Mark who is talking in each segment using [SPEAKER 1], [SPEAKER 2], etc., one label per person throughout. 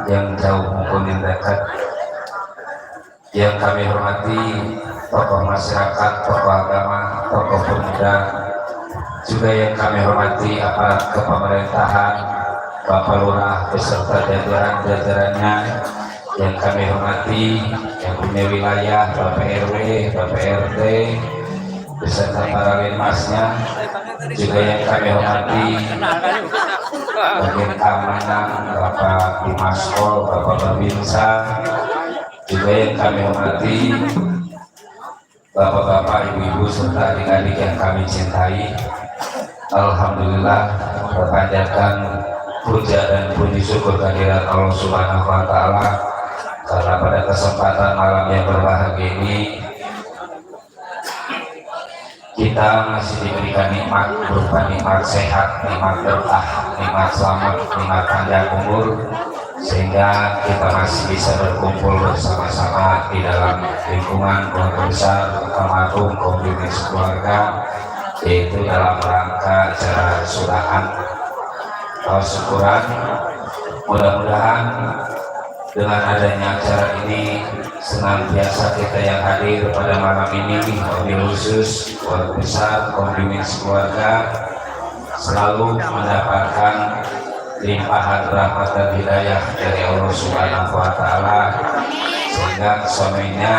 [SPEAKER 1] yang jauh maupun yang dekat, yang kami hormati tokoh masyarakat, tokoh agama, tokoh pemuda, juga yang kami hormati aparat kepemerintahan, Bapak Lurah beserta jajaran-jajarannya, yang kami hormati yang punya wilayah, Bapak RW, Bapak RT beserta para linmasnya, juga yang kami hormati bagian keamanan, Bapak Dimaskol, Bapak Babinsa, juga yang kami hormati bapak-bapak, ibu-ibu serta adik-adik yang kami cintai. Alhamdulillah, berpanjatkan puja dan puji syukur kehadirat Allah Subhanahu wa Ta'ala, karena pada kesempatan malam yang berbahagia ini kita masih diberikan nikmat berupa nikmat sehat, nikmat berkah, nikmat selamat, nikmat panjang umur, sehingga kita masih bisa berkumpul bersama-sama di dalam lingkungan keluarga besar almarhum komunitas keluarga, yaitu dalam rangka acara surahan atau syukuran. Mudah-mudahan dengan adanya acara ini senantiasa kita yang hadir pada malam ini, wabil khusus keluarga besar komunitas keluarga, selalu mendapatkan limpahan rahmat dan hidayah dari Allah Subhanahu wa Ta'ala, sehingga semuanya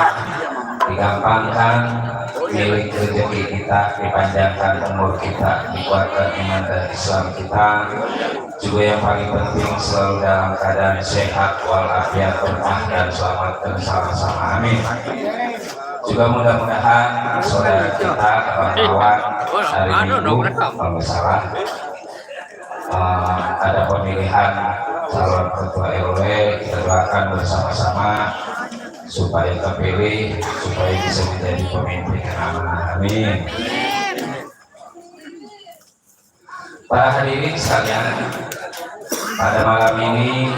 [SPEAKER 1] digampangkan, milik rezeki kita, dipanjangkan umur kita, dikuatkan iman dan Islam kita, juga yang paling penting selalu dalam keadaan sehat walafiat, berkah dan selamat bersama-sama, amin. Juga mudah-mudahan saudara kita kawan-kawan hari Minggu kalau salah ada pemilihan calon ketua RW, kita doakan bersama-sama supaya terpilih, supaya bisa menjadi pemimpin yang amanah, amin. Para hadirin sekalian, pada malam ini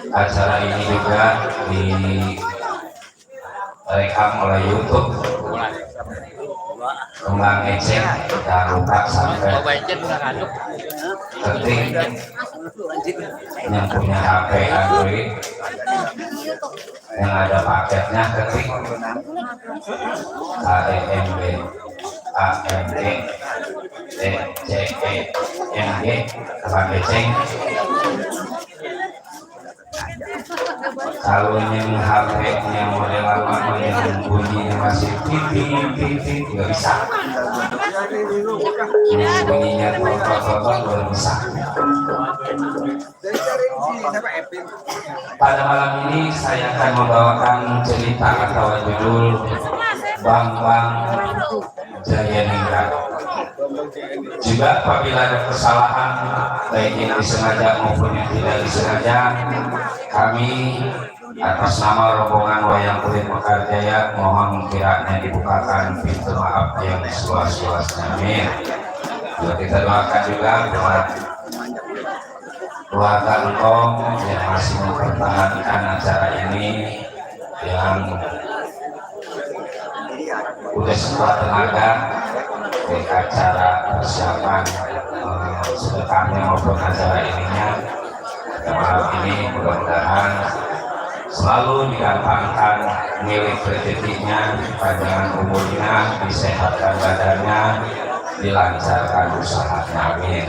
[SPEAKER 1] acara ini juga direkam oleh YouTube, kembang ecek dan luka sampai penting yang punya HP Android yang ada paketnya, ketik ADMB AMD DCEMG kembang ecek. Kalau yang HP-nya model lama yang bunyinya masih titik nggak bisa, yang bunyinya total belum bisa. Pada malam ini saya akan membawakan cerita atau judul Bang Jayaningrat. Juga apabila ada kesalahan baik yang disengaja maupun yang tidak disengaja, kami atas nama rombongan Wayang Kulit Mekar Jaya mohon kiranya dibukakan pintu maaf yang seluas-luasnya, amin. Juga kita doakan juga buat keluarga engkong yang masih mempertahankan acara ini, yang udah sekuat tenaga di acara persiapan sedekahnya maupun acara ininya. Malam ini mudah-mudahan selalu digampangkan milik rezekinya, panjang umurnya, disehatkan badannya, dilancarkan usahanya, amin.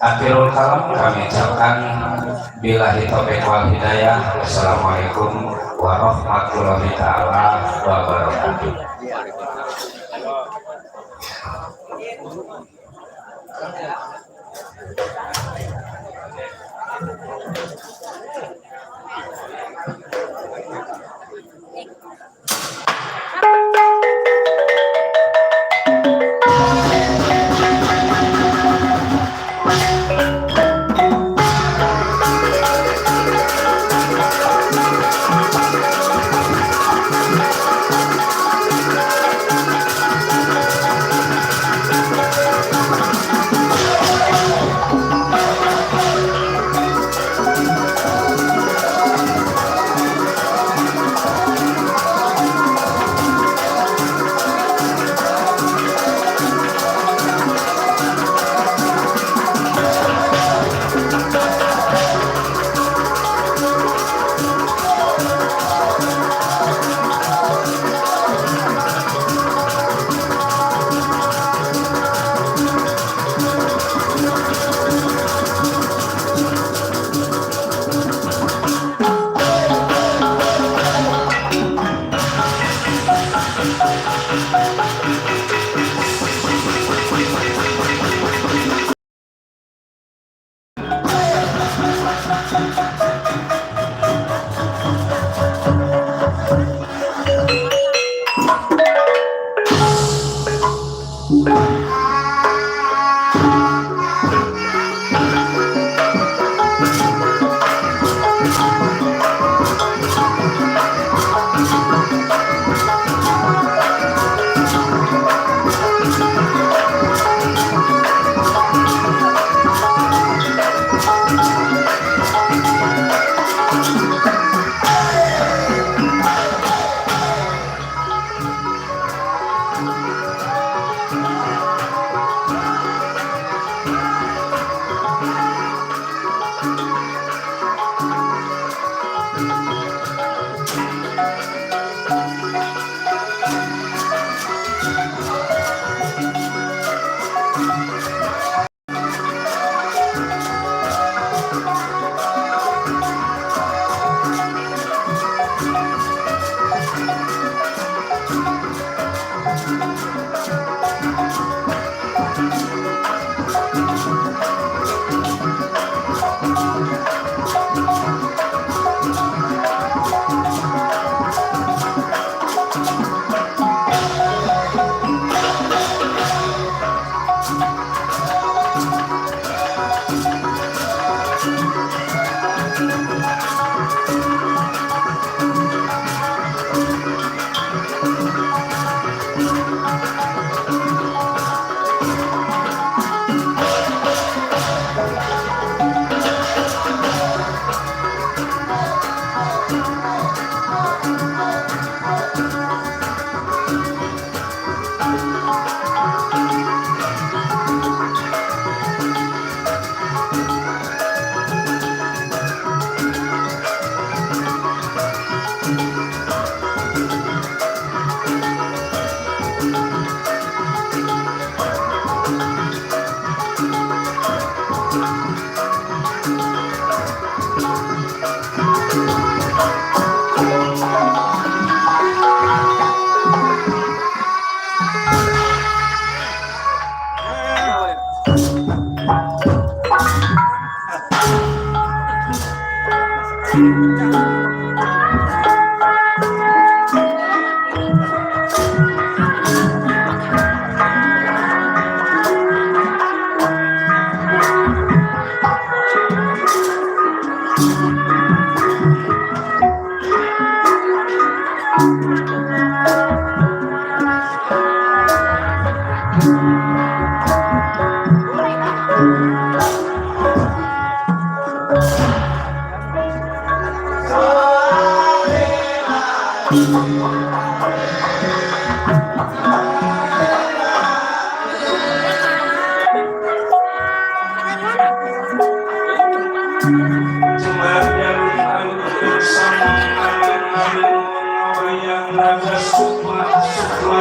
[SPEAKER 1] Akhirul kalam kami ucapkan billahi taufiq wal hidayah. Wassalamualaikum warahmatullahi ta'ala wabarakatuh.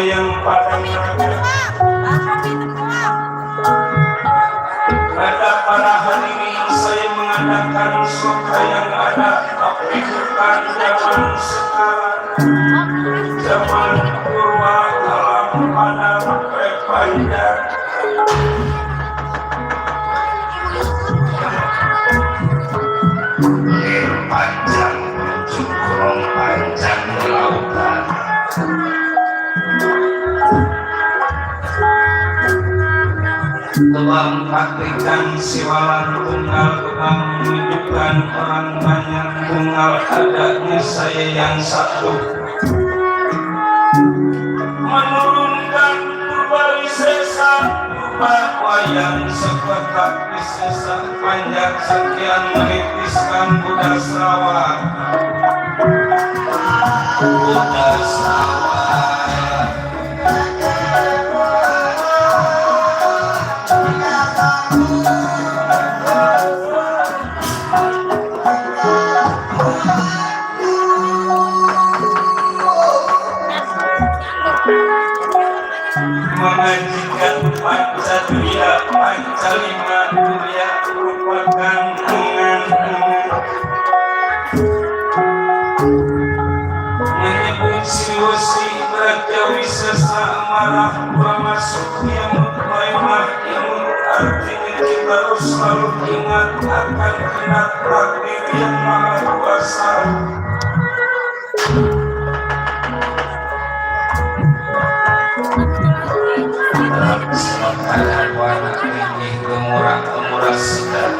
[SPEAKER 1] yang padang pada para hadirin saya mengadakan surga yang ada tapi bukan zaman sekarang, zaman purba dalam pada panjang. Panjang menuju kurung panjang lautan. Tuhan praktikan siwalan tunggal, Tuhan menunjukkan orang banyak tunggal, adanya saya yang satu. Menurunkan berbalik sesa, bahwa yang sepetak disesa panjang sekian menitiskan Buddha Sarawak. Buddha Sarawak. Mengajikan Pancadurya, Pancalima Durya merupakan menyebut siwasi Brajawi sesa amarah masuk yang mutmainah ilmu, artinya kita harus selalu ingat akan kenat takdir yang maha kuasa. Sementara warna ini gemurah sedap.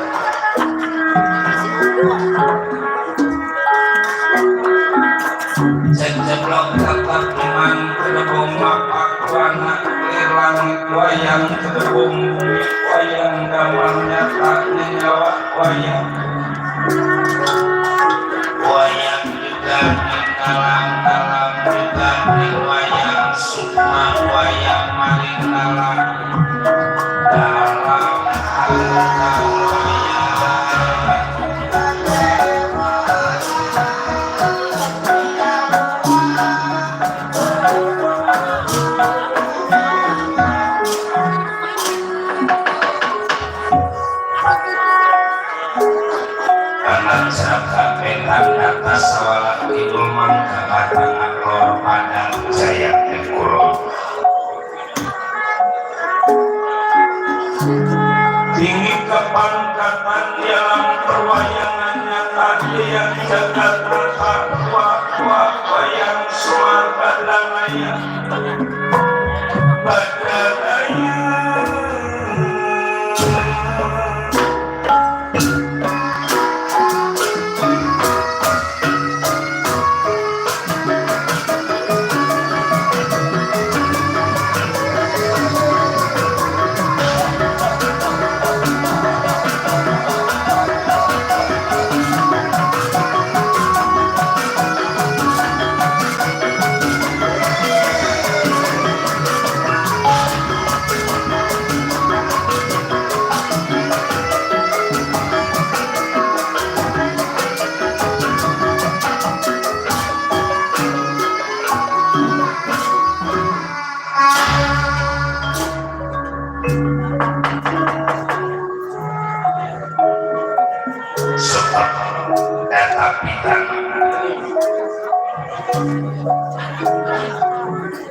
[SPEAKER 1] Ceblok tetap iman kedebung mapak warna lir langit wayang kedebung bumi wayang damar nyata nyawa wayang. Wayang juga dalam juga di wayang sukma wayang maling dalam harta anak jaka petan data sawala kidul mangka batang lor padang jaya kulon. Tinggi kepangkatan dalam perwayangannya tadi yang jagat rata wayang suar badalaya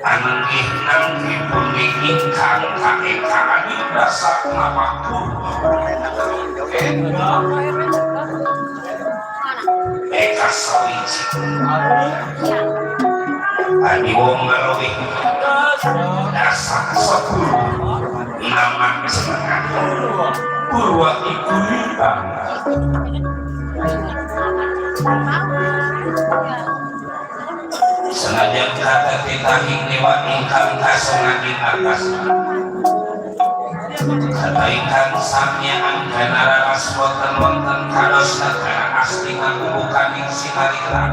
[SPEAKER 1] anangih nang bumi ingkang kaengkang dasar ngapaku eka sawiji adi wong ngalowih dasar sepuluh nama kesenangan purwa iku bang senajan kata titahing dewa ingkang kasengadin atas kata ingkang samya anggana raras boten wonten kados negara asli ngabubukaning sinarilan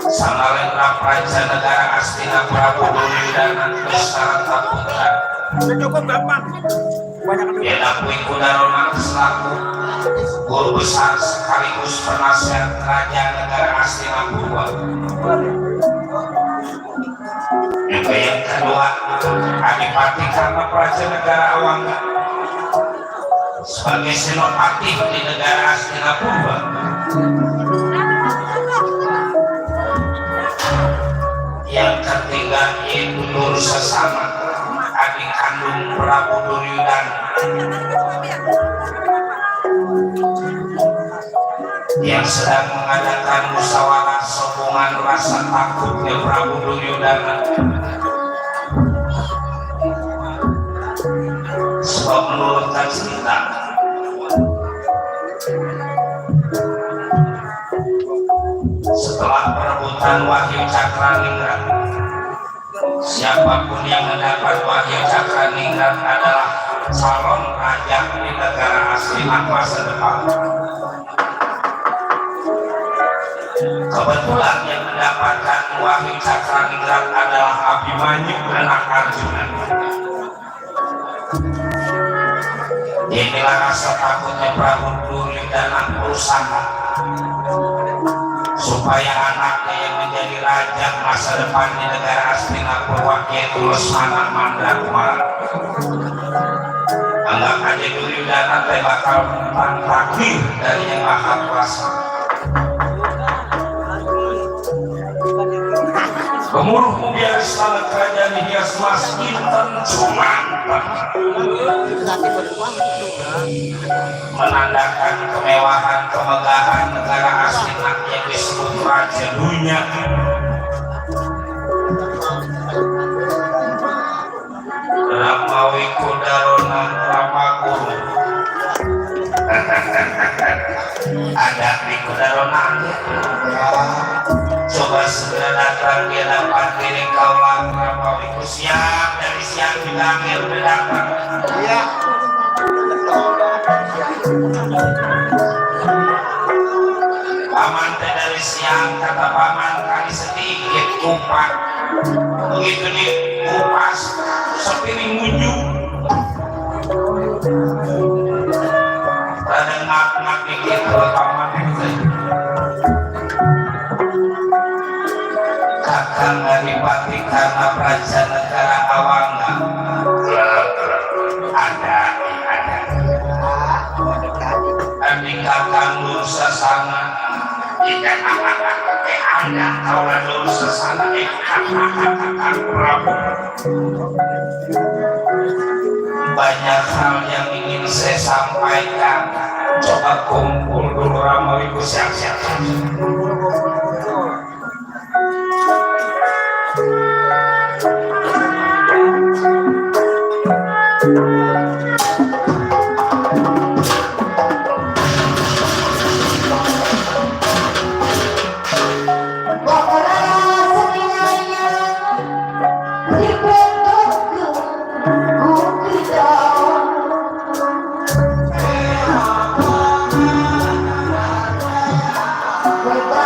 [SPEAKER 1] Samalendra Praja negara Astina Prabu Duryudana Besarata Putra Yenakui Kudarona selaku guru besar sekaligus penasihat kerajaan negara Astina Purwa. Juga yang kedua Adipati Karna Praja negara Awangga sebagai senopati di negara Astina Purwa. Yang ketiga yaitu Nur Sesama adik kandung Prabu Duryudana yang sedang mengadakan musyawarah sokongan rasa takutnya Prabu Duryudana sebab menurut cerita setelah perebutan Wahyu Cakraningrat siapapun yang mendapat Wahyu Cakraningrat adalah calon raja di negara asli masa depan. Kebetulan yang mendapatkan Wahyu Cakraningrat adalah Abimanyu anak Arjuna. Inilah rasa takutnya Prabu Duryudana berusaha supaya anaknya yang menjadi raja masa depan di negara Astina Purwa yaitu Lesmana Mandrakumara. Anggap aja Duryudana teh bakal menentang takdir dari Yang Maha Kuasa. Gemuruh mubiar istana kerajaan dihias emas inten Sumantep menandakan kemewahan kemegahan negara Astina yang disebut Raja Dunya. Ramawi Kudarona Ramaguru ada di Kudarona coba segera datang dia dapat diri kaulah Ramawiku siap dari siang bilangnya udah datang iya paman teh dari siang kata paman kali sedikit kupat begitu dikupas sepiring munjuk pada ngak-ngak dikit kalau paman itu kakang Adipati Karna Praja negara Awangga ada adik kakang Nur Sesana ada kaulah Nur Sesana kakang Prabu. Banyak hal yang ingin saya sampaikan, coba kumpul dulu Ramawiku siap-siap.
[SPEAKER 2] Bye.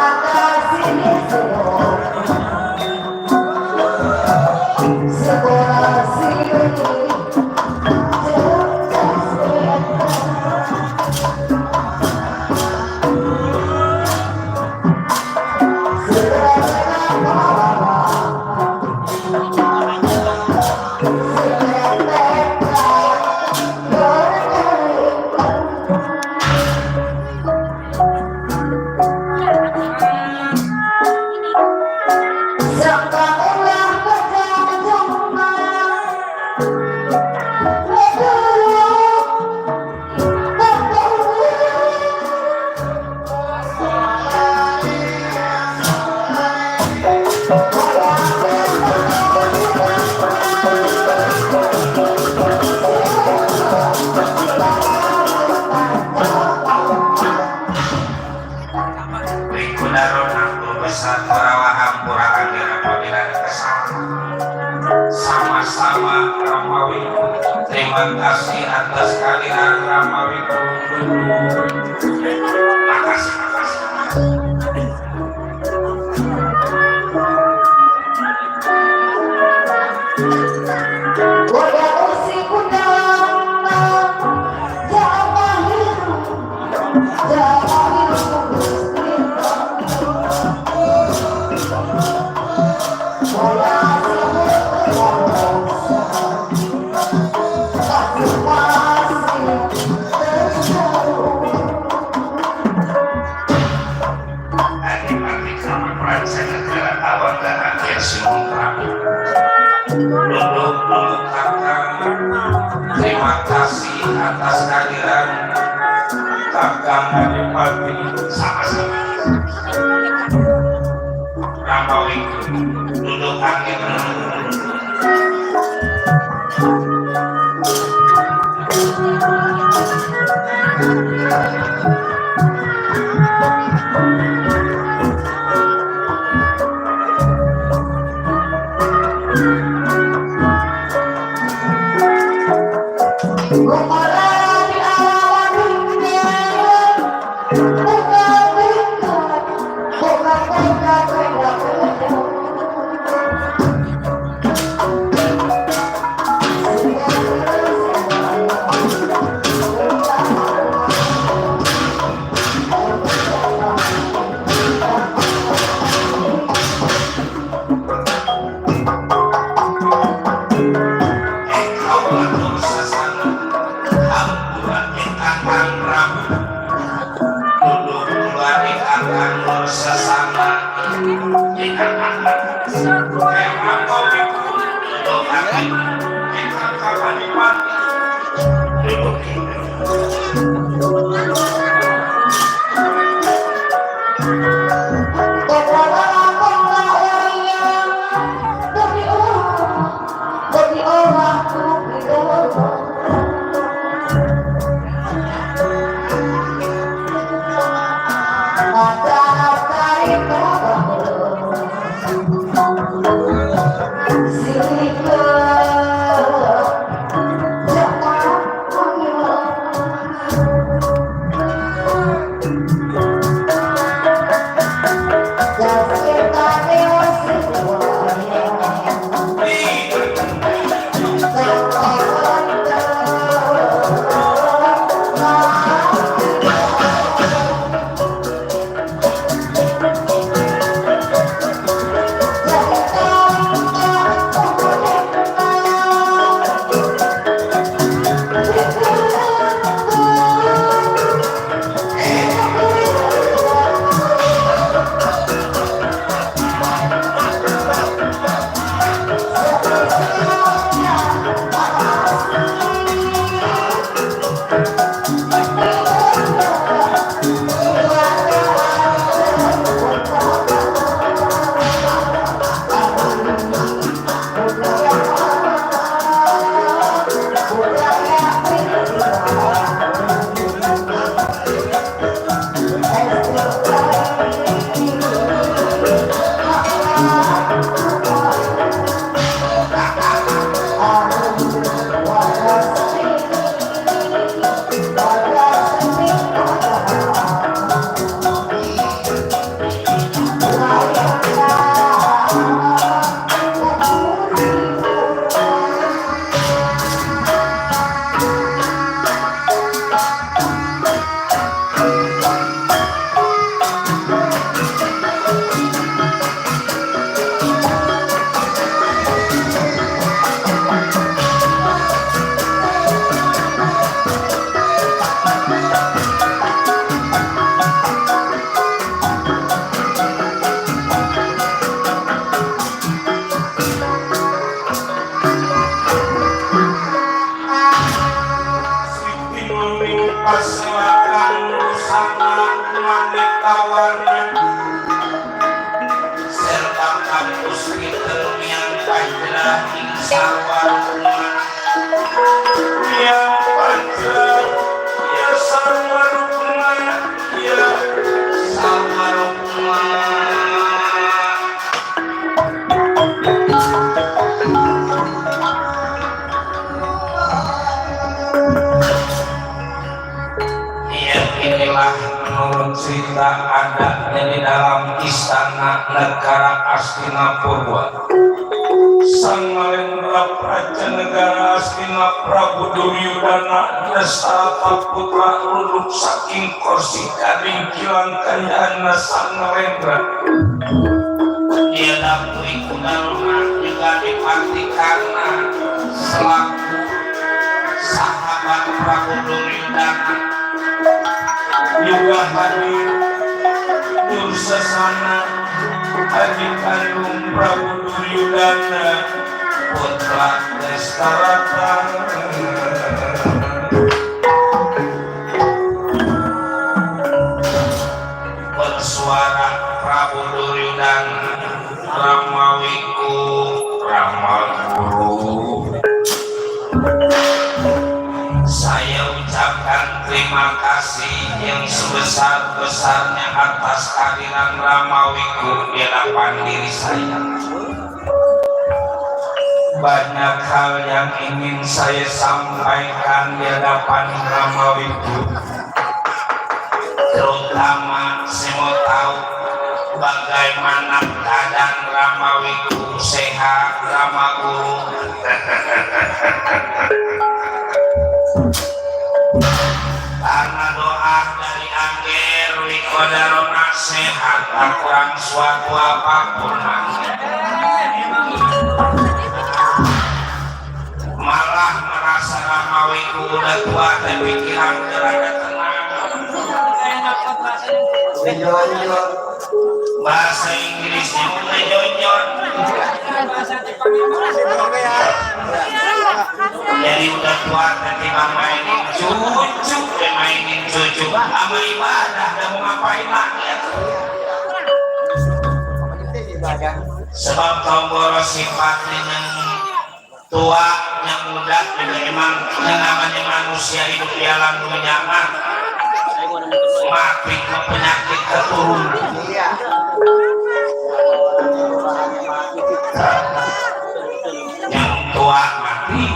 [SPEAKER 1] bersama Ramawi. Terima kasih atas kehadiran Ramawi. Makasih. Terima kasih atas kehadiran Kakang Adipati sama-sama. Ramawi duduk angin. negara Astina Purwa, Sang Malendra Praja negara Astina Prabu Duryudana Dasarata putra uluk saking kursi kading kilang kandhana Sang Malendra. Dia dapat ikut darungan juga dipastikanna selaku sahabat Prabu Duryudana juga hadir Dursasana adik kandung Prabu Duryudana putra Dasarata. Bersuara Prabu Duryudana, Ramawiku Ramaguru. Saya ucapkan terima kasih yang sebesar-besarnya atas kehadiran Ramawiku di hadapan diri saya. Banyak hal yang ingin saya sampaikan di hadapan Ramawiku, terutama saya mau tahu bagaimana keadaan Ramawiku. Sehat Ramaguru? Karena doa dari Angger Wikodarona sehat, tak kurang suatu apapun. Malah merasa Ramawiku udah tua dan pikiran terada tenang. Bahasa Inggrisnya mulai jonjon. Jadi udah tua nanti mainin cucu sama ibadah dan mau ngapain lagi ya? Sebab tombol sifat dengan tua yang muda juga emang yang namanya manusia hidup di alam dunia mati ke penyakit keturunan. Yang tua mati,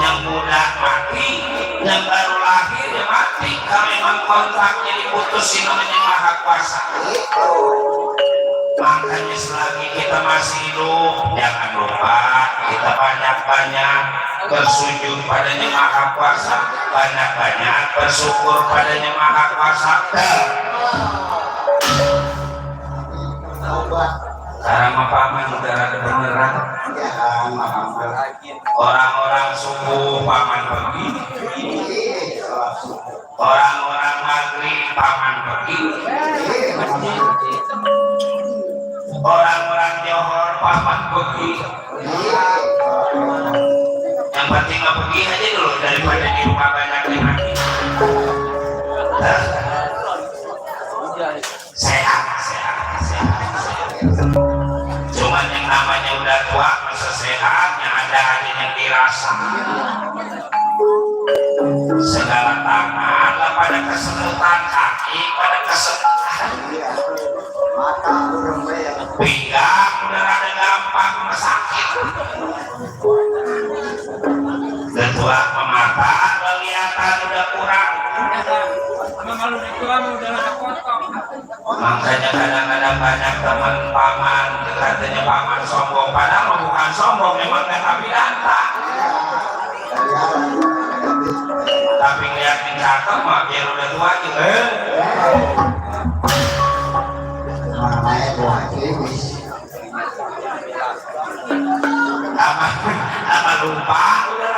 [SPEAKER 1] yang muda mati, yang baru lahir ya mati. Kalau memang kontraknya diputusin namanya Maha Kuasa. Makanya selagi kita masih hidup, jangan lupa kita banyak-banyak bersujud padanya Maha Kuasa, banyak-banyak bersyukur padanya Maha Kuasa. Karena paman udah ada beneran. Orang-orang subuh paman pergi, orang-orang maghrib paman pergi, orang-orang johor paman pergi. Yang penting nggak pergi aja dulu daripada di rumah banyak yang mati. Sehat. Cuman yang namanya udah tua masa sehat, yang ada aja yang dirasa. Segala tangan lah pada kesemutan, kaki pada kesemutan, pinggang udah rada gampang sakit. Ketua pemata kelihatan udah kurang. Makanya kadang-kadang banyak teman paman katanya paman sombong, padahal bukan sombong, memang tapi danta. Tapi ngeliatin cakep mah biar udah tua juga. Apa lupa udah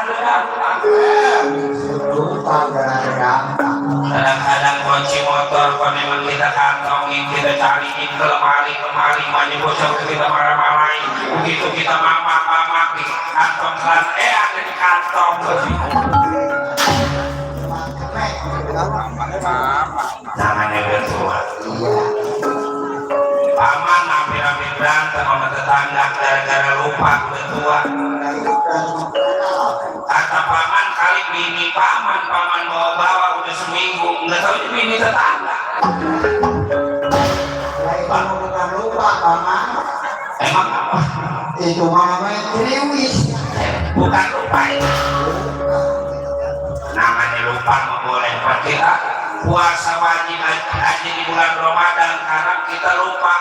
[SPEAKER 1] ada gampang. Kadang-kadang kunci motor kalau memang kita kantongin, kita cariin ke lemari maju bocor kita marah-marahin. Begitu kita mamak di kantong selat, ada di kantong. Namanya bertua. Paman hampir-hampir berantem sama tetangga gara-gara lupa bertua. Kata paman kali bini paman bawa udah seminggu, nggak tahu itu bini tetangga.
[SPEAKER 2] Bukan lupa paman.
[SPEAKER 1] Emang apa?
[SPEAKER 2] Itu namanya kriwis.
[SPEAKER 1] Bukan lupa itu. Namanya lupa nggak boleh. Kita puasa wajib aja di bulan Ramadan karena kita lupa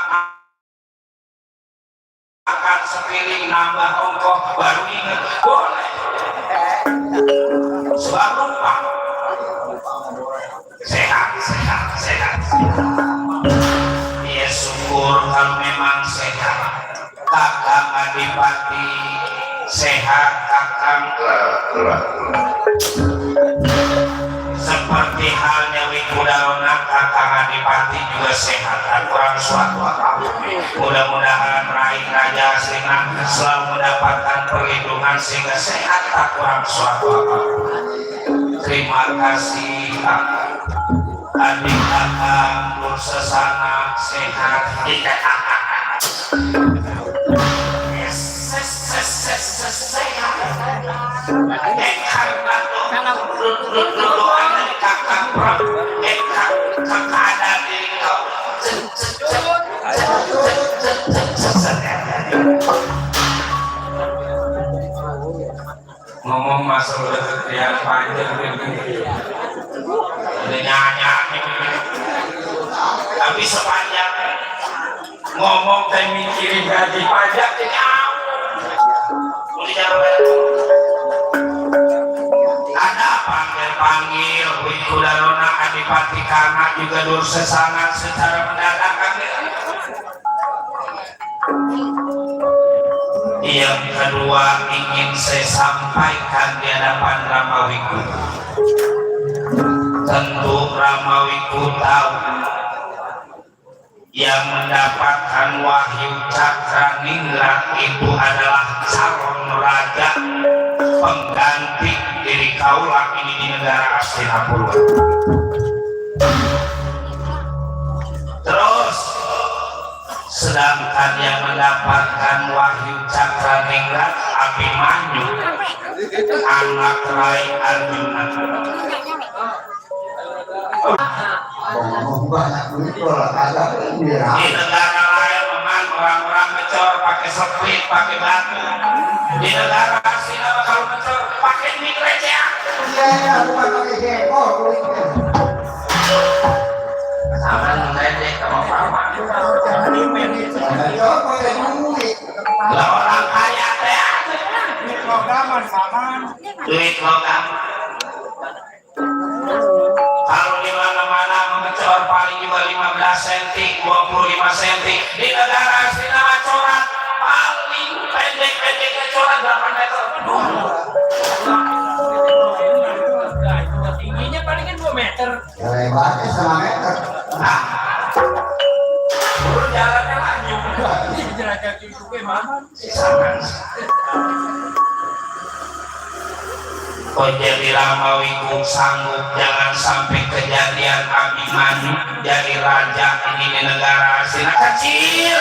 [SPEAKER 1] makan sepiring nambah ongkos baru ingat boleh sebab lupa sehat ya syukur kalau memang sehat kakang Adipati sehat kakang seperti halnya Wikudarona kakang Adipati juga sehat dan kurang suatu apa mudah-mudahan Raih Raja Asrina selalu mendapatkan perlindungan sehingga sehat tak kurang suatu apa. Terima kasih adik kakak Nur Sesana sehat ngomong masalah ketrian panjang udah nyanyi tapi sepanjang ngomong dan mikirin gaji pajak jauh udah jauh ada panggil Wikudarona Adipati karena juga Nur Sesana secara mendadak yang kedua ingin saya sampaikan di hadapan Ramawiku tentu Ramawiku tahu yang mendapatkan wahyu cakra ningrat itu adalah calon raja pengganti diri kaulah ini di negara Astinapura. Terus sedangkan yang mendapatkan wahyu cakra ningrat Abimanyu anak Rai Arjuna. Di negara lain memang orang-orang ngecor pakai seprit, pakai batu. Di negara Asina kalau ngecor pakai mie receh.
[SPEAKER 2] Iya, bukan pakai jengkol kulitnya.
[SPEAKER 1] Sama ngeceh sama paman.
[SPEAKER 2] Jengkol pakai duit.
[SPEAKER 1] Lah orang kaya teh.
[SPEAKER 2] Duit logaman, paman.
[SPEAKER 1] Duit logam. Kalau di mana-mana mengecor paling juga 15 cm, 25 cm. Di negara Astina coran paling pendek-pendeknya coran 8 meter. Tingginya paling kan 2 meter.
[SPEAKER 2] Lebarnya 1 meter.
[SPEAKER 1] Nah, jalannya lanjut.
[SPEAKER 3] Jalan kaki itu gimana?
[SPEAKER 1] Kau jadi Ramawiku sanggup jangan sampai kejadian Abimanyu jadi raja ini di negara Asina kecil.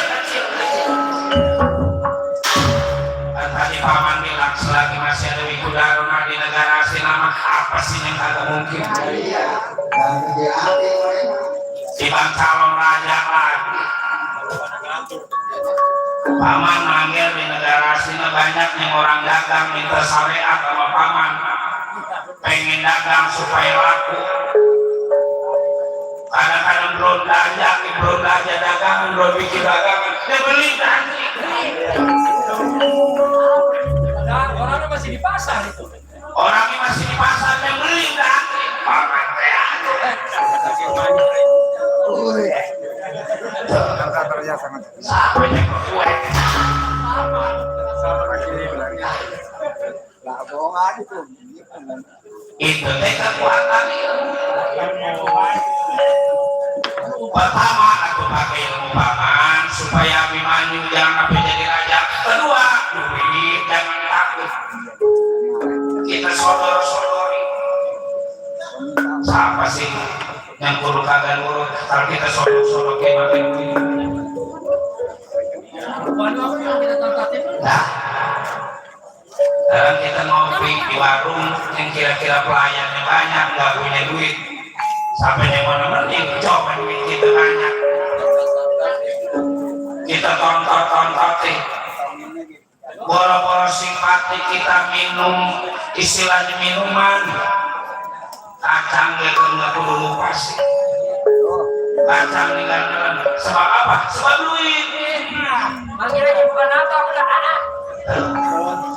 [SPEAKER 1] Dan tadi paman bilang selagi masih ada Wikudarona di negara Asina mah apa sih yang kagak mungkin?
[SPEAKER 2] Iya. Dan hati mereka.
[SPEAKER 1] Tiba calon raja lagi. Paman manggil di negara Asina banyak yang orang dagang minta syariat sama paman. Pengen dagang supaya laku. Kadang-kadang belum aja dagangan, belum bikin dagangan. Dia beli nanti.
[SPEAKER 3] Orangnya masih di pasar itu.
[SPEAKER 1] Orangnya masih di pasar, dia beli nanti. Paman teh. Sampai yang kue. Itu teh kekuatan ilmu. Pertama aku pakai ilmu paman supaya Abimanyu jangan sampai jadi raja. Kedua, duit jangan takut. Kita sodor-sodori. Siapa sih yang kudu kagak nurut kalau kita sodor-sodorin makin duit? Nah, sekarang kita ngopi di warung yang kira-kira pelayannya banyak, nggak punya duit, sampai yang mana-mana coba duit kita banyak, kita tonton-tontotin, boro-boro simpati kita minum, istilahnya minuman, kacang gitu nggak perlu lupa sih, kacang nih kan sebab apa? Sebab duit.
[SPEAKER 3] Manggil aja bukan apa, udah anak.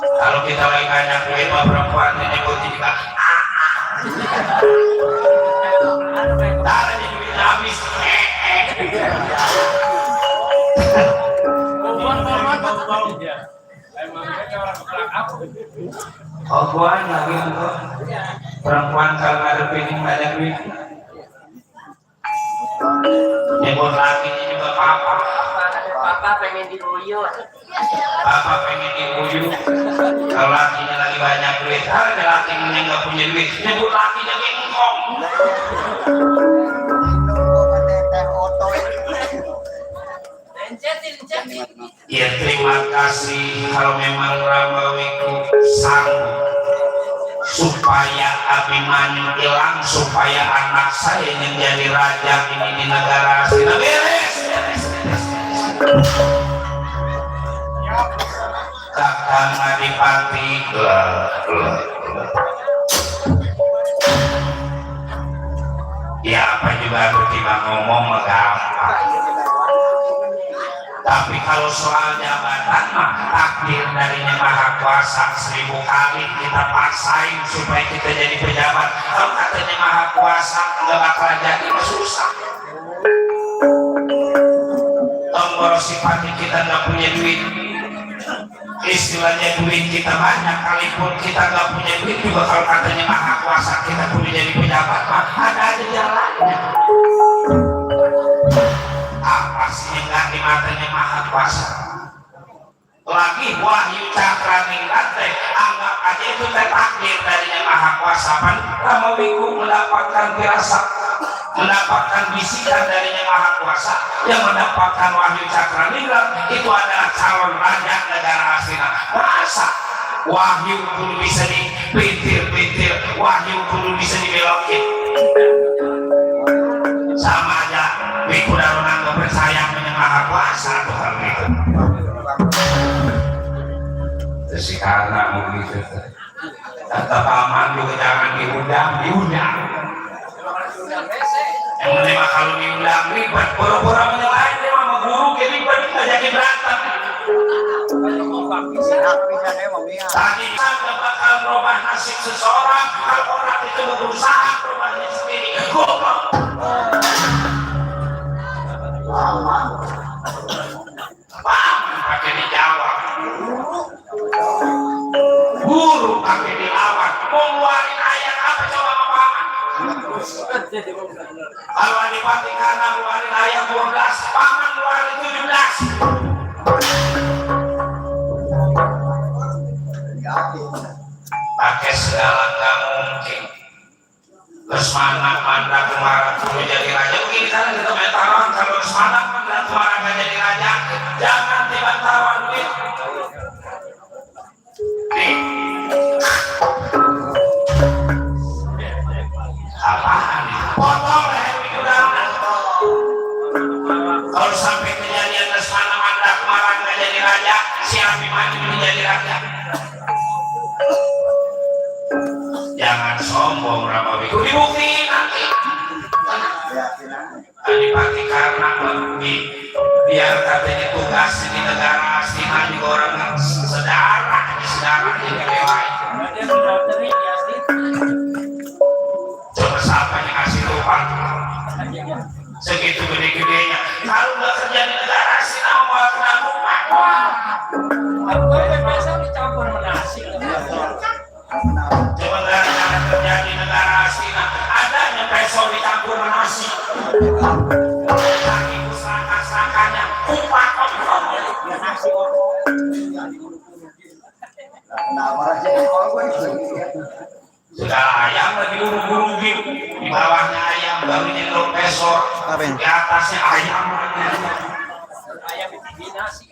[SPEAKER 1] Kalau kita lagi banyak duit mah perempuan nyebut juga caranya duit habis. Oh buan lagi perempuan kalau ngadepin yang banyak duit nyebut lakinya juga papa.
[SPEAKER 3] Papa pengen dibuyut.
[SPEAKER 1] Papa pengen dibuyut. Kalau lakinya lagi banyak duit, ada lakinya nggak punya duit, nyebut lakinya ngomong. Ya terima kasih kalau memang Ramawiku sanggup supaya Abimanyu hilang, supaya anak saya yang jadi raja ini di negara asli. Beres. Kakang Adipati ya apa juga tiba ngomong gampang, tapi kalau soal jabatan mah takdir darinya Maha Kuasa 1000 kali kita paksain supaya kita jadi pejabat. Kalau katanya Maha Kuasa nggak bakal jadi, susah. Tombol sifatnya kita nggak punya duit, istilahnya duit kita banyak, kalipun kita nggak punya duit juga kalau katanya Maha Kuasa kita boleh jadi pejabat mah ada aja jalannya. Apa sih yang nggak di matanya Maha Kuasa? Lagi Wahyu Cakraningrat teh anggap aja itu teh takdir darinya Maha Kuasa. Ramawiku mendapatkan firasat, mendapatkan bisikan darinya Maha Kuasa, yang mendapatkan Wahyu Cakraningrat itu adalah calon raja negara aslinya. Masa Wahyu dulu bisa dipintir-pintir, Wahyu dulu bisa dibelokin? Sama aja Wiku Darunan gak percaya punya Maha Kuasa tuh hal itu. Terus karena begitu kata paman juga jangan diundang. Yang menerima kalau diundang ribet, pura-pura menyelain dia sama guru kayak ribet, gak jadi berantem. Tadi kita bakal merubah nasib seseorang kalau orang itu berusaha merubahnya sendiri. Goblok. Paman pakai dijawab, guru pakai dilawan. Mau ngeluarin ayat apa coba sama paman? Kalau Adipati Kana ngeluarin ayat 12, paman ngeluarin 17. Pakai segala nggak mungkin. Lesmana Manda Kumara dulu jadi raja. Begini kan kita main taruhan, kalau Lesmana Manda Kumara nggak jadi raja, jangan tiba taruhan duit. Nih, apaan? Potong leher Wiku Darunan. Kalau sampai kejadian Lesmana Manda Kumara nggak jadi raja, si Abimanyu menjadi raja. Jangan sombong Ramawiku, dibuktiin nanti. Adipati karena biar katanya tugas di negara aslinya juga orang sedarah jadi lewat. Coba siapa yang ngasih tumpang segitu gede-gedenya, kalau nggak kerja di negara aslinya mau kena tumpang.
[SPEAKER 3] Biasa dicampur menasi.
[SPEAKER 1] Coba gara-gara kerja di negara aslinya adanya peso dicampur nasi. Lagi usaha-usahanya upah kontrol. Segala ayam lagi urung-urung di bawahnya ayam baru nyelok peso, di atasnya ayam.
[SPEAKER 3] Ayam di nasi.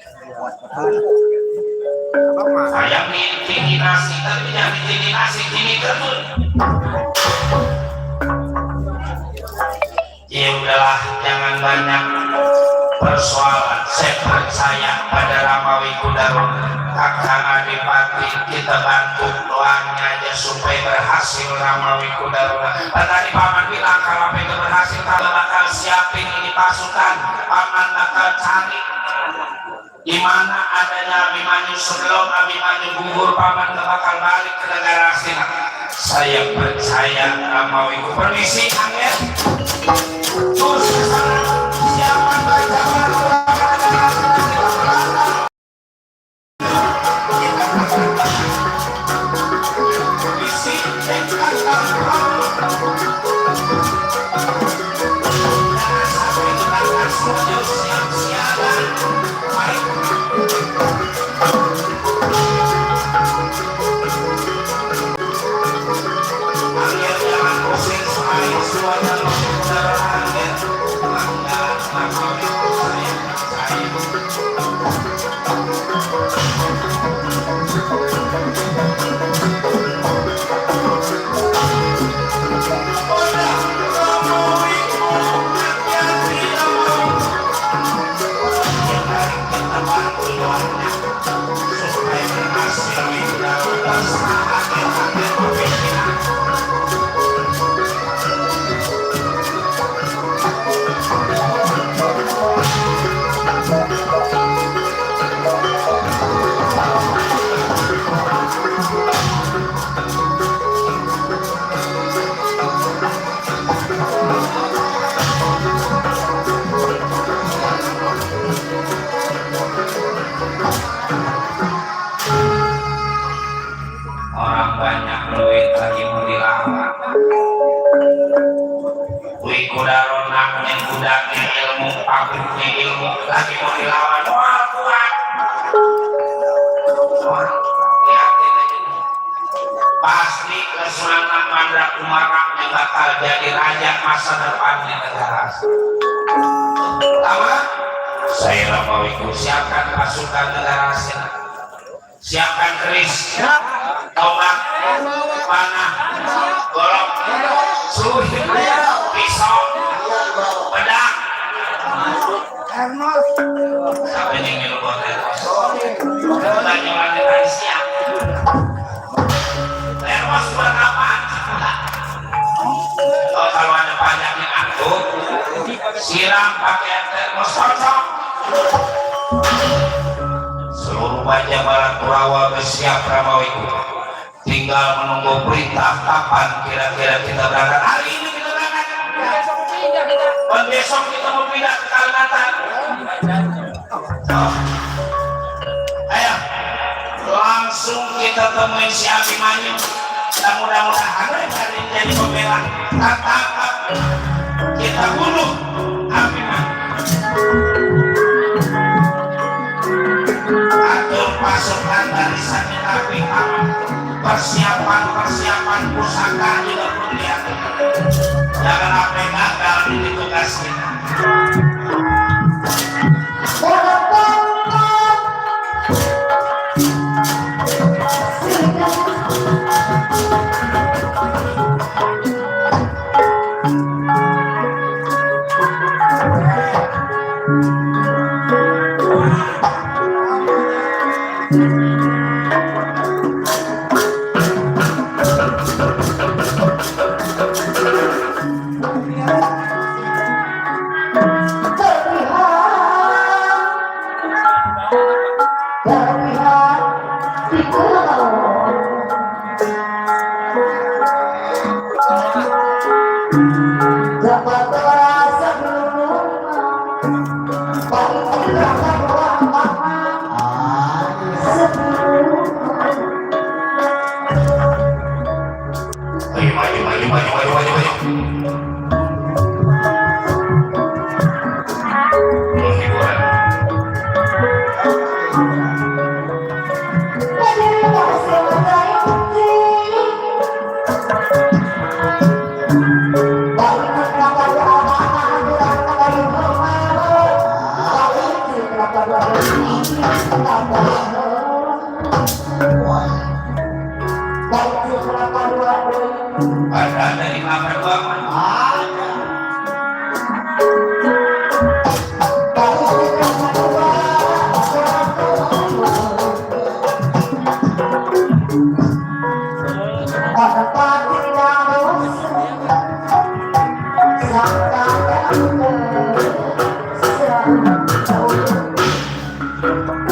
[SPEAKER 1] Ayam di tinggi nasi, tapi jangan di tinggi nasi, tinggi terus. Ya udahlah, jangan banyak persoalan. Saya percaya pada Ramawiku Darunan. Kakang Adipati, kita bantu doanya aja supaya berhasil Ramawiku Darunan. Dan tadi paman bilang kalau pengen berhasil, kalau bakal siapin ini pasukan, paman bakal cari di mana adanya Abimanyu sebelum Abimanyu gugur paman bakal balik ke negara asing. Saya percaya Ramawiku. Permisi angin terus kesana siapa baca orang banyak duit lagi mau dilawan. Wih kudaronak yang kudaknya ilmu, pabriknya ilmu lagi mau dilawan. Wah kuat. Wah lihatin aja. Pasti kesenangan Mandra Kumarak yang bakal jadi raja masa depan di negara asing. Pertama, saya Ramawiku siapkan pasukan negara asing. Siapkan keris, tombak, panah, golok, seluruh pisau, pedang. Sampai nih minum botel kosong. Udah nyolanya tadi siap. Termos buat apaan? Oh, kalau ada banyak yang angkut, siram pakai termos kosong. Seluruh wajah barat Kurawa bersiap Ramawiku. Tinggal menunggu perintah kapan kira-kira kita berangkat. Hari ini kita berangkat. Besok kita mau pindah ke Kalimantan. Ayo, langsung kita temuin si Abimanyu. Dan mudah-mudahan mereka jadi pembela. Kita tangkap, kita bunuh Abimanyu. Atur pasukan dari Samita Bintang. Persiapan pusaka juga perlu lihat. Jangan sampai gagal di tugas kita. Ada dari makan banget.
[SPEAKER 4] Thank you.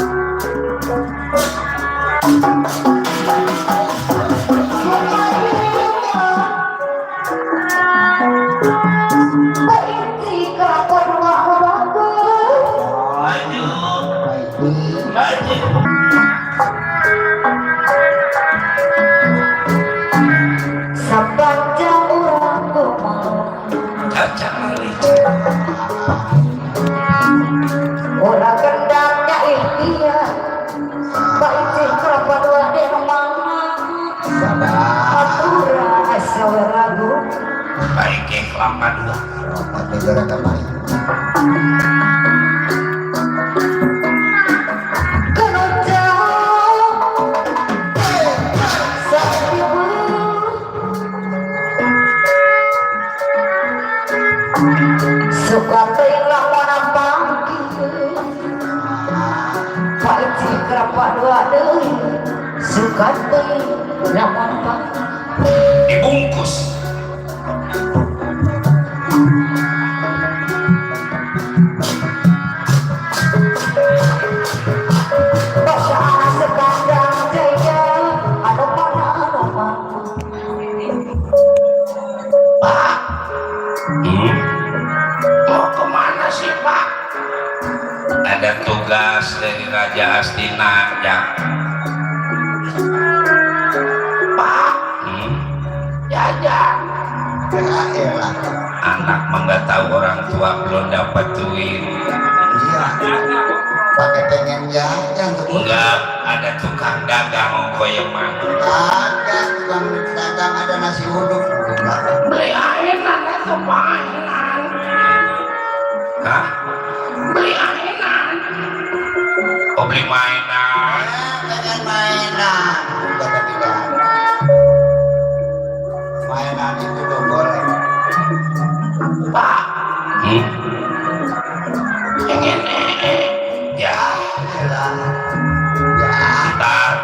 [SPEAKER 2] sabar
[SPEAKER 1] baik ke kelapan lu
[SPEAKER 2] negara kemarin
[SPEAKER 4] suka tengah mana pagi pagi kerapa dua deh suka tengah mana pagi
[SPEAKER 1] dibungkus
[SPEAKER 4] bahasa sekandang jaya ada mana
[SPEAKER 1] Pak mau kemana sih Pak ada tugas dari Raja Astina ya Pak jajan
[SPEAKER 2] ya elah
[SPEAKER 1] anak mah nggak tahu orang tua belum dapat duit
[SPEAKER 2] iya pakai pengen jajan tuh
[SPEAKER 1] enggak ada tukang dagang koyeman
[SPEAKER 2] ada tukang dagang ada nasi uduk
[SPEAKER 1] beli ainan itu mainan hah beli ainan oh beli mainan
[SPEAKER 2] pengen mainan kata tidak mainan itu dong boleh
[SPEAKER 1] Pak pengen ya
[SPEAKER 2] elah ya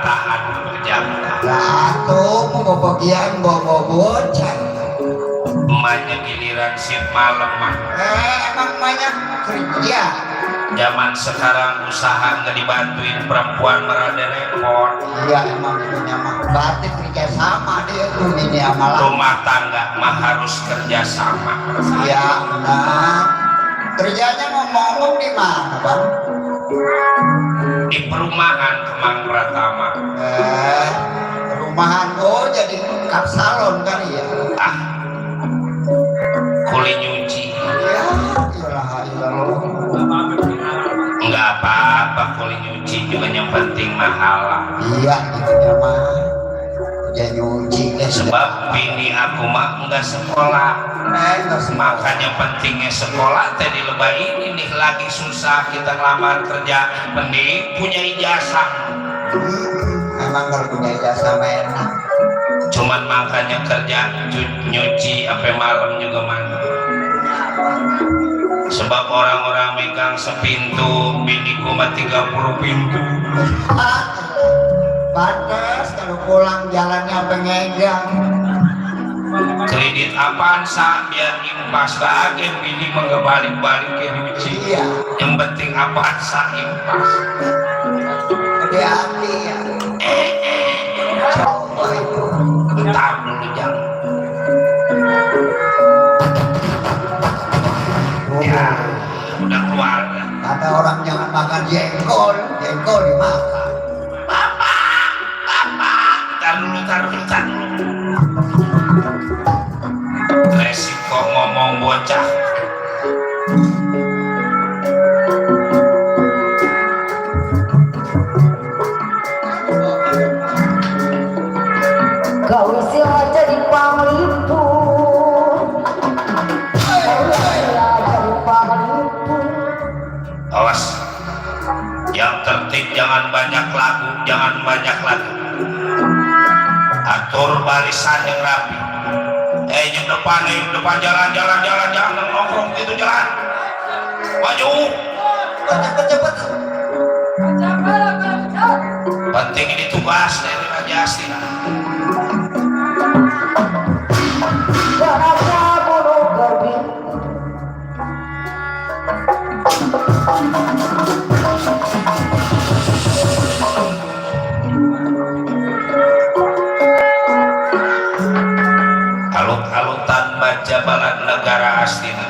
[SPEAKER 1] tahan dulu jam
[SPEAKER 2] lah tuh mau bagian bawa bocah
[SPEAKER 1] emaknya giliran shift malam mah
[SPEAKER 2] emang banyak kerja
[SPEAKER 1] zaman sekarang usaha nggak dibantuin perempuan merada repot
[SPEAKER 2] iya emang itunya mah berarti kerja sama dia tuh ini amalan
[SPEAKER 1] rumah tangga mah harus kerja sama
[SPEAKER 2] iya benar kerjanya ngomong-ngomong di mana bang
[SPEAKER 1] di perumahan Kemang Pratama
[SPEAKER 2] rumahan oh jadi kap salon kali ya
[SPEAKER 1] ah kuli nyuci
[SPEAKER 2] ya iyalah iyalah
[SPEAKER 1] nggak apa-apa kuli nyuci juga yang penting mahal
[SPEAKER 2] iya itunya mah kerja nyuci
[SPEAKER 1] sebab bini aku mah nggak sekolah
[SPEAKER 2] nggak semua
[SPEAKER 1] makanya pentingnya sekolah teh di lebah ini nih lagi susah kita ngelamar kerja mending punya ijazah
[SPEAKER 2] emang kalau punya ijazah mah enak
[SPEAKER 1] cuman makanya kerja nyuci sampai malam juga mandi sebab orang-orang megang sepintu biniku mah 30 pintu
[SPEAKER 2] pantas kalau pulang jalannya pengegang
[SPEAKER 1] kredit apaan sah biar impas lagi bini mengebalik-balik ke nyuci
[SPEAKER 2] iya
[SPEAKER 1] yang penting apaan sah impas
[SPEAKER 2] gede hati ya coba itu
[SPEAKER 1] bentar dulu jangan ya udah keluar
[SPEAKER 2] kata orang jangan makan jengkol jengkol dimakan
[SPEAKER 1] tar dulu resiko ngomong bocah
[SPEAKER 4] kau isi aja di panglipu
[SPEAKER 1] awas yang tertib jangan banyak lagu atur barisan yang rapi yang depan jalan jangan nongkrong gitu jalan maju
[SPEAKER 2] cepet
[SPEAKER 1] penting ini tugas dari Raja Astina
[SPEAKER 4] Raja Gunung Gerbing
[SPEAKER 1] alut-alutan baca balan negara Astina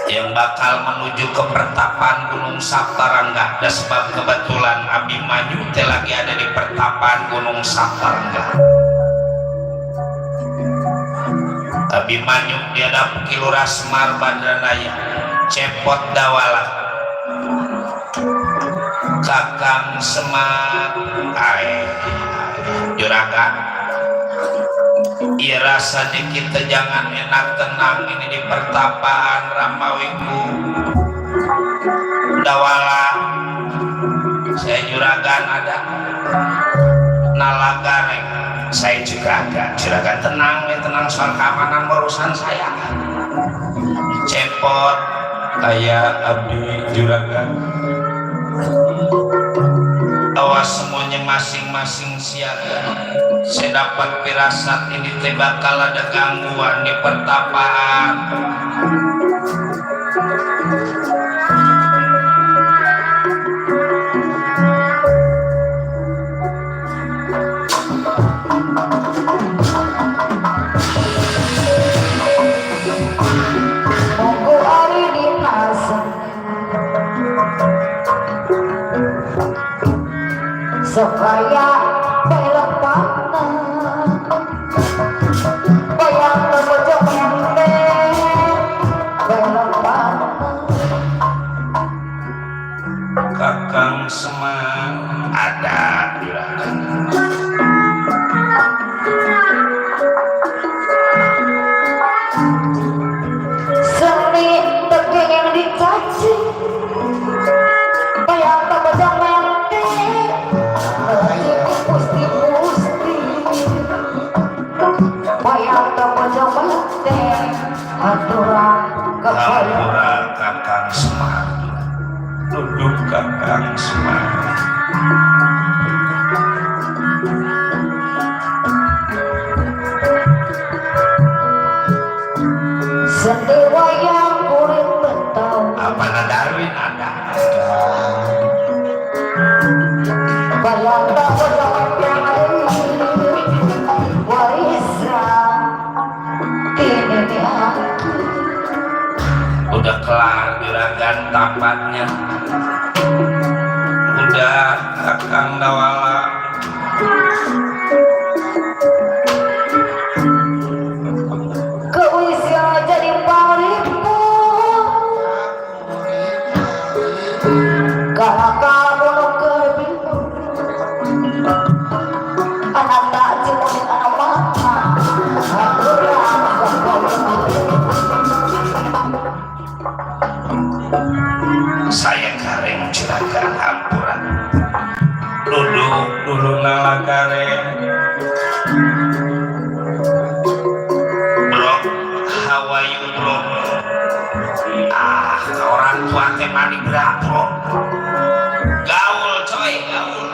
[SPEAKER 1] yang bakal menuju ke pertapan Gunung Saptarangga dan sebab kebetulan Abimanyu teh lagi ada di pertapan Gunung Saptarangga Abimanyu diadap Kilura Semar Badranaya Cepot Dawala Kakang Semar juragan iya rasa di kita jangan enak tenang ini di pertapaan Ramawiku dawala saya juragan ada nalagareng saya juga ada juragan tenang ya tenang soal keamanan urusan saya cepot kayak abdi juragan awas semuanya masing-masing siaga saya dapat firasat ini teh bakal ada gangguan di pertapaan
[SPEAKER 4] Monggo ari dinasa supaya belok panah bayang terbojong ente belok panah
[SPEAKER 1] Kakang Semar ada juragan
[SPEAKER 4] seni teki yang dicaci bayang terbojong ente pusti bayang terbojong ente aturan kepala
[SPEAKER 1] Hampura Kakang Semar duduk Kakang Semar
[SPEAKER 4] seni wayang kulit betau
[SPEAKER 1] apa Darwin ada
[SPEAKER 4] bayang terbojong ente warisan kini di aku
[SPEAKER 1] udah kelar juragan tapatnya udah Kakang Dawala
[SPEAKER 4] keusia jadi paripu kalau kamu kerbinu anak tak cimunin anak mata aturan
[SPEAKER 1] saya kareng juragan Hampura duduk dulu nalagareng bro how are you bro orang tua teh mani bro gaul coy gaul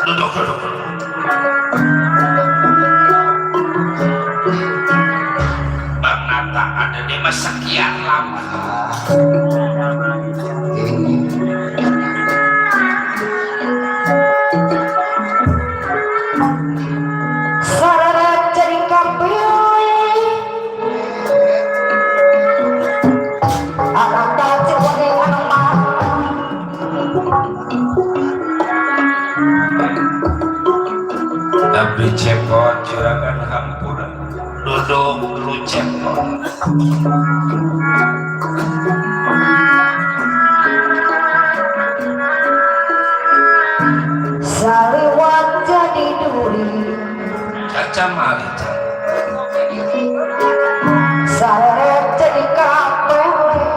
[SPEAKER 1] duduk Bang Nata ada di sekian lama
[SPEAKER 4] sarana jadi kampil anak tak cimunin anak mata
[SPEAKER 1] tapi cepot juragan Hampura duduk dulu cepot
[SPEAKER 4] saliwat jadi duri
[SPEAKER 1] caca malita
[SPEAKER 4] seret jadi kapele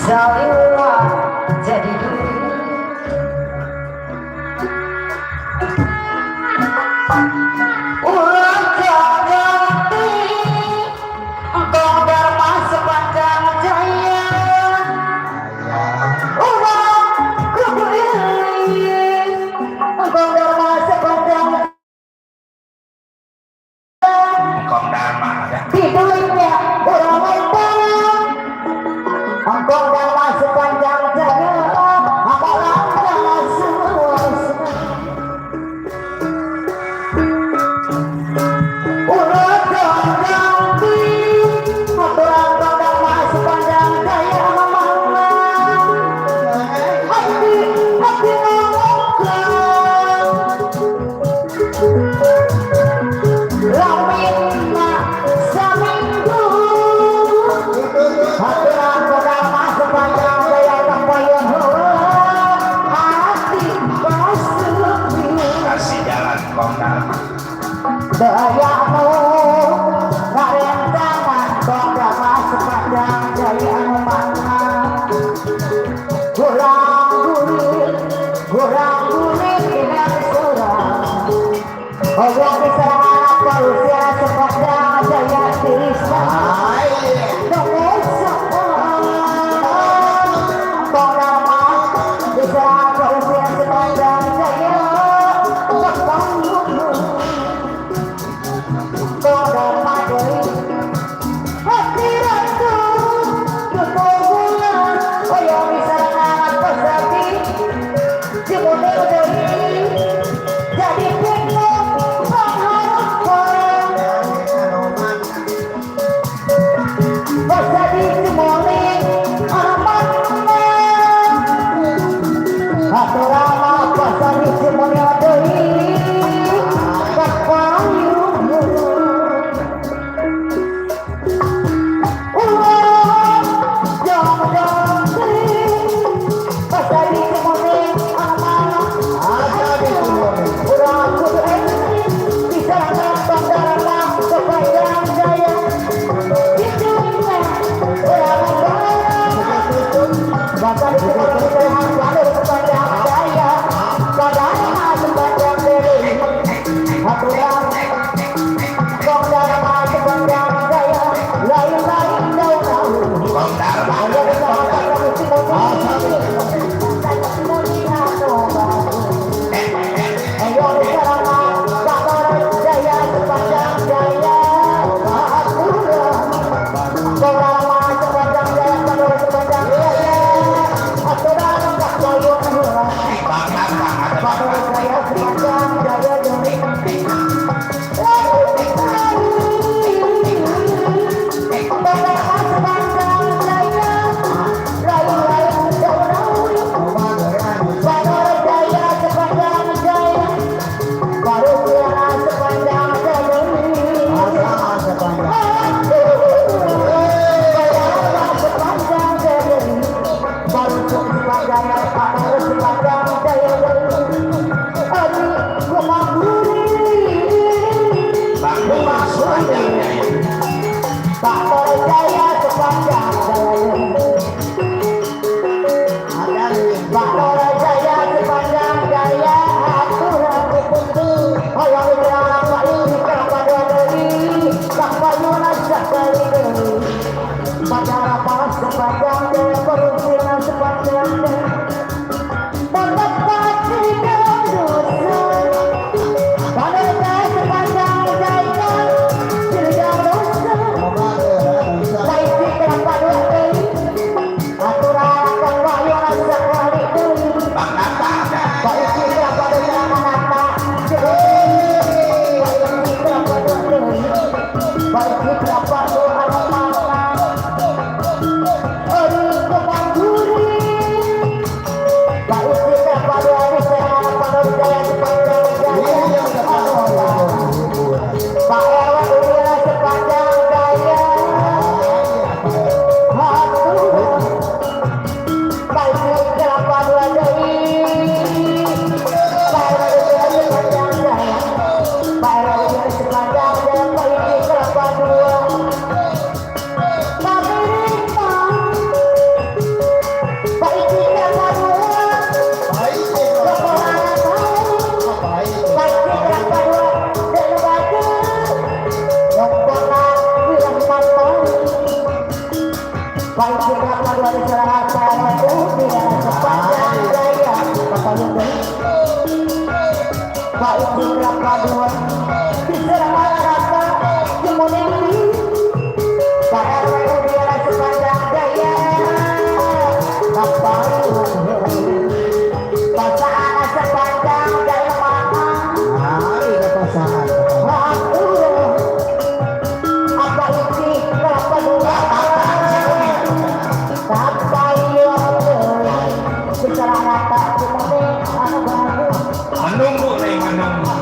[SPEAKER 4] saliwat jadi duri ulah jagati engkau dharma sepanjang jaya ulah kebeli engkau dharma sepanjang orang kulit dengan surah. Ojo diserang polisi sepanjang jaya bisa. Dongeng diserang polisi sepanjang jaya Kodar Madai hati ratu kemubulan oyo diserang pesati jemune udari jadi bingung pengharapkan pesati jemune amatnya aturama pesati jemune udari
[SPEAKER 1] menunggu nih menunggu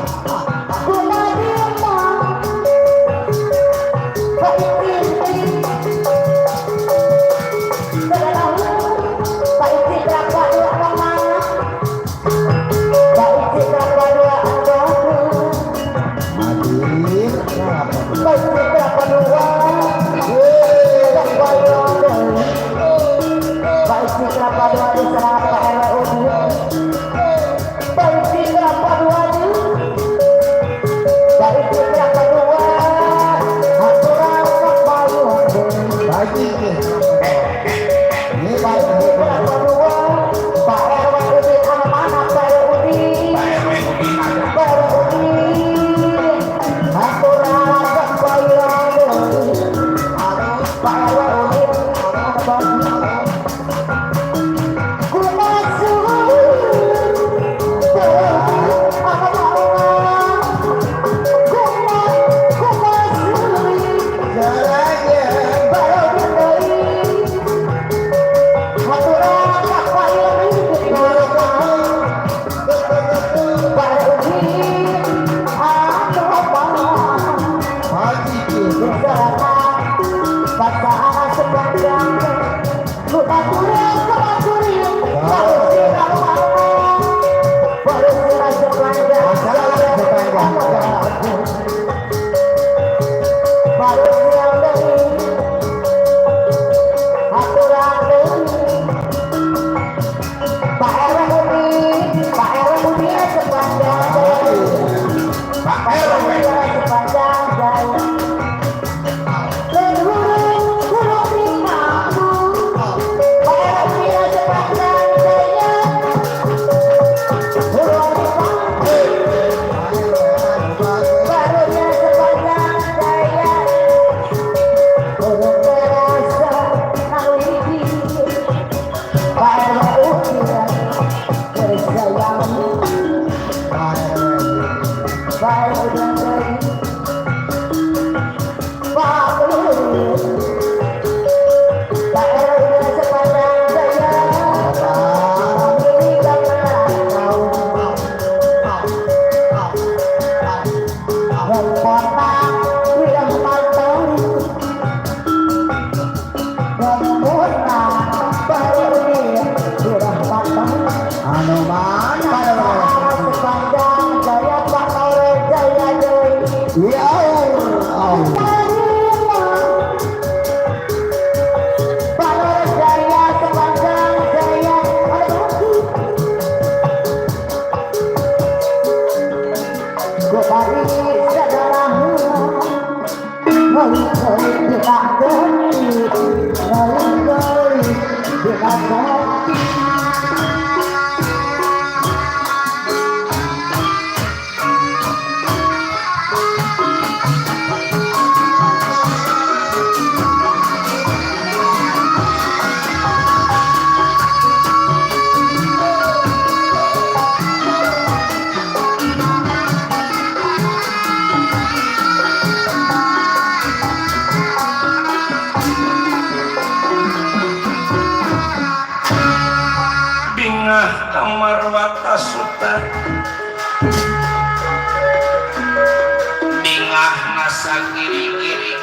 [SPEAKER 1] bingah nasa giri-giri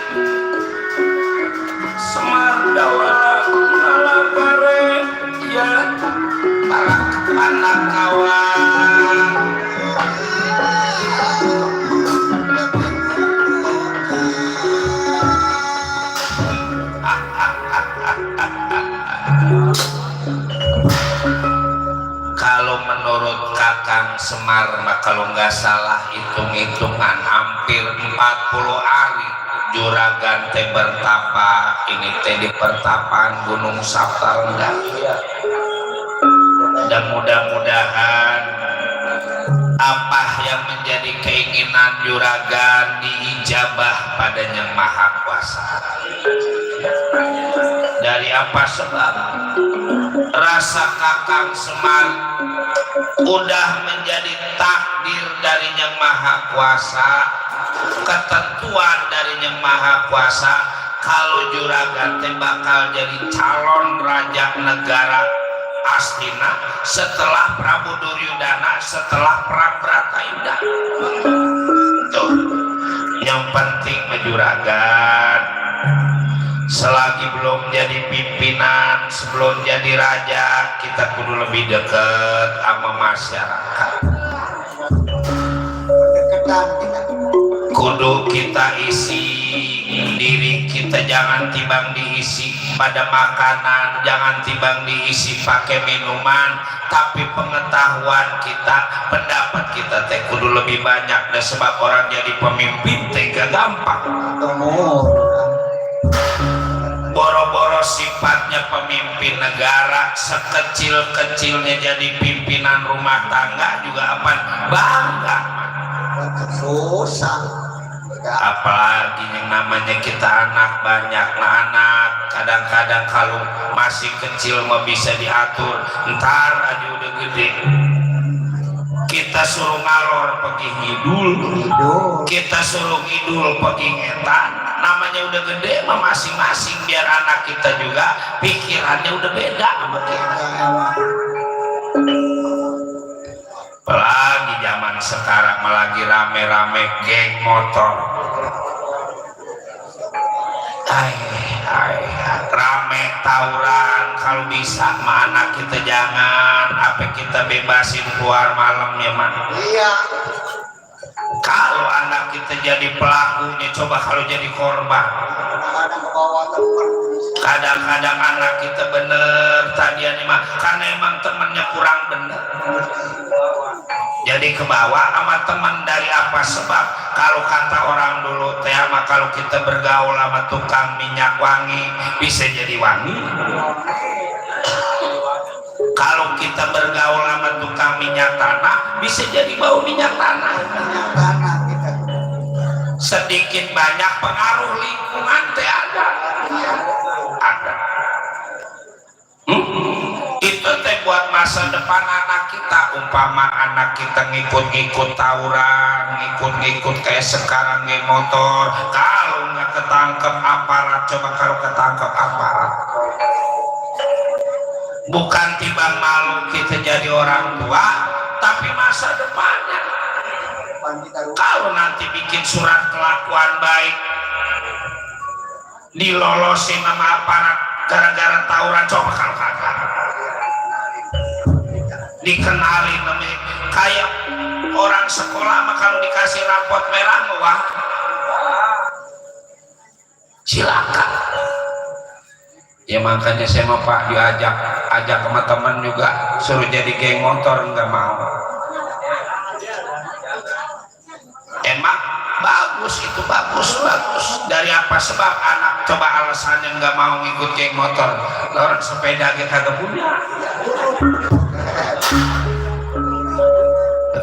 [SPEAKER 1] Semar dawala nalapare ya para anak kawan kalau menurut Kakang Semar mah kalau nggak salah hitung-hitungan hampir 40 hari Juragan teh bertapa ini teh di pertapaan Gunung Saptarenggah dan mudah-mudahan apa yang menjadi keinginan Juragan diijabah pada Yang Maha Kuasa. Dari apa sebab rasa Kakang Semar udah menjadi takdir dari Yang Maha Kuasa, ketentuan dari Yang Maha Kuasa kalau Juragan teh bakal jadi calon raja negara Astina setelah Prabu Duryudana, setelah Perang Bratayuda. Tuh, yang penting Juragan selagi belum jadi pimpinan, sebelum jadi raja, kita kudu lebih dekat sama masyarakat. Kudu kita isi diri kita, jangan timbang diisi pada makanan, jangan timbang diisi pakai minuman, tapi pengetahuan kita, pendapat kita teh kudu lebih banyak. Dan sebab orang jadi pemimpin teh gak gampang. Boro-boro sifatnya pemimpin negara, sekecil-kecilnya jadi pimpinan rumah tangga juga apa bangga.
[SPEAKER 2] Susah.
[SPEAKER 1] Apalagi yang namanya kita anak banyak, nah anak kadang-kadang kalau masih kecil mah bisa diatur, ntar aja udah gede kita suruh ngalor pergi ngidul, kita suruh ngidul pergi ngetan. Namanya udah gede mah masing-masing, biar anak kita juga pikirannya udah beda sama kita. Apalagi zaman sekarang lagi rame-rame geng motor, rame tawuran. Kalau bisa mah anak kita jangan, apa kita bebasin keluar malamnya mah.
[SPEAKER 2] Iya.
[SPEAKER 1] Kalau anak kita jadi pelakunya, coba kalau jadi korban. Kadang-kadang anak kita bener tadian mah karena emang temennya kurang bener, jadi kebawa sama teman. Dari apa sebab? Kalau kata orang dulu teh mah kalau kita bergaul sama tukang minyak wangi bisa jadi wangi. Kalau kita bergaul sama tukang minyak tanah bisa jadi bau minyak tanah. Sedikit banyak pengaruh lingkungan teh ada. Itu teh buat masa depan anak kita, umpama anak kita ngikut-ngikut tawuran, ngikut-ngikut kayak sekarang nge motor, kalau nggak ketangkep aparat, coba kalau ketangkep aparat, bukan timbang malu kita jadi orang tua, tapi masa depannya kalau nanti bikin surat kelakuan baik dilolosin sama aparat gara-gara tawuran, coba kalau kagak dikenalin namanya kayak orang sekolah mah kalau dikasih rapot merah wah silakan ya. Makanya saya mau Pak ajak sama teman juga suruh jadi geng motor, nggak mau. Emang bagus itu, bagus dari apa sebab anak coba alasannya nggak mau ngikut geng motor, orang sepeda kita gak punya,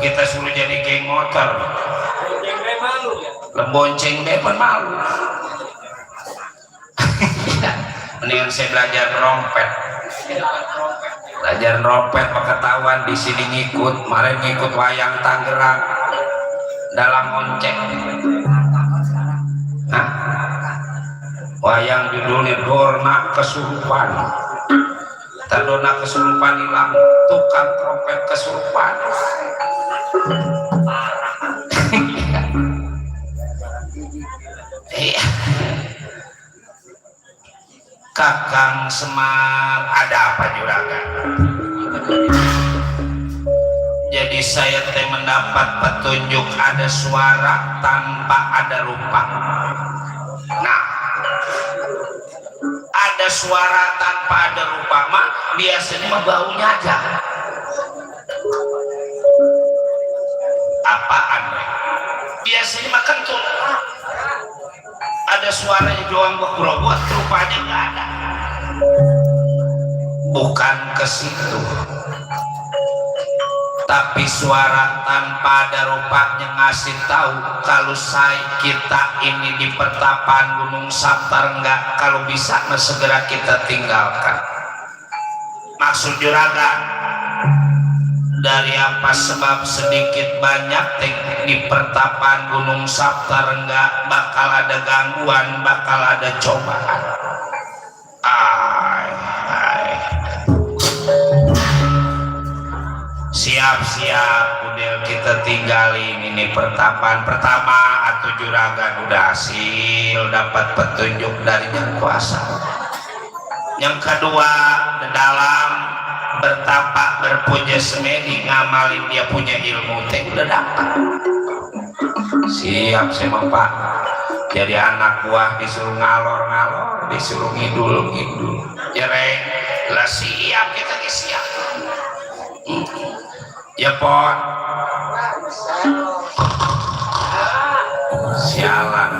[SPEAKER 1] kita suruh jadi geng motor, lembonceng depan malu. Mendingan saya belajar rompet ketahuan di sini ngikut, kemarin ngikut wayang Tangerang dalam oncek. Nah, wayang judulnya Dorna Kesurupan. Tadona kesurupan hilang, tukang trompet kesurupan. Iya. Kakang Semar, ada apa juragan? Jadi saya mendapat petunjuk ada suara tanpa ada rupa. Nah, ada suara tanpa ada rupa mak biasanya mah baunya aja. Apaan? Biasanya mah kentut. Ada suaranya doang berobot, rupanya nggak ada. Bukan ke situ. Tapi suara tanpa ada rupanya ngasih tahu kalau kita ini di pertapaan Gunung Saptarengga, kalau bisa segera kita tinggalkan. Maksud juragan, dari apa sebab sedikit banyak di pertapaan Gunung Saptarengga bakal ada gangguan, bakal ada cobaan. Siap-siap udah kita tinggalin ini pertapaan pertama atau juragan udah hasil dapat petunjuk dari Yang Kuasa. Yang kedua, di dalam bertapa berpuja semedi ngamalin dia punya ilmu teh udah dapat. Siap sama Pak. Jadi anak buah disuruh ngalor-ngalor, disuruh ngidul-ngidul. Jereng lah siap kita siap. Ya Pon, sialan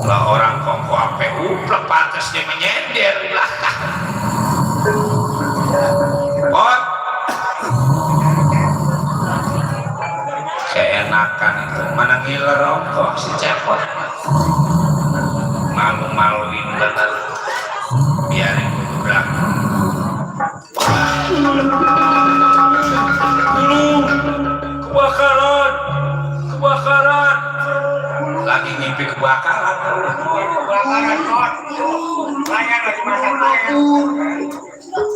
[SPEAKER 1] lah orang kongko ape uplek pantas dia menyender di belakang. Pon, keenakan itu mana ngiler rongkok si cepot, malu-maluin bener, biarin gue belakang. Kebakaran lagi ngimpi kebakaran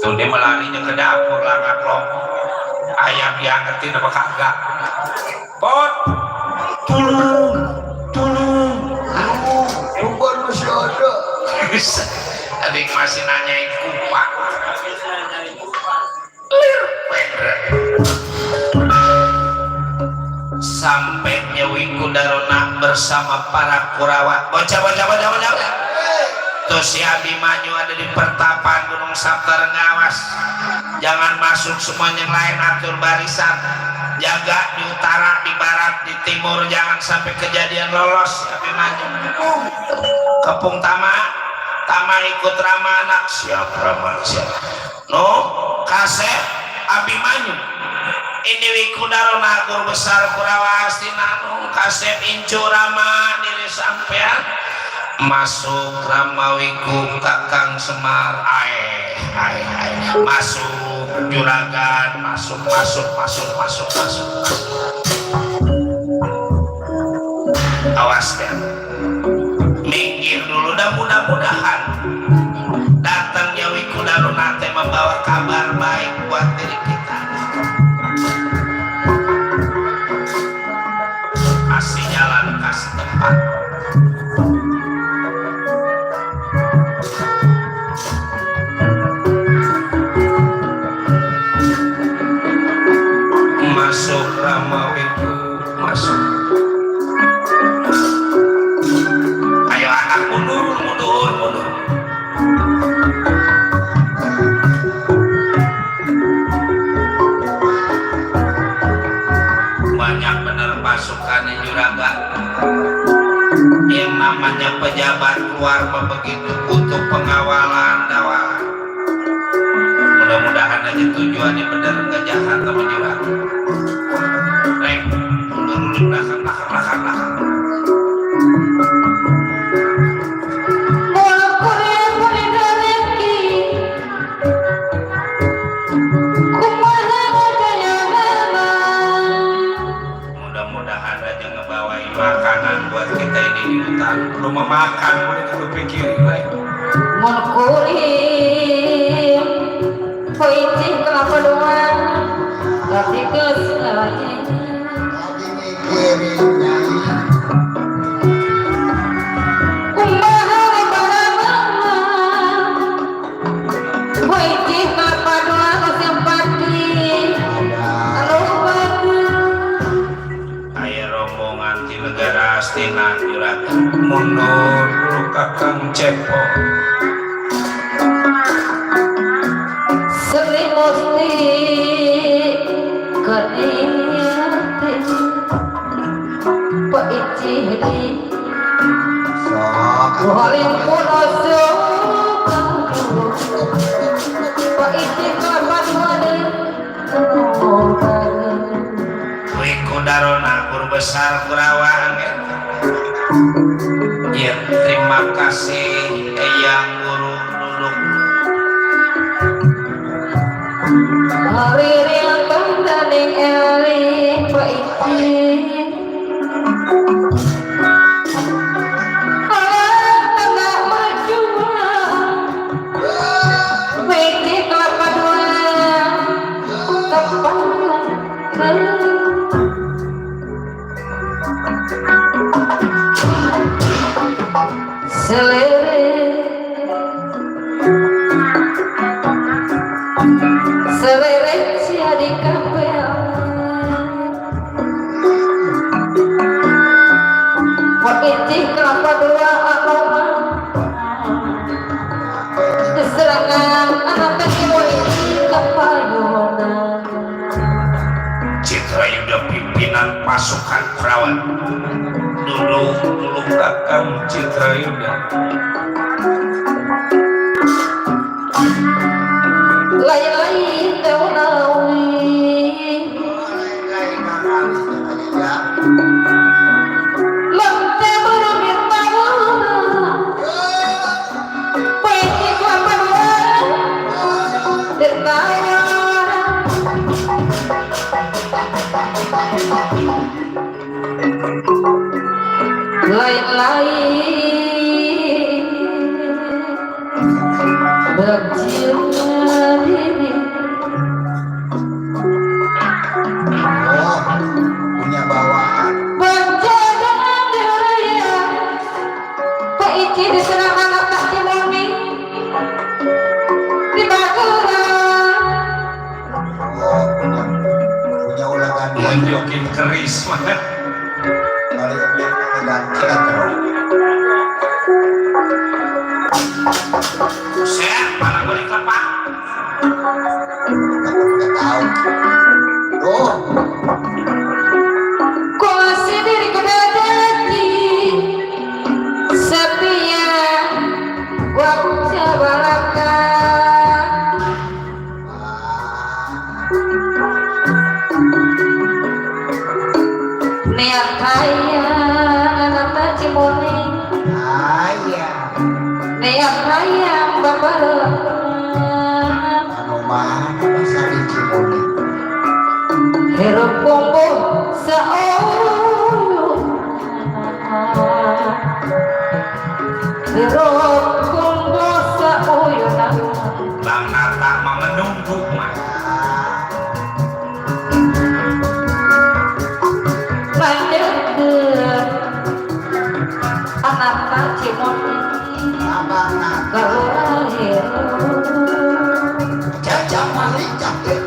[SPEAKER 1] tuh dia melarinya ke dapur langat longkok ayam diangetin apa kagak. Pot tolong bukan masih ada adik masih nanyain kupak sampai Nyewi Kudarona bersama para Kurawa. Bocah. Tuh si Abimanyu ada di pertapaan Gunung Saptarengga, awas. Jangan masuk semuanya yang lain, atur barisan. Jaga di utara, di barat, di timur, jangan sampai kejadian lolos Abimanyu. Kepung Tama ikut Rama anak siap Rama siap. No, Kasep Abimanyu. Ini Wikudarona guru besar Kurawa Astinanu Kasep Incu Rama diri sampean masuk Ramawiku Kakang Semar ae Masuk juragan, masuk. Awas deh. Minggir dulu dah, mudah-mudahan datangnya Wikudaruna teh membawa kabar baik buat diri kita. Kasih jalan, kasih tempat. Masuk Rama Wiku, masuk. Ayo anak mundur. Banyak bener pasukan juragan. Yang namanya pejabat keluar begitu butuh pengawalan dawalan. Mudah-mudahan aja tujuannya bener nggak jahat sama juragan. Reng, mundur belakang. Mudah-mudahan aja ngebawain makanan buat kita ini di hutan. Belum memakan, udah kita pikirin lagi.
[SPEAKER 4] Mengkurim poicih kelapa doang tapi kesalahnya
[SPEAKER 2] Lagi mikirin nyai.
[SPEAKER 4] kumaha barang poicih kelapa doang kesempati
[SPEAKER 1] Aya rombongan di negara Astina juragan. Mundur dulu Kakang Cepo.
[SPEAKER 4] Sering mesti keniati poicih di
[SPEAKER 2] Sok.
[SPEAKER 4] Paling puno suka poicih kelapa doang
[SPEAKER 1] Wikudarona guru besar Kurawang. Ya, terima kasih Eyang Guru duduk.
[SPEAKER 4] hari riang daning eling poicih tengah maju poicih kelapa doang tepat seleret jadi kapel poicih kelapa dua aroma serangan anak kecil kepayonan
[SPEAKER 1] Citrayuda pimpinan pasukan perawan. Dulu Kakang Citrayuda.
[SPEAKER 4] lain-lain teunawi
[SPEAKER 2] Lain nakal ya.
[SPEAKER 4] lente berumit tahun poicih kelapa dua ditawar lain-lain bercium diri
[SPEAKER 2] Oh, punya bawaan.
[SPEAKER 4] berjaga di raya poicih diserang anak tak dimoni di Bageran
[SPEAKER 2] Oh, punya ulangan dia.
[SPEAKER 1] Nunjukin keris mah.
[SPEAKER 2] Kali ini gantian terus.
[SPEAKER 1] Buset, mana boleh kelepak.
[SPEAKER 2] Nggak tahu. Tuh,
[SPEAKER 4] kuasi diri kudadati setia waktu balaka niat kaya anak cimoni
[SPEAKER 2] ayah.
[SPEAKER 4] niat kaya bapak
[SPEAKER 2] mana bahasa di Cimunik?
[SPEAKER 4] Hirup kumpul seuyuh, hirup kumpul seuyuh.
[SPEAKER 1] Bang Nata mah menunggu mah.
[SPEAKER 4] Mandeket anak Cimunik
[SPEAKER 2] Abang nak
[SPEAKER 4] kalau lahir.
[SPEAKER 2] jajah malik cakep.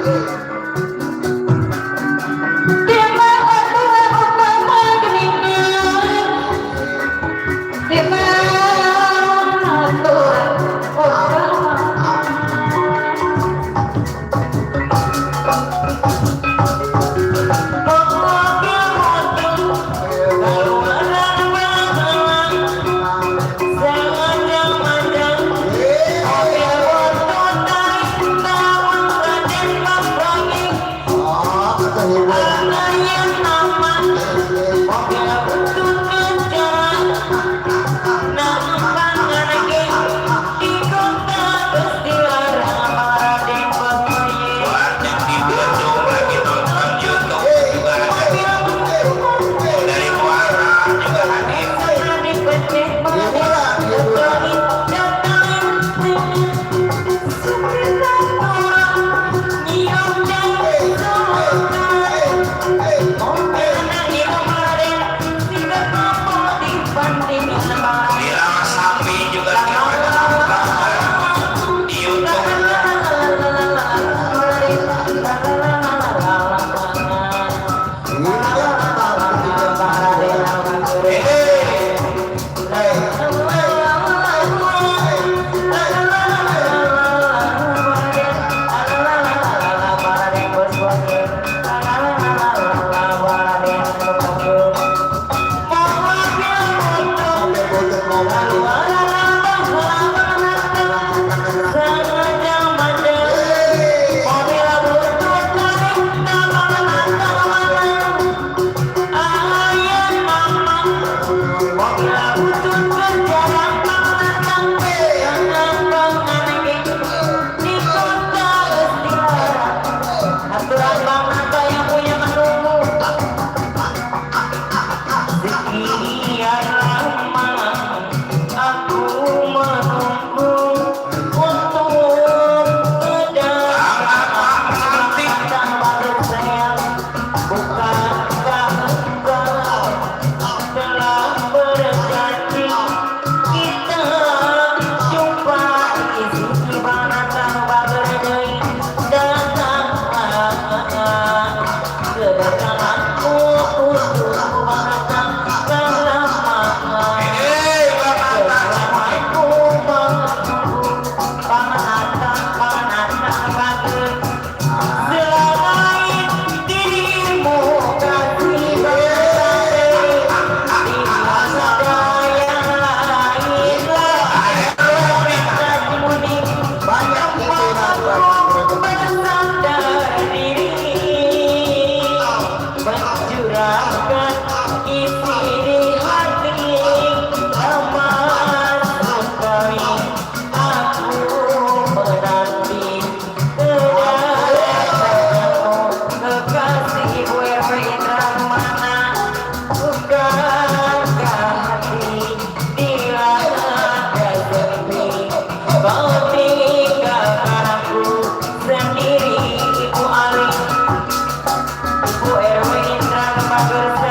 [SPEAKER 4] Ibu RW Indra Lembaga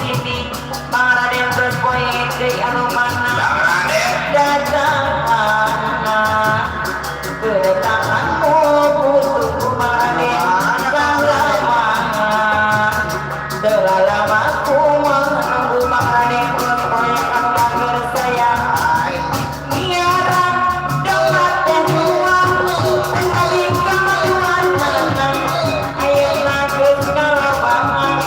[SPEAKER 5] ini Raden berpoe di anu mana
[SPEAKER 2] Raden
[SPEAKER 5] datang kedatanganmu butuh Raden telah lama ku menunggu Raden berpoe anu mager saya biara dapat dan uang kali kemajuan tenang ayeuna geus kalabangan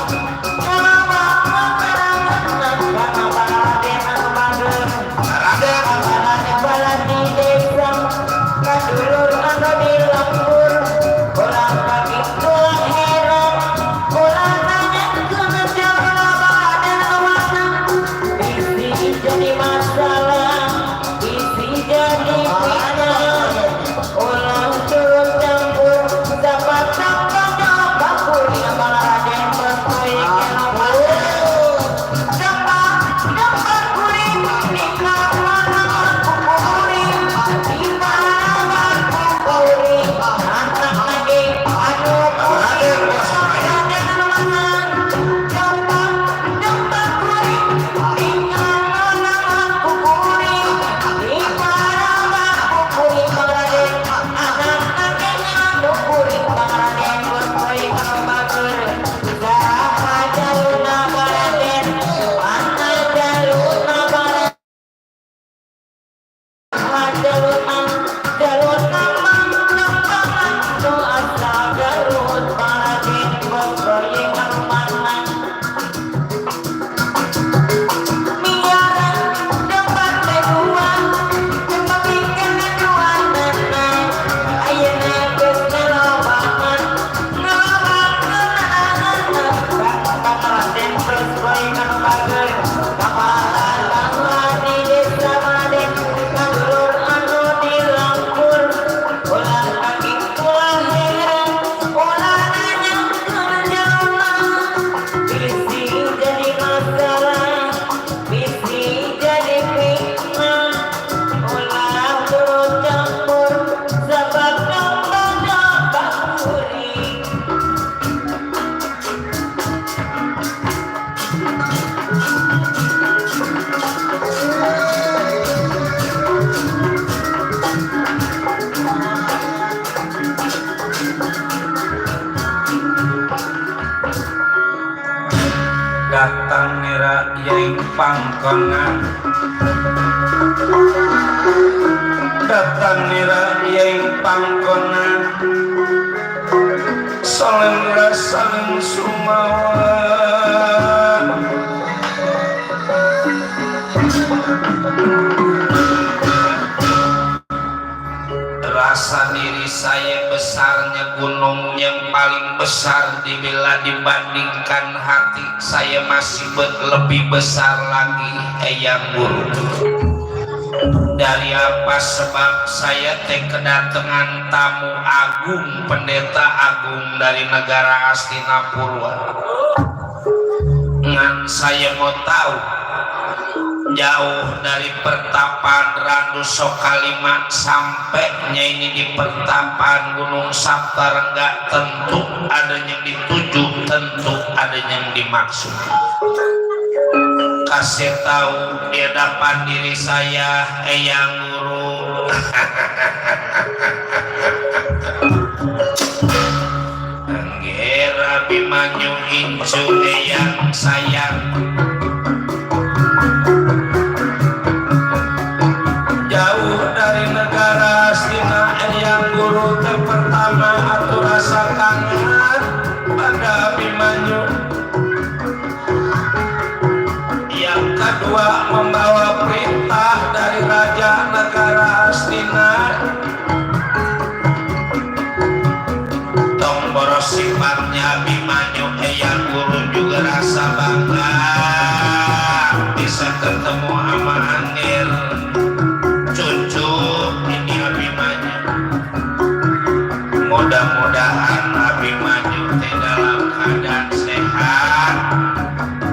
[SPEAKER 1] datang nira yang pangkonan datang nira yang pangkonan saling saling sumawan rasa diri saya besarnya gunung yang paling besar bila dibandingkan hati saya masih lebih besar lagi Eyang Guru. Dari apa sebab saya kedatangan tamu agung, pendeta agung dari negara Hastinapura. Ngan saya mau tahu jauh dari pertapaan Randu Sokalima sampai ini di pertapaan Gunung Saptarengga, tentu ada yang dituju, tentu ada yang dimaksud. Kasih tahu di hadapan diri saya Eyang Guru. Anggera Bimanyu Incu Eyang sayang, jauh dari negara Hastina Eyang Guru pertama atur rasa kangen pada Abimanyu. Yang kedua membawa perintah dari Raja Negara Hastina. Tomboro sifatnya Abimanyu Eyang Guru juga rasa bangga bisa ketemu sama Angger cucu ini Abimanyu. Mudah-mudahan Abimanyu dalam keadaan sehat,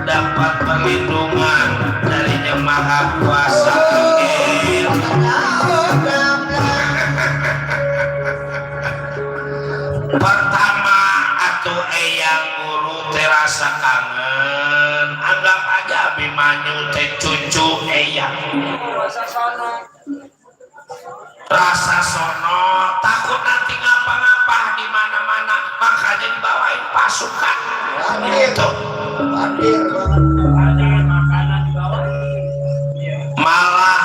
[SPEAKER 1] dapat perlindungan dari Yang Maha Kuasa. Pertama atuh Eyang Guru terasa kangen, anggap Abimanyu teh cucu Eyang.
[SPEAKER 3] Rasa sono.
[SPEAKER 1] Rasa sono, takut nanti ngapa-ngapa di mana-mana, makanya dibawain pasukan. Gitu.
[SPEAKER 2] Hadir banget.
[SPEAKER 3] Ada makanan di bawah.
[SPEAKER 1] Malah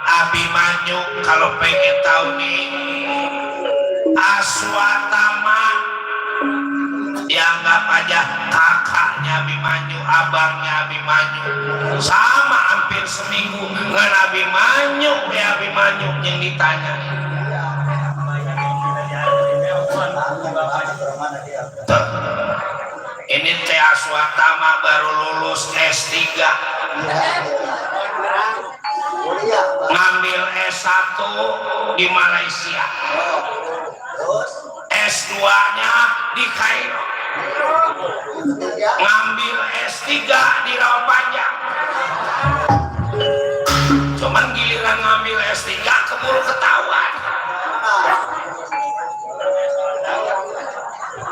[SPEAKER 1] Abimanyu kalau pengen tahu nih, Aswatama dianggap aja kakaknya Abimanyu, abangnya Abimanyu, sama hampir seminggu dengan Abimanyu yang ditanya. Tuh. Ini teh Aswatama baru lulus S3,
[SPEAKER 2] Kuliah, Pak.
[SPEAKER 1] ngambil S1 di Malaysia,
[SPEAKER 2] Terus
[SPEAKER 1] S2-nya di Kairo,
[SPEAKER 2] ketiga,
[SPEAKER 1] ngambil S3 di Rawapanjang. Cuman giliran ngambil S3 keburu ketahuan.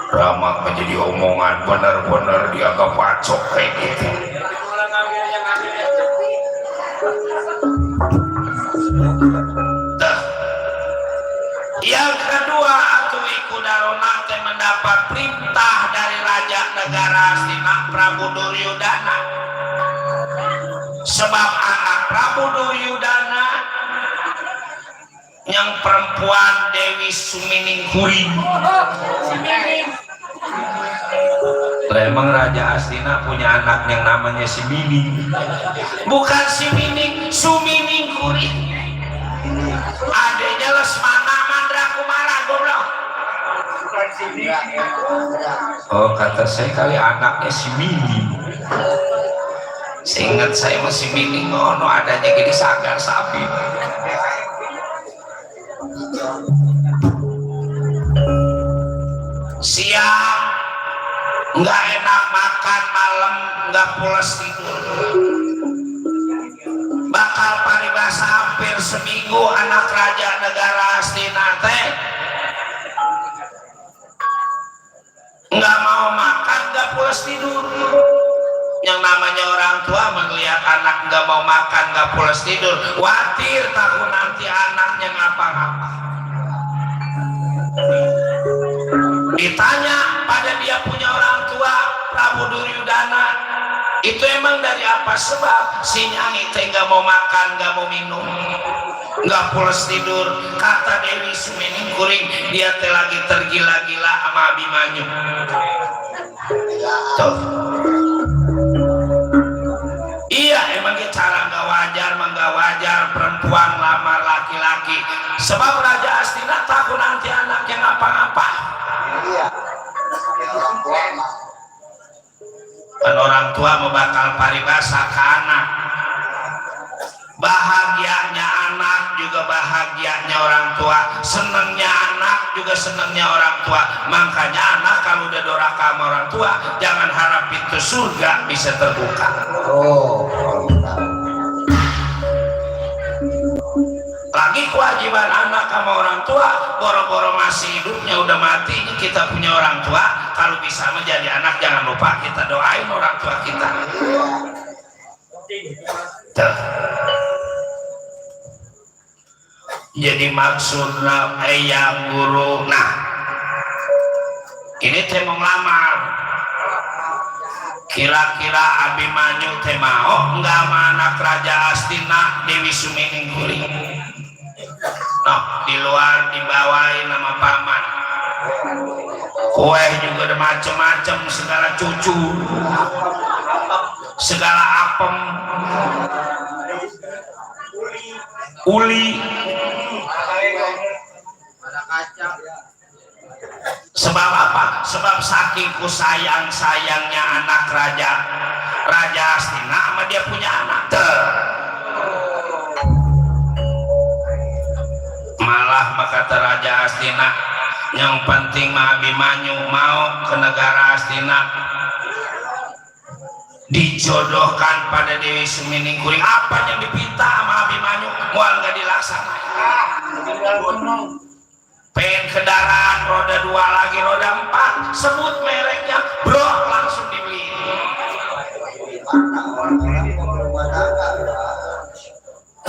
[SPEAKER 1] Ramak menjadi omongan, benar-benar dia kepacok kayak gitu.
[SPEAKER 3] Orang ngambil yang ngambil yang
[SPEAKER 1] Tuh. Yang kedua, Atui Kudarona teh mendapat perintah dari Raja Negara Astina Prabu Duryudana. Sebab anak Prabu Duryudana yang perempuan Dewi Suminingkuring. Emang Raja Astina punya anak yang namanya si Mining. Bukan si Mining, Suminingkuring. Adanya Lesmana Mandrakumara, goblok. Oh, kata saya kali anaknya si Mining. Seingat saya masih Mining, no adanya gini sagar sapi. Siang nggak enak makan, malam nggak pulas tidur, bakal paribasa hampir seminggu anak Raja Negara Astina teh nggak mau makan, nggak pulas tidur. Yang namanya orang tua melihat anak nggak mau makan, nggak pulas tidur, khawatir takut nanti anaknya ngapa-ngapa. Ditanya pada dia punya orang tua Prabu Duryudana, itu emang dari apa sebab si Nyanyi teh nggak mau makan, nggak mau minum, nggak pulas tidur. Kata Dewi Suminingkuring, dia teh lagi tergila-gila sama Abimanyu. Tuh. Iya, emang cara nggak wajar perempuan lamar laki-laki. Sebab Raja Astina takut nanti anaknya ngapa-ngapa.
[SPEAKER 2] iya. Orang tua mah.
[SPEAKER 1] Kan orang tua mau bakal paribasa ke anak. Bahagianya anak juga bahagianya orang tua, senangnya anak juga senangnya orang tua. Makanya anak kalau udah doraka sama orang tua, jangan harap pintu surga bisa terbuka.
[SPEAKER 2] Oh,
[SPEAKER 1] Lagi kewajiban anak sama orang tua, boro-boro masih hidupnya udah mati, kita punya orang tua, kalau bisa menjadi anak jangan lupa kita doain orang tua kita. Tuh. Jadi maksudnya ayam guru, nah ini teh mau ngelamar, kira-kira Abimanyu teh mau nggak sama anak Raja Astina Dewi Suminingkuring? Noh, di luar dibawain nama paman, kue juga ada macem-macem, segala cucu, segala apem, uli. Sebab apa? Sebab saking sayangnya anak Raja Astina sama dia punya anak. Malah kata Raja Astina, yang penting Abimanyu mau ke negara Astina, dijodohkan pada Dewi Suminingkuring. Apa yang dipinta sama Abimanyu mual nggak dilaksanakan. Pengen kendaraan roda 2 lagi, roda 4, sebut mereknya, bro, langsung dibeli.
[SPEAKER 2] mana orang-orang rumah tangga.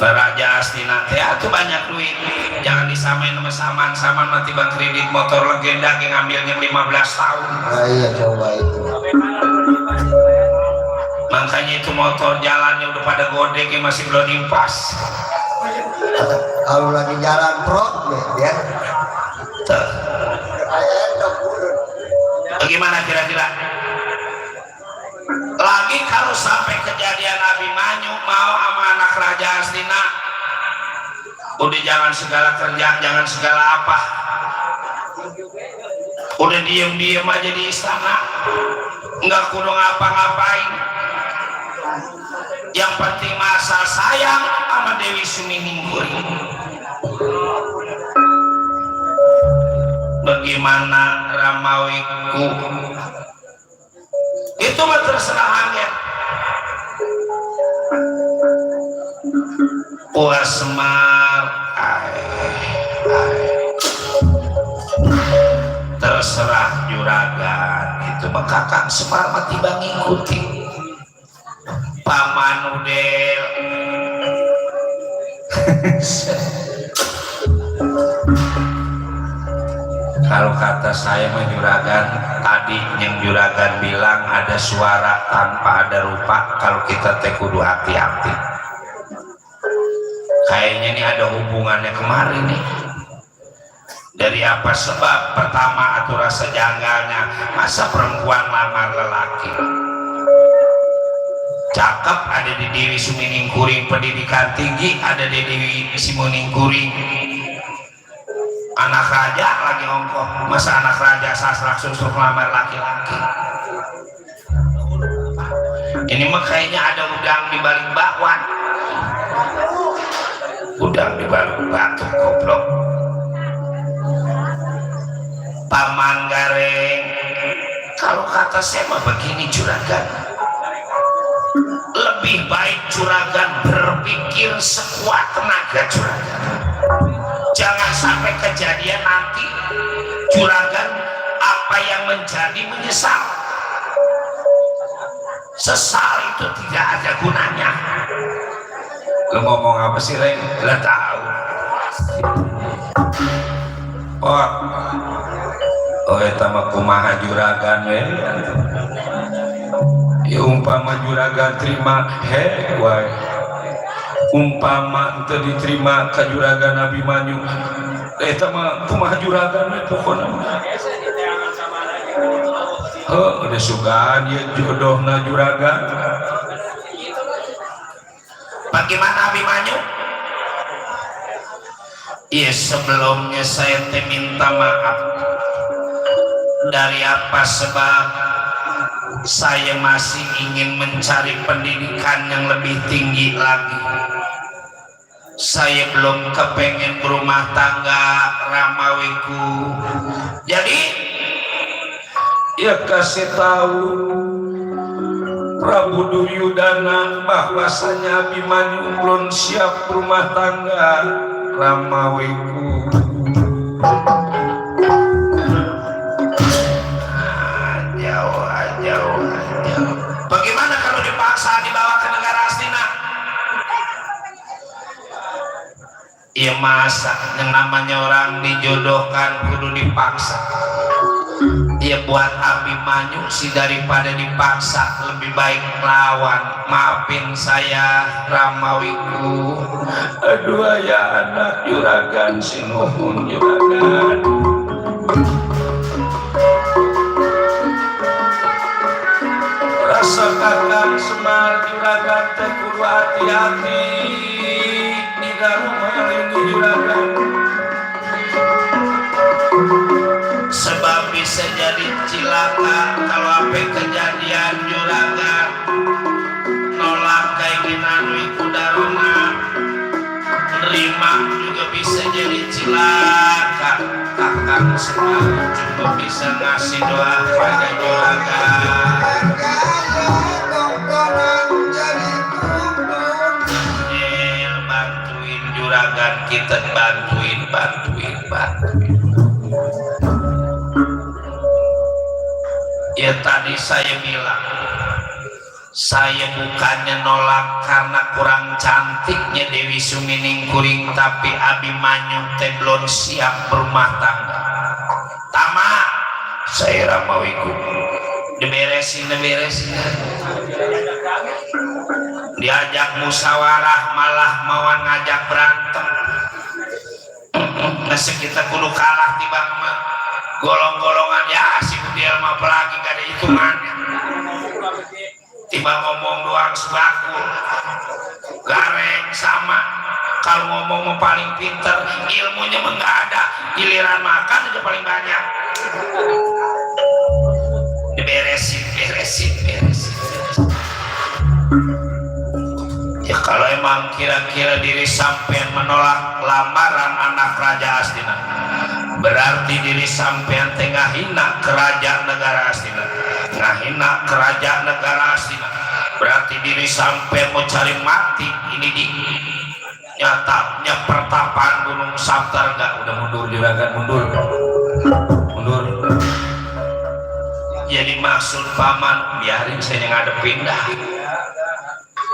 [SPEAKER 1] Raja Astina teh atuh banyak duit, jangan disamain sama saman mati bang kredit motor legenda yang ngambilnya 15 tahun.
[SPEAKER 2] Nah, iya coba itu.
[SPEAKER 1] Makanya itu motor jalannya udah pada gede masih belum impas.
[SPEAKER 2] Kalau lagi jalan prot ya.
[SPEAKER 1] Tuh. Bagaimana kira-kira? Lagi kalau sampai kejadian Abimanyu mau sama anak Raja Astina, udah jangan segala kerja, jangan segala apa, udah diem-diem aja di istana, nggak kudu ngapa-ngapain. Yang penting masa sayang sama Dewi Suminingkuring. Bagaimana Ramawiku itu mah terserah angin. Puas Semar terserah juragan itu mah Kakang Semar mah tiba ngikuti Paman Udel. Kalau kata saya mah juragan tadi yang juragan bilang ada suara tanpa ada rupa, kalau kita teh kudu hati-hati. Kayaknya ini ada hubungannya kemarin nih. Dari apa sebab? Pertama atau rasa janggalnya, masa perempuan lamar lelaki. Cakep ada di Dewi Suminingkuring, pendidikan tinggi ada di Dewi Suminingkuring. Anak raja lagi ongkoh, masa anak raja sasrak susu lamar laki-laki. Ini mah kayaknya ada udang di balik bakwan. Udang di balik batu goblok. Paman Gareng, kalau kata saya mah begini juragan, lebih baik juragan berpikir sekuat tenaga juragan. Jangan sampai kejadian nanti juragan apa yang menjadi menyesal. Sesal itu tidak ada gunanya. Lu ngomong apa sih, Reng? Lah tahu. Oh eta mah kumaha juragan we. Ya umpama juragan terima wae. Umpama teu diterima ka juragan Abimanyu, eta mah kumaha juragan we pokona. Udah sugaan dia jodohna juragan. Bagaimana Abimanyu? Iya, sebelumnya saya minta maaf. Dari apa sebab saya masih ingin mencari pendidikan yang lebih tinggi lagi. Saya belum kepengen berumah tangga Ramawiku. Jadi ya kasih tahu Prabu Duryudana bahwasanya Abimanyu belum siap berumah tangga Ramawiku. Jauh. Bagaimana kalau dipaksa dibawa ke negara Astina? Ya masa yang namanya orang dijodohkan kudu dipaksa. Ya buat Abimanyu sih daripada dipaksa lebih baik lawan. Maafin saya Ramawiku. Aduh ya anak juragan sinuhun juragan. Rasa Kakang Semar juragan teh kudu hati-hati di dalam hal ini juragan. Sebab bisa jadi cilaka kalau apa kejadian juragan nolak keinginan wiku darona, nerima juga bisa jadi cilaka. Kakang Semar cuma bisa ngasih doa pada juragan. Bantuin juragan kita, bantuin. Ya tadi saya bilang Saya bukannya nolak karena kurang cantiknya Dewi Sumining kuring, tapi Abimanyu teh belum siap berumah tangga. Tama saya ramawiku diberesin diajak musyawarah malah mau ngajak berantem. Nasi kita kudu kalah tiba mah golong-golongan ya si Budiel mah apalagi gak ada hitungannya. Tiba ngomong doang sebakul gareng sama. Kalau ngomong mau paling pinter, ilmunya mah nggak ada, giliran makan aja paling banyak. Diberesin. Ya kalau emang kira-kira diri sampean menolak lamaran anak raja Astina, berarti diri sampean tengah hina kerajaan negara Astina. Ngahina kerajaan negara Astina, berarti diri sampean mau cari mati. Ini di nyatanya pertapaan Gunung Saptar. Enggak, udah mundur juragan, mundur. Jadi maksud paman biarin saya ngadepin dah.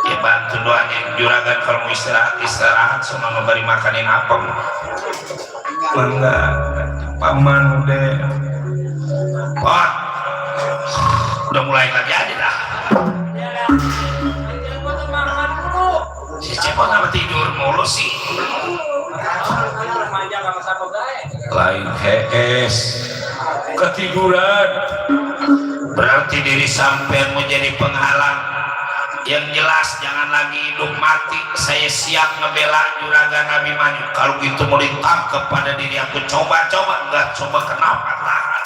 [SPEAKER 1] Ya bantu doanya juragan kalau mau istirahat sama memberi makanin apa enggak paman udah mulai nggak jadi dah. Si Cepot apa tidur mulu sih? Lain HS ketiduran, berarti diri sampean menjadi penghalang. Yang jelas jangan lagi hidup mati. Saya siap ngebela juragan Abimanyu. Kalau gitu mau ditangkap pada diri aku, coba enggak coba kenapa tahan.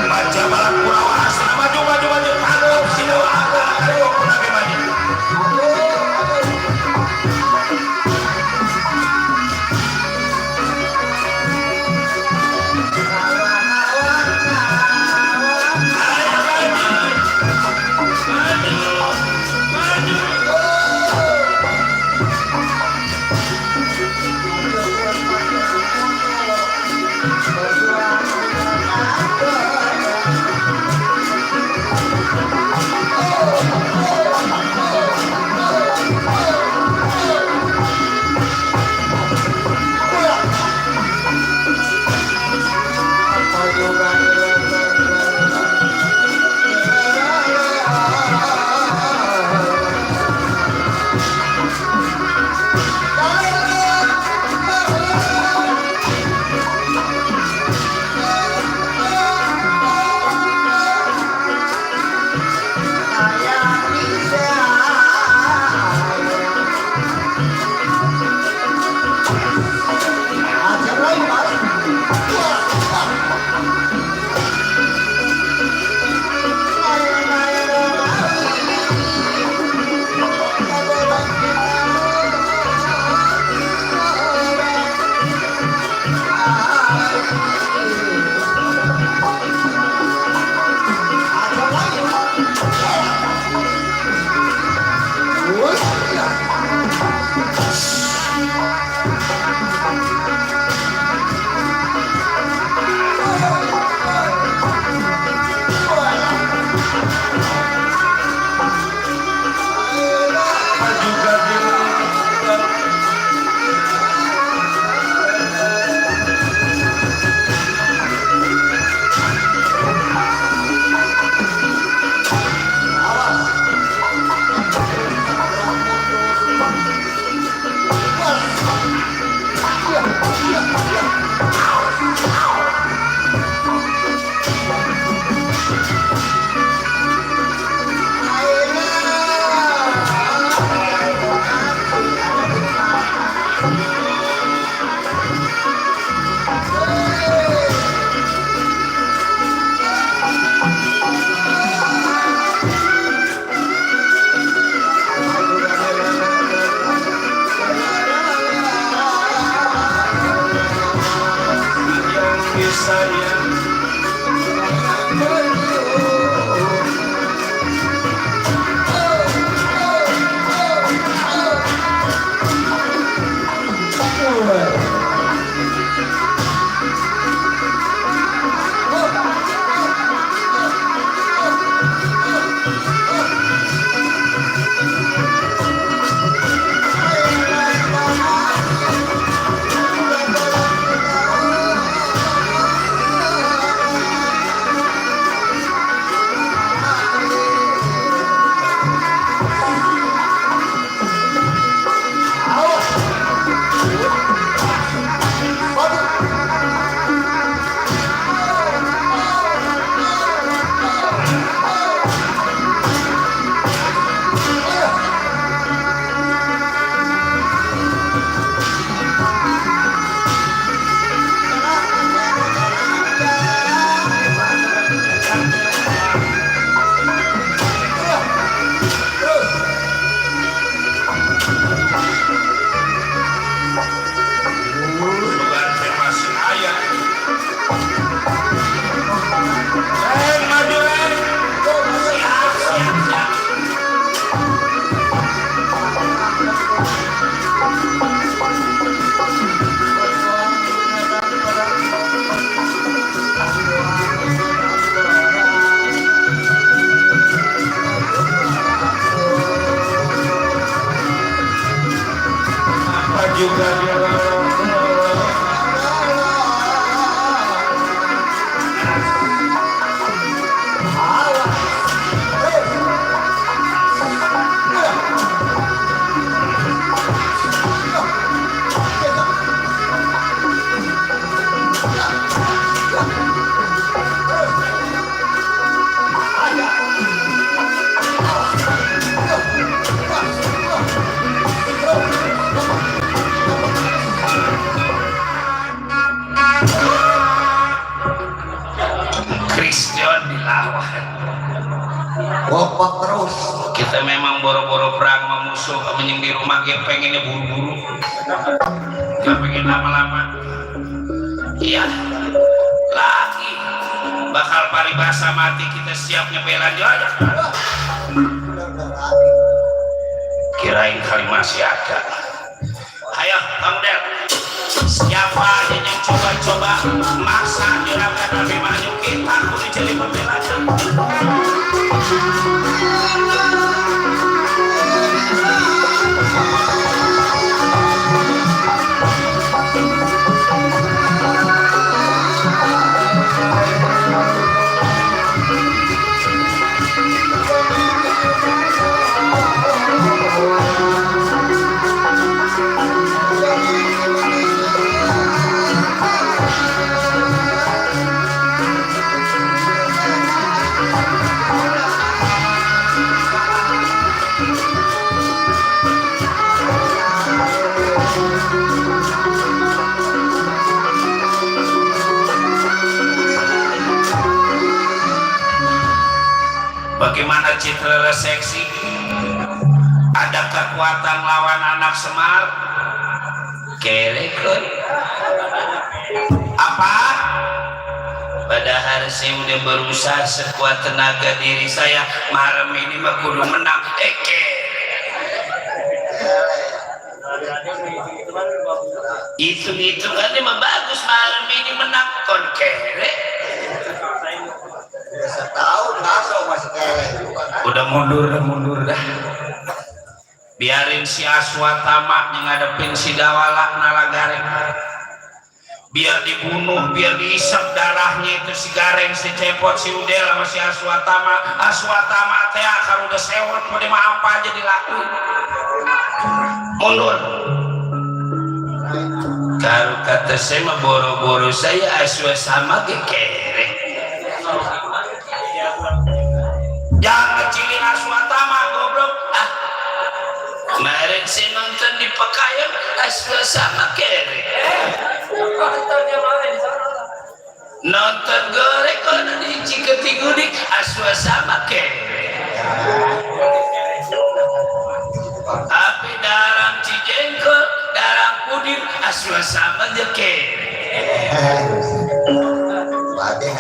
[SPEAKER 1] Baca balak Kurawas, maju aduh sini aduh Abimanyu. lawan.
[SPEAKER 2] Gopak terus.
[SPEAKER 1] Kita memang boro-boro perang sama musuh, menyeng di rumah kita pengennya buru-buru, gak pengen lama-lama. Iya, lagi bakal paribasa mati, kita siap nyebelan aja. Kirain kali masih ada. Ayo, Bang Del, siapa aja yang coba-coba maksa juragan Nabi maju, kita kudu jadi pembelanya. Bagaimana citra seksi? Ada kekuatan lawan anak Semar? Kerekon. Apa? Padahal saya udah berusaha sekuat tenaga diri saya, malam ini mah kudu menang. Hitung-hitungannya mah bagus, malam ini menang kon kere.
[SPEAKER 2] Setahun ngaso masih kere.
[SPEAKER 1] Udah mundur dah. Biarin si Aswatama yang ngadepin si Dawala Nalagareng. Biar dibunuh, biar diisap darahnya itu si Gareng, si Cepot, si Udel sama si Aswatama. Aswatama teh kalau udah sewot mau dimana apa aja dilakuin. Mundur. Kalau kata saya mah boro-boro saya Aswatama kekere. Jangan kecilin Aswatama goblok. Kemarin saya nonton di Pekayang Aswatama kere. Nonton goreng kono di Ciketigudik Aswatama kere. Tapi darang Cijengkol, darang Pudir Aswatama aja kere.
[SPEAKER 2] Badai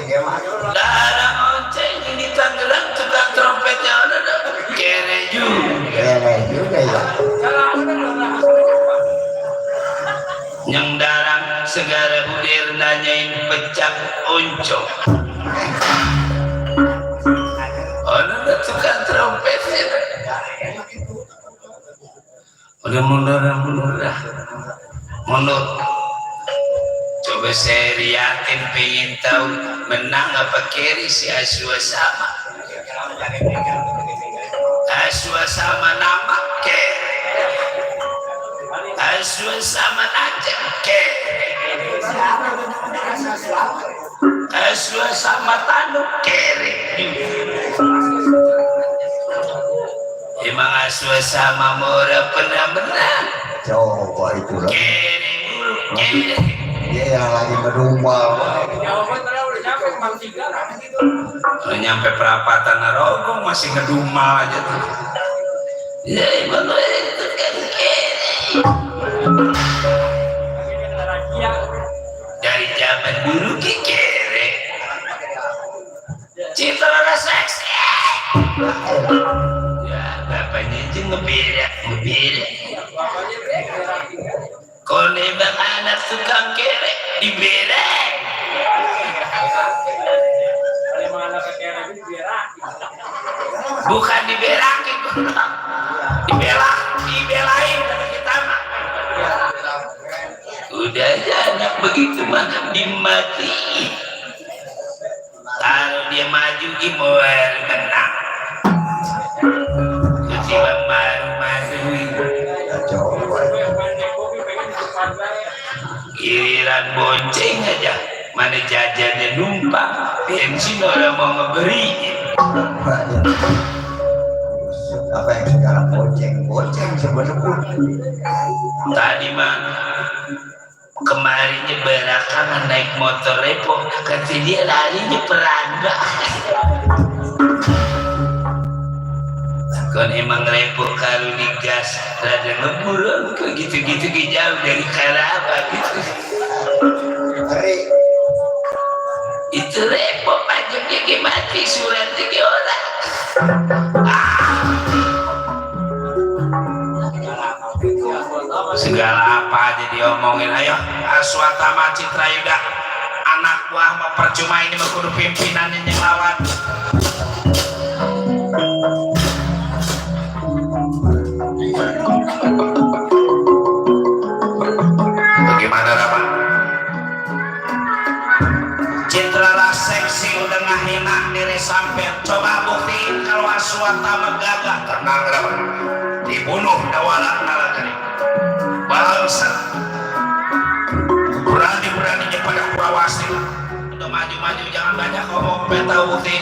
[SPEAKER 2] dia mah.
[SPEAKER 1] Darang Onceng ini Tangerang tukang trompetnya ada kere juga.
[SPEAKER 2] Kere juga ya.
[SPEAKER 1] Yang darang segara Udir nanyain pecak oncok. Ada tukang trompetnya. Udah mundur. Coba saya liatin, pengen tahu menang apa keri si Aswatama. Aswatama nama keri. Aswatama aja keri. Aswatama tanu keri. Emang Aswatama mora pernah menang.
[SPEAKER 2] Coba itu lah.
[SPEAKER 1] Keri mulu keri.
[SPEAKER 2] Dia yang lagi berumah.
[SPEAKER 1] Udah nyampe perapatan Narogong masih ngedumel aja tuh. Ya emang itu kan kere. Dari zaman dulu kere. Citra seksi. Ya bapaknya aja ngebeda. Kalau nembak anak tukang kere dibelai. Bukan diberakin, dibelain kata kita mah. Udah aja anak begitu mah dimatiin. Kalau dia maju gimana menang. Ketimbang malu-maluin. Giliran bonceng aja, mana jajannya numpang, bensin orang mau ngeberi.
[SPEAKER 2] Apa yang sekarang bonceng sebenarnya.
[SPEAKER 1] Tadi mah kemarinnya berakangan naik motor repo kata dia larinya peranda. Kan emang repo kalau digas rada ngeburung ke gitu-gitu jauh dari Kalaba gitu.
[SPEAKER 2] Hari
[SPEAKER 1] Itu repo pajaknya ke mati surat ke orang. Segala apa aja diomongin. Ayo Aswatama Citra Yuda anak buah mah percuma ini mah kudu pimpinannya yang lawan. Bagaimana Rama? Citra lah seksi udah ngahina diri sampai coba buktiin kalau Aswatama gagah. Tenang Rama, dibunuh dawala nalagari bangsa berani-beraninya pada Kurawasti. Udah maju-maju jangan banyak ngomong, pengen tahu bukti.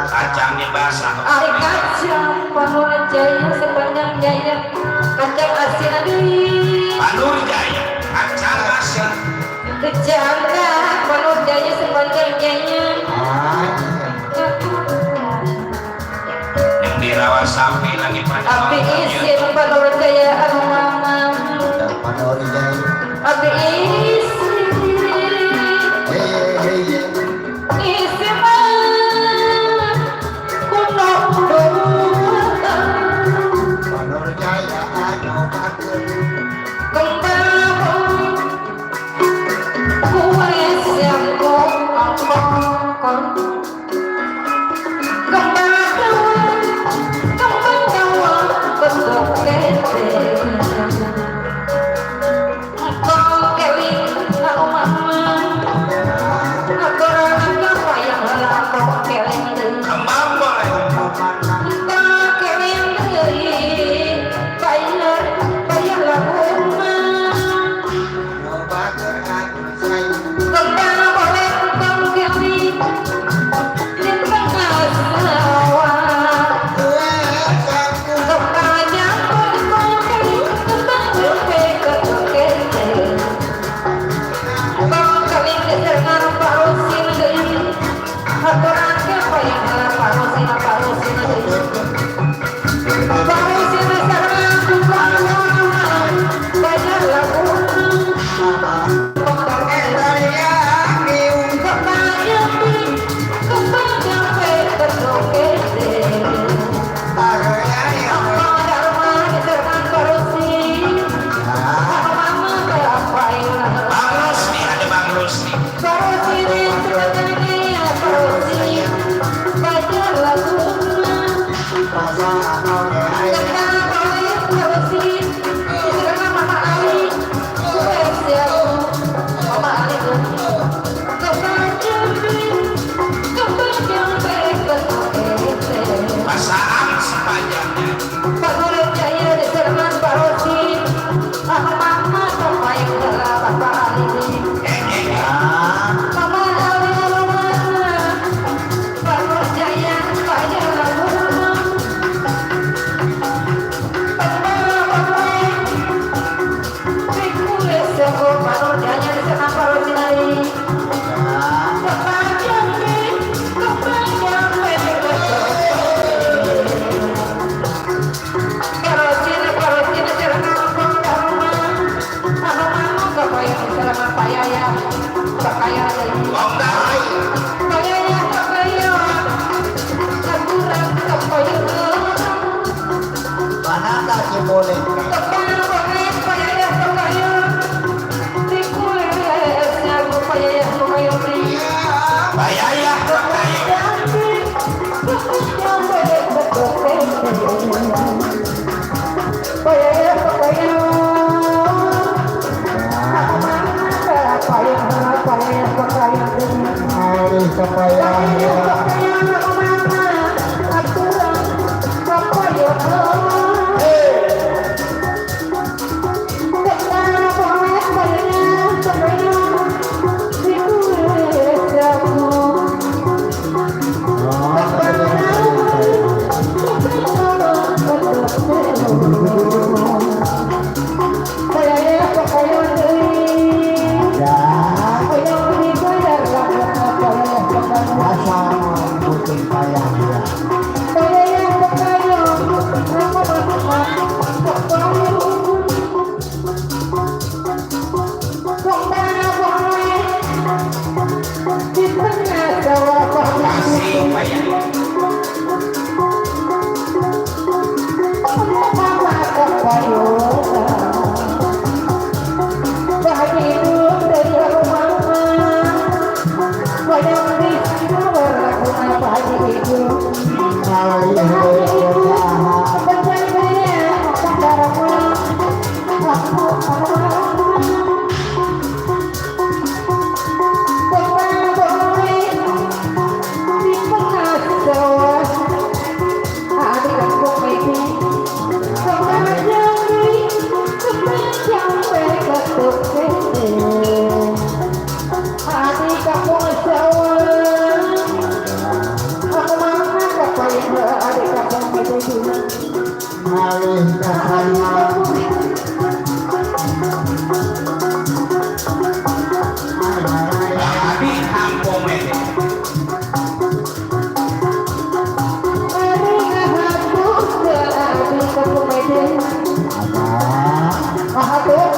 [SPEAKER 1] Kacangnya basah.
[SPEAKER 4] Ari kacang Panur Jaya sepanjang jaya kacang asin aduh.
[SPEAKER 1] Panur Jaya kacang asin.
[SPEAKER 4] Kejangka Panur Jaya sepanjang jaya.
[SPEAKER 1] Yang dirawat sapi lagi pada
[SPEAKER 4] Api isin Panur Jaya anu mama.
[SPEAKER 2] Panur Jaya.
[SPEAKER 4] Api isin. Isi mah kuno doa.
[SPEAKER 2] Panur Jaya anu bakeun
[SPEAKER 4] Kembang kue siangku angkong. Kembang dawa bentuk kete.
[SPEAKER 2] mana si boleh? Bayaya. Harus
[SPEAKER 4] Aku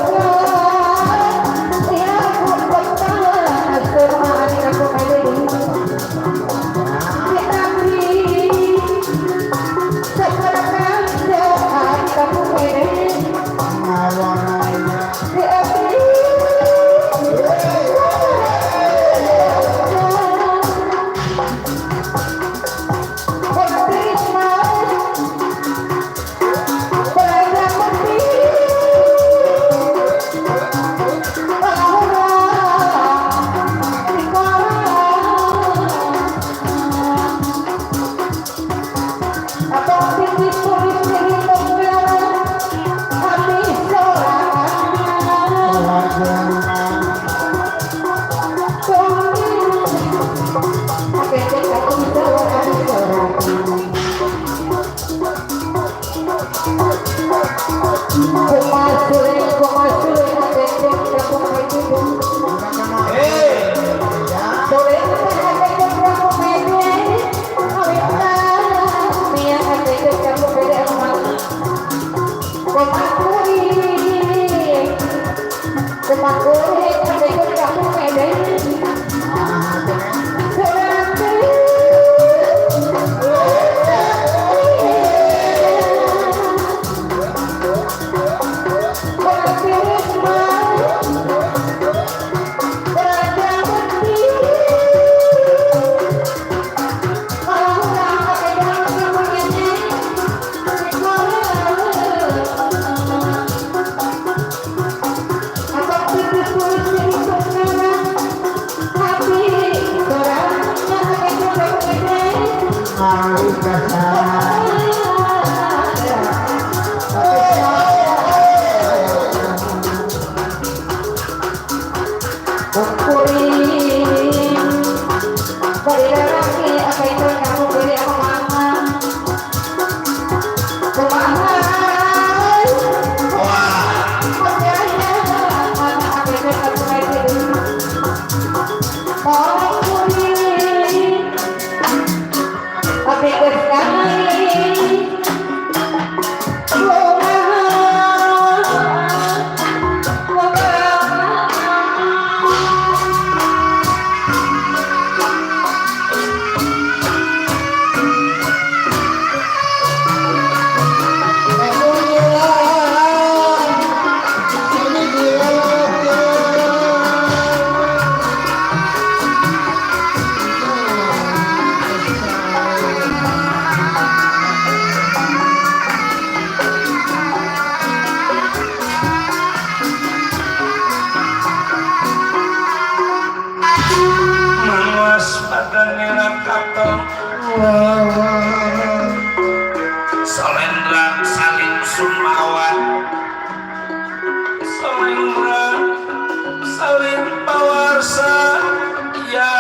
[SPEAKER 1] ya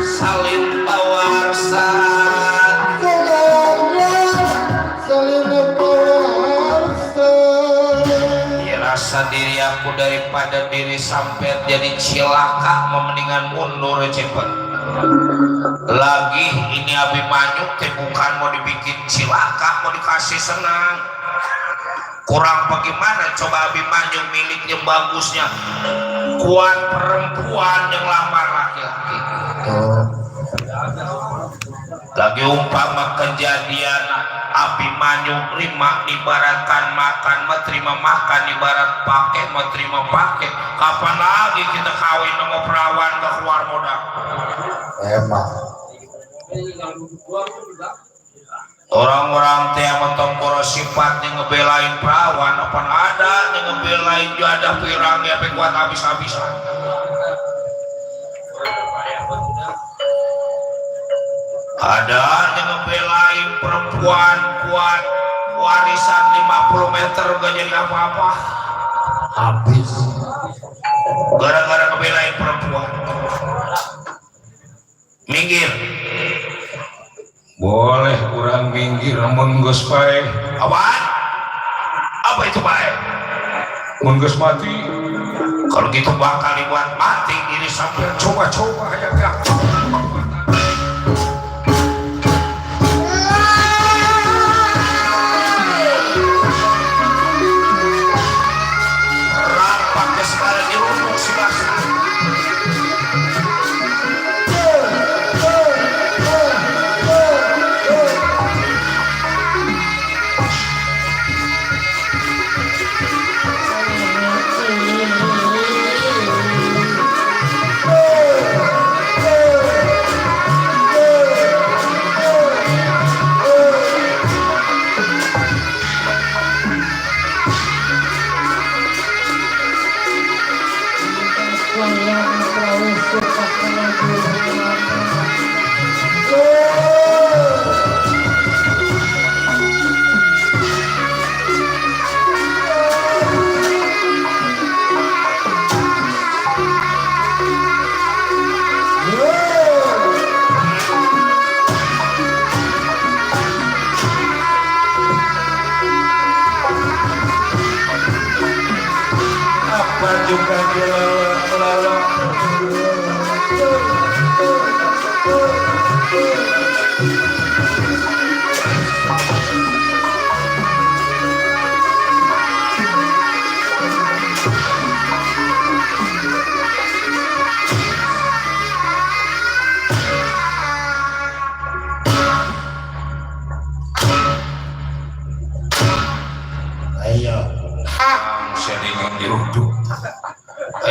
[SPEAKER 1] salin pawarsa rasa diri aku daripada diri sampai jadi cilaka mendingan mundur cepet lagi ini Abimanyu teh bukan mau dibikin cilaka mau dikasih senang kurang bagaimana coba Abimanyu miliknya bagusnya kuat perempuan yang lamar laki-laki lagi umpama kejadian Abimanyu terima ibaratkan makan terima makan ibarat pakai terima pakai kapan lagi kita kawin sama perawan gak keluar modal
[SPEAKER 2] emang
[SPEAKER 1] orang-orang teh mentongkoro sifatnya ngebelain perawan apa ada yang ngebelain jadah pirang ya kuat habis-habisan ada yang ngebelain perempuan kuat warisan 50 meter gak jadi apa-apa
[SPEAKER 2] habis
[SPEAKER 1] gara-gara ngebelain perempuan minggir boleh kurang minggir menggus baik apa itu baik menggus mati kalau gitu bakal dibuat mati diri sampai coba-coba ya gak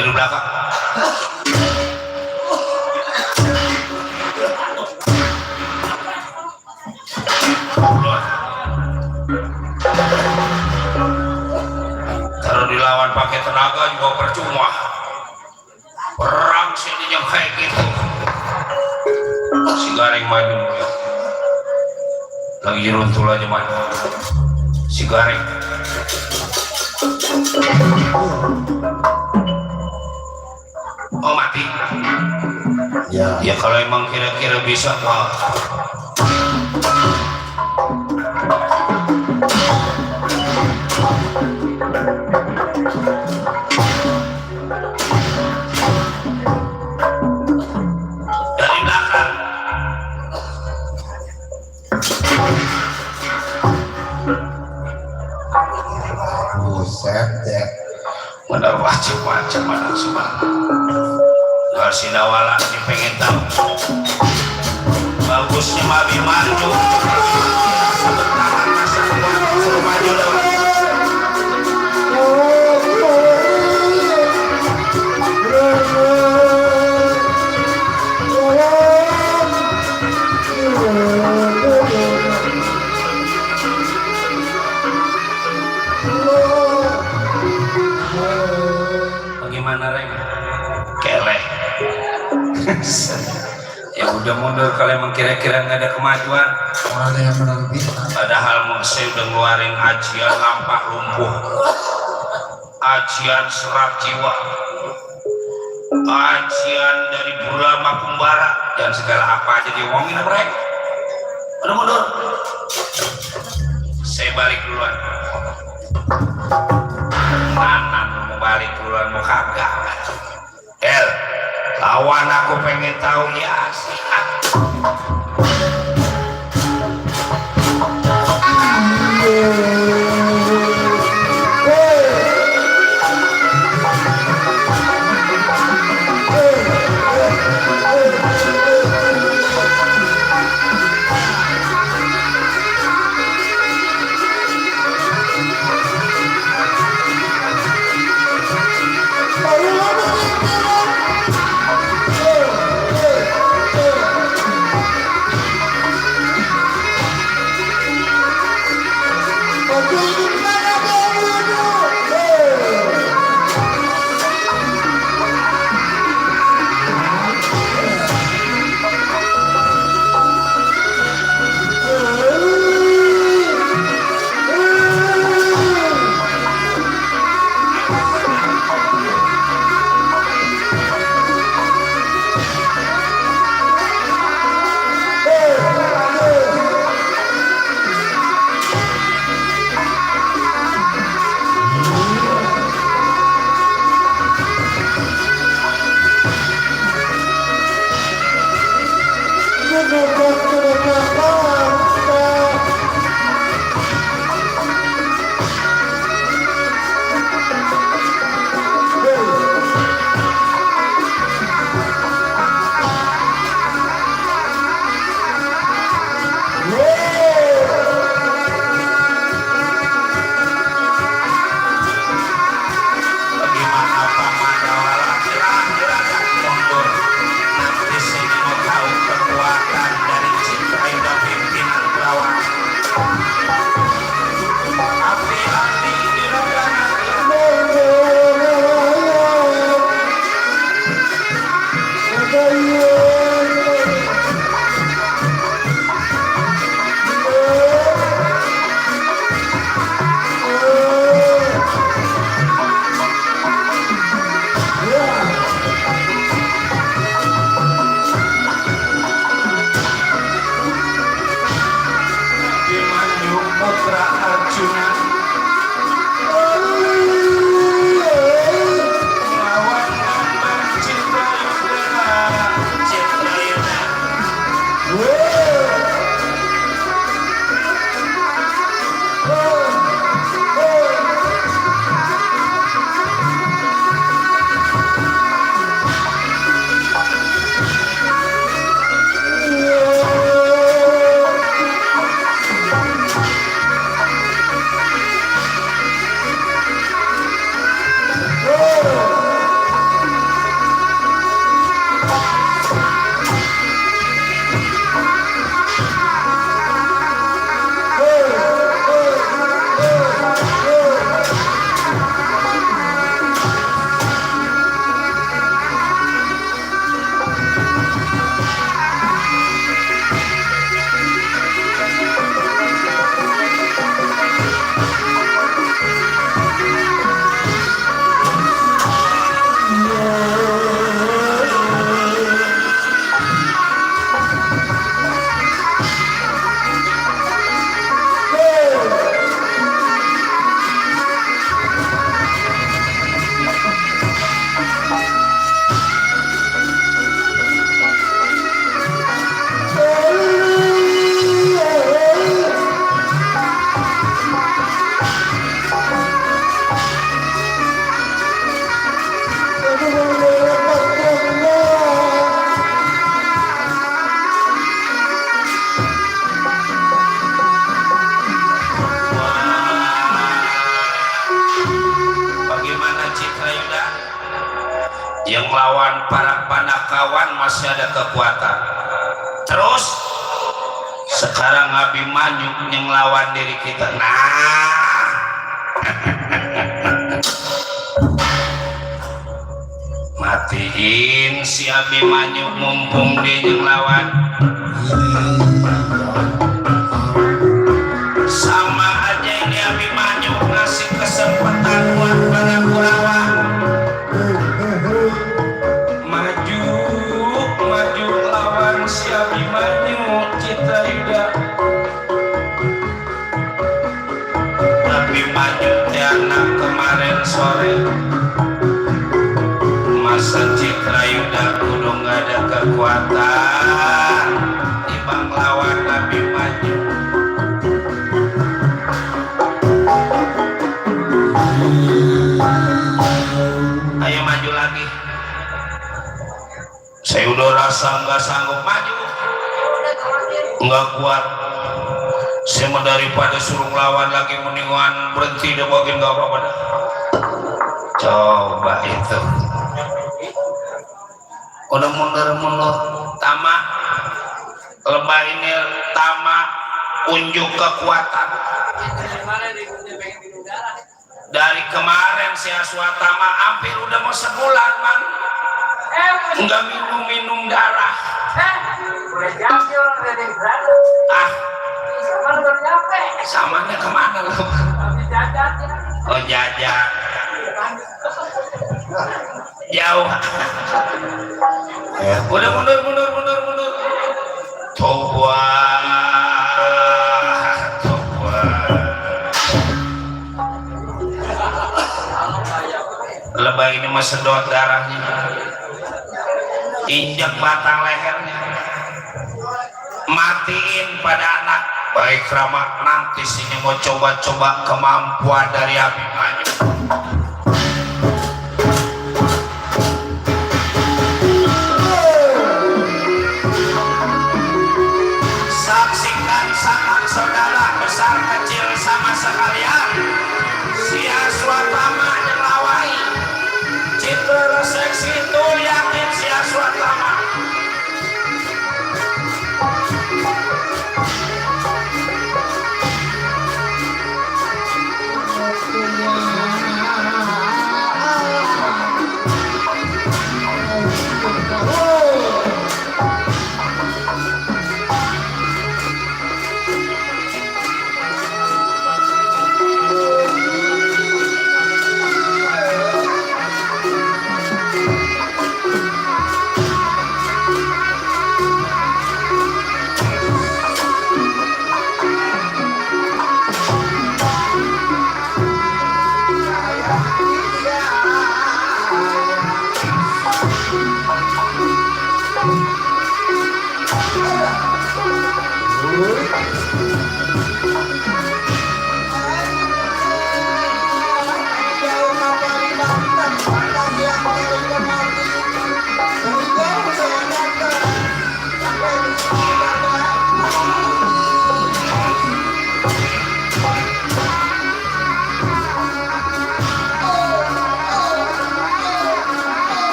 [SPEAKER 1] di belakang kalau dilawan pakai tenaga juga percuma perang sini yang kayak gitu si Garing maju ya lagi runtul aja man si Garing oh mati ya kalau emang kira-kira bisa mah dari belakang
[SPEAKER 2] buset ya
[SPEAKER 1] benar macam-macam anak semua nggak sinawala ini pengen tahu bagusnya Abimanyu sebentar masa suruh maju dong bagaimana Reng? Keleh ya udah mundur kalau emang kira-kira nggak ada kemajuan
[SPEAKER 2] ada yang menang bisa
[SPEAKER 1] padahal saya udah ngeluarin ajian lampah lumpuh ajian serat jiwa ajian dari Burama Kumbara dan segala apa aja diomongin apa rek. Udah mundur. Saya balik duluan. Mana mau balik duluan mau kagak? El, lawan aku pengen tahu ya sih. yang lawan para panakawan masih ada kekuatan. Terus sekarang Abimanyu yang lawan diri kita. Nah, matiin si Abimanyu mumpung dia yang lawan. Sama aja ini Abimanyu ngasih kesempatan buat para Kurawa. sore masa Citra Yuda kudu nggak ada kekuatan timbang lawan Nabi maju. Ayo maju lagi. Saya udah rasa nggak sanggup maju, nggak kuat. Saya mau daripada suruh lawan lagi mendingan berhenti deh, mungkin nggak apa-apa dah. Coba itu udah mundur Tama lebah ini Tama unjuk kekuatan dari kemarin si Aswatama hampir udah mau sebulan man nggak minum darah. Samanya kemana lo? Oh jajan jauh. Udah mundur. Toba. Lebah ini mah sedot darahnya, injak batang lehernya, matiin pada anak. Baik Rama, nanti sini mau coba-coba kemampuan dari Abimanyu. Saksikan sanak saudara besar kecil sama sekalian, si Aswatama nyelawai Citra seksi itu yakin si Aswatama.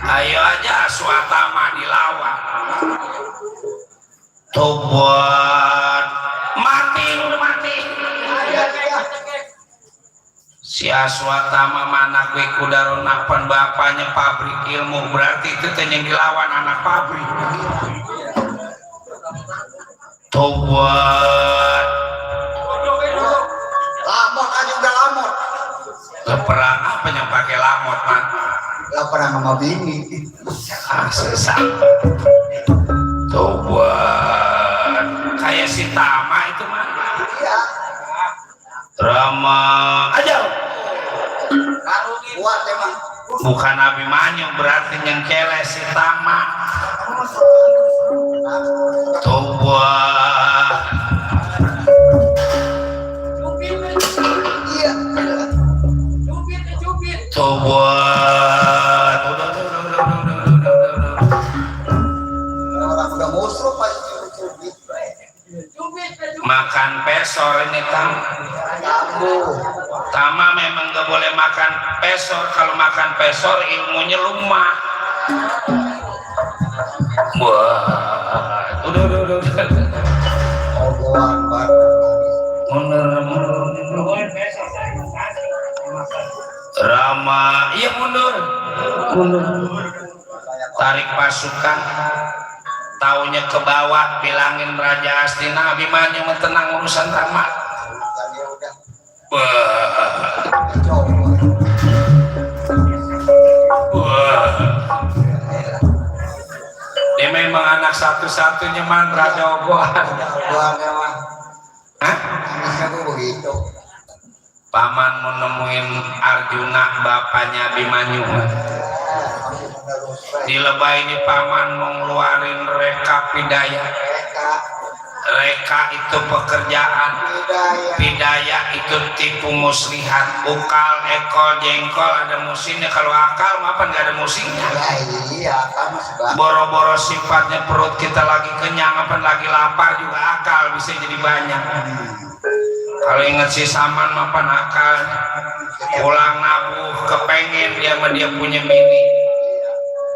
[SPEAKER 1] Ayo aja Aswatama dilawan. Tobat mati udah mati. Si Aswatama mana kue kudaron napan bapaknya pabrik ilmu, berarti itu yang dilawan anak pabrik. Tobat
[SPEAKER 2] Lamot aja udah lamot.
[SPEAKER 1] perang apa yang pakai lamot man?
[SPEAKER 2] Gak pernah sama bini.
[SPEAKER 1] Sesat. Tobat kayak si Tama itu man.
[SPEAKER 2] Iya.
[SPEAKER 1] Rama aja.
[SPEAKER 2] Kuat emang.
[SPEAKER 1] Bukan Abimanyu, berarti yang kele si Tama. Tobat.
[SPEAKER 2] Iya.
[SPEAKER 1] Tobat.
[SPEAKER 2] Orang udah musuh pasti cubit.
[SPEAKER 1] Makan pesor ini Tama memang gak boleh makan pesor. Kalau makan pesor ilmunya lumah. Wah, udah.
[SPEAKER 2] Ogohan banget.
[SPEAKER 1] Bener. mah iya mundur tarik pasukan taunya ke bawah bilangin Raja Astina Abimanyu tenang urusan tamat. Dia memang anak satu-satunya man Raja Ogohan. Hah?
[SPEAKER 2] Begitu.
[SPEAKER 1] Paman mau nemuin Arjuna bapaknya Abimanyu. Di Lebay ini paman mau ngeluarin reka pidaya. Reka itu pekerjaan, pidaya itu tipu muslihat. Ukal, ekol, jengkol ada musimnya. Kalau akal mapan nggak ada musimnya.
[SPEAKER 2] Iya,
[SPEAKER 1] Boro-boro sifatnya perut kita lagi kenyang, apa lagi lapar juga akal bisa jadi banyak. Kalau ingat si Saman mapan akal, pulang nabuh kepengen dia sama dia punya bini,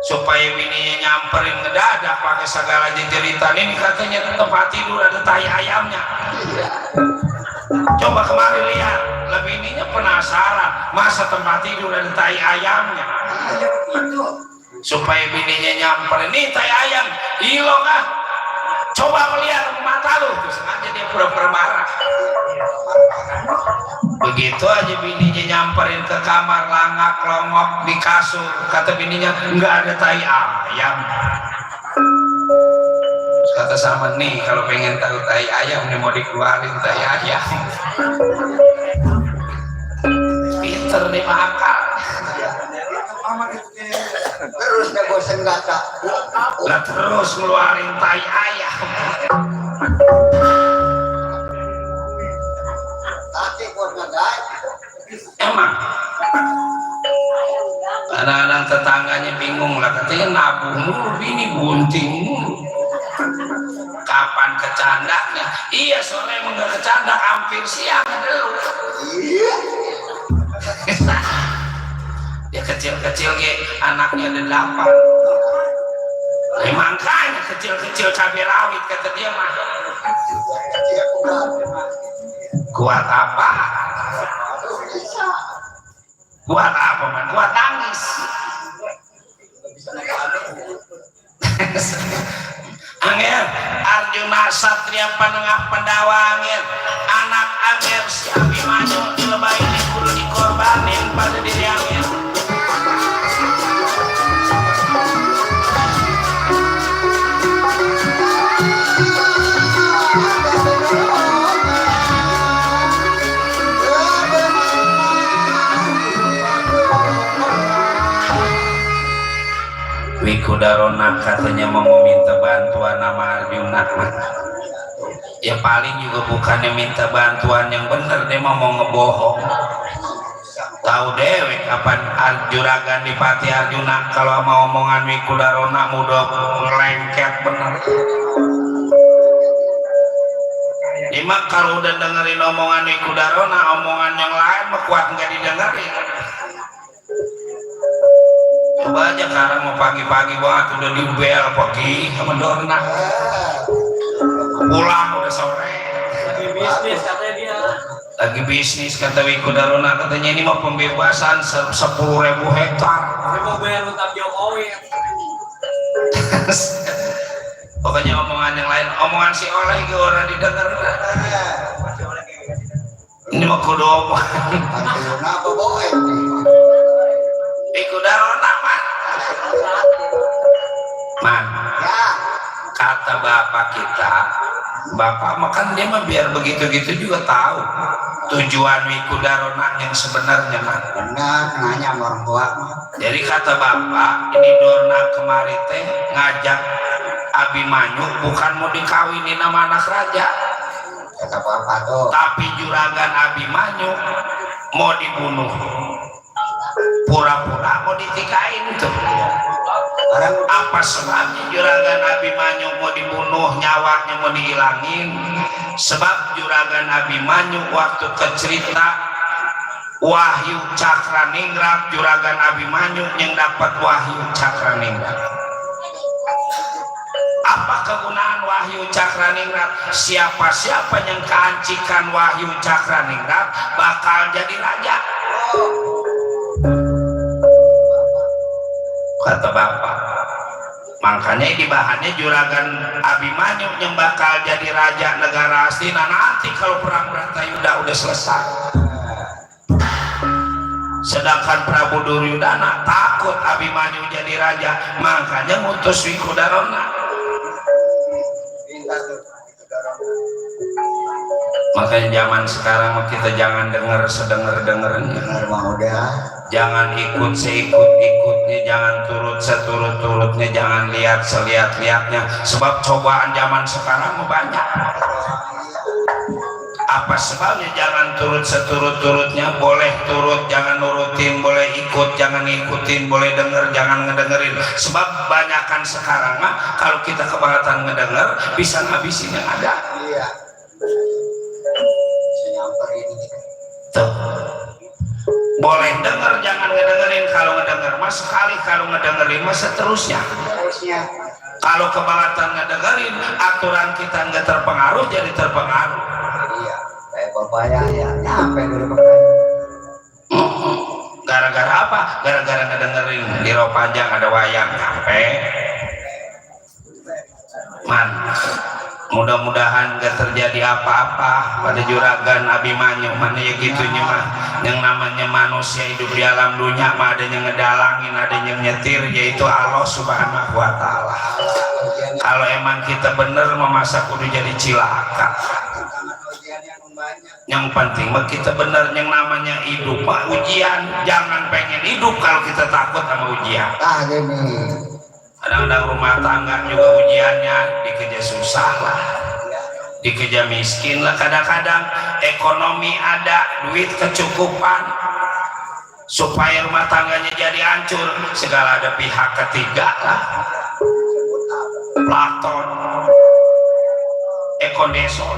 [SPEAKER 1] supaya bininya nyamperin ngedadak pakai segala jeritan. Ini katanya tempat tidur ada tai ayamnya. Coba kemari lihat, lebih bininya penasaran masa tempat tidur ada tai ayamnya. Supaya bininya nyamperin, nih tai ayam, ilo kah? Coba melihat mata lu, terus aja dia pura-pura marah. Begitu aja bininya nyamperin ke kamar, langak longok di kasur, kata bininya nggak ada tai ayam. Kata sama nih, kalau pengen tahu tai ayam nih mau dikeluarin tai ayam. Pinter nih makal.
[SPEAKER 2] terus dia bosan kata.
[SPEAKER 1] Lah terus ngeluarin tai ayam.
[SPEAKER 2] Tapi kok nggak.
[SPEAKER 1] Emang anak-anak tetangganya bingung lah, katanya nabung mulu bini gunting mulu. Kapan kecandanya? Iya soalnya emang gak kecanda hampir siang dulu.
[SPEAKER 2] Iya.
[SPEAKER 1] Dia kecil-kecil anaknya ada 8. Makanya kecil-kecil cabai rawit kata dia mah. Kuat apa? Kuat apa man? Kuat nangis. Angel Arjuna Satria Panengah Pandawa angel anak angel si Abimanyu di Lebay ini kudu dikorbanin pada diri angel. Wikudarona katanya mau meminta bantuan nama Arjuna. Ya paling juga bukannya minta bantuan yang bener, dia mau ngebohong. Tahu dewek kapan Juragan Dipati Arjuna kalau mau omongan Wikudarona mudah ngelengket bener. Ima kalau udah dengerin omongan Wikudarona, omongan yang lain mah kuat nggak didengerin. Coba aja sekarang mau pagi-pagi banget udah dibel pagi sama Dorna. Pulang udah sore.
[SPEAKER 3] Lagi bisnis katanya dia.
[SPEAKER 1] Lagi bisnis kata Wikudarona, katanya ini mau pembebasan 10.000 hektar.
[SPEAKER 3] Dia mau bayar utang Jokowi.
[SPEAKER 1] Pokoknya omongan yang lain, omongan si Oleh ke orang didengar. Ini mau kudu omongan.
[SPEAKER 2] Kenapa boy?
[SPEAKER 1] Wikudarona man,
[SPEAKER 2] Ya.
[SPEAKER 1] kata bapak kita, bapak makan dia mah biar begitu-gitu juga tahu tujuan Wikudarona yang sebenarnya man.
[SPEAKER 2] Benar, nanya sama orang tua.
[SPEAKER 1] Jadi kata bapak, ini Dorna kemarin teh ngajak Abimanyu bukan mau dikawinin sama anak raja,
[SPEAKER 2] Kata bapak tuh.
[SPEAKER 1] tapi Juragan Abimanyu mau dibunuh, pura-pura mau ditikain tuh.
[SPEAKER 2] Orang
[SPEAKER 1] Apa sebabnya Juragan Abimanyu mau dibunuh, nyawanya mau dihilangin? Sebab Juragan Abimanyu waktu kecerita Wahyu Cakraningrat, Juragan Abimanyu yang dapat Wahyu Cakraningrat. Apa kegunaan Wahyu Cakraningrat? Siapa-siapa yang keancikan Wahyu Cakraningrat bakal jadi raja. kata bapak. Makanya di bahannya juragan Abimanyu yang bakal jadi raja negara Astina nanti kalau perang Bratayuda udah selesai. Sedangkan Prabu Duryudana takut Abimanyu jadi raja, makanya ngutus Wikudarona. Makanya zaman sekarang kita jangan dengar sedenger-dengernya. Jangan ikut seikut-ikutnya, jangan turut seturut-turutnya, jangan lihat selihat-lihatnya. Sebab cobaan zaman sekarang banyak. Apa sebabnya jangan turut seturut-turutnya? Boleh turut, jangan nurutin, boleh ikut, jangan ikutin, boleh denger, jangan ngedengerin. Sebab banyakan sekarang mah kalau kita kebangetan ngedenger bisa ngabisin yang ada.
[SPEAKER 2] Iya.
[SPEAKER 1] Tuh. Boleh denger, jangan ngedengerin. Kalau ngedenger mas sekali, kalau ngedengerin mas seterusnya. Kalau kebangetan ngedengerin, aturan kita nggak terpengaruh, jadi terpengaruh.
[SPEAKER 2] Iya, kayak bapaknya ya nyampe dulu makanya.
[SPEAKER 1] Gara-gara apa? Gara-gara ngedengerin di Roh Panjang ada wayang nyampe. Man, mudah-mudahan gak terjadi apa-apa pada juragan Abimanyu. Mana ya gitunya mah, yang namanya manusia hidup di alam dunia mah ada yang ngedalangin, ada yang nyetir, yaitu Allah Subhanahu wa Ta'ala. Kalau emang kita bener memasak kudu jadi cilaka. Yang penting mah kita bener, yang namanya hidup mah ujian. Jangan pengen hidup kalau kita takut sama ujian.
[SPEAKER 2] Gini.
[SPEAKER 1] Kadang-kadang rumah tangga juga ujiannya, dikeja susah lah, dikeja miskin lah. Kadang-kadang ekonomi ada, duit kecukupan, supaya rumah tangganya jadi hancur, segala ada pihak ketiga lah. Platon, ekondesor,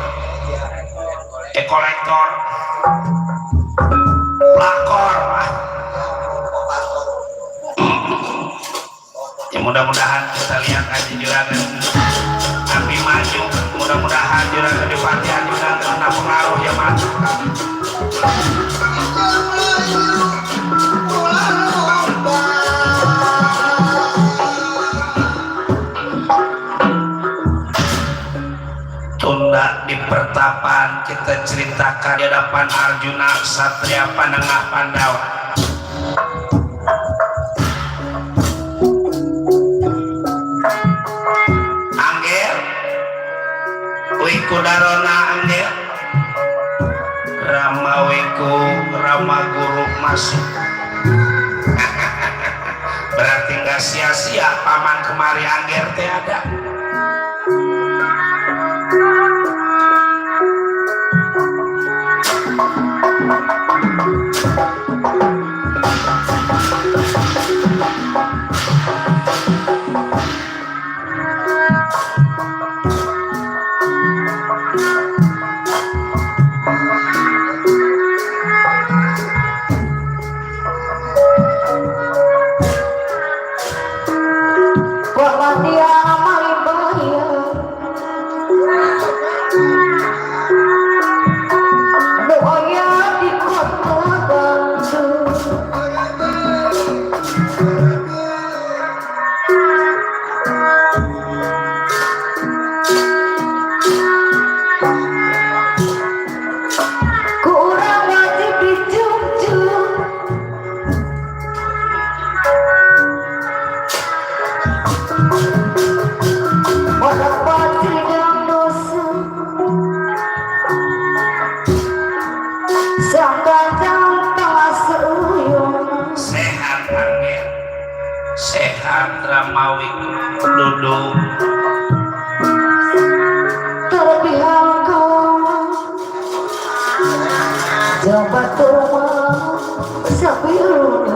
[SPEAKER 1] ekolektor, pelakor lah. Ya mudah-mudahan kita lihat aja juragan Abimanyu, mudah-mudahan juragan di Patihan juga kena pengaruh ya mas. Tunda di pertapaan kita ceritakan di hadapan Arjuna Satria Panengah Pandawa. Wikudarona Angger Ramawiku Rama Guru masuk. Berarti nggak sia-sia paman kemari Angger teh ada. Sehat Ramawi duduk
[SPEAKER 4] terpihak jabat rumah sabiru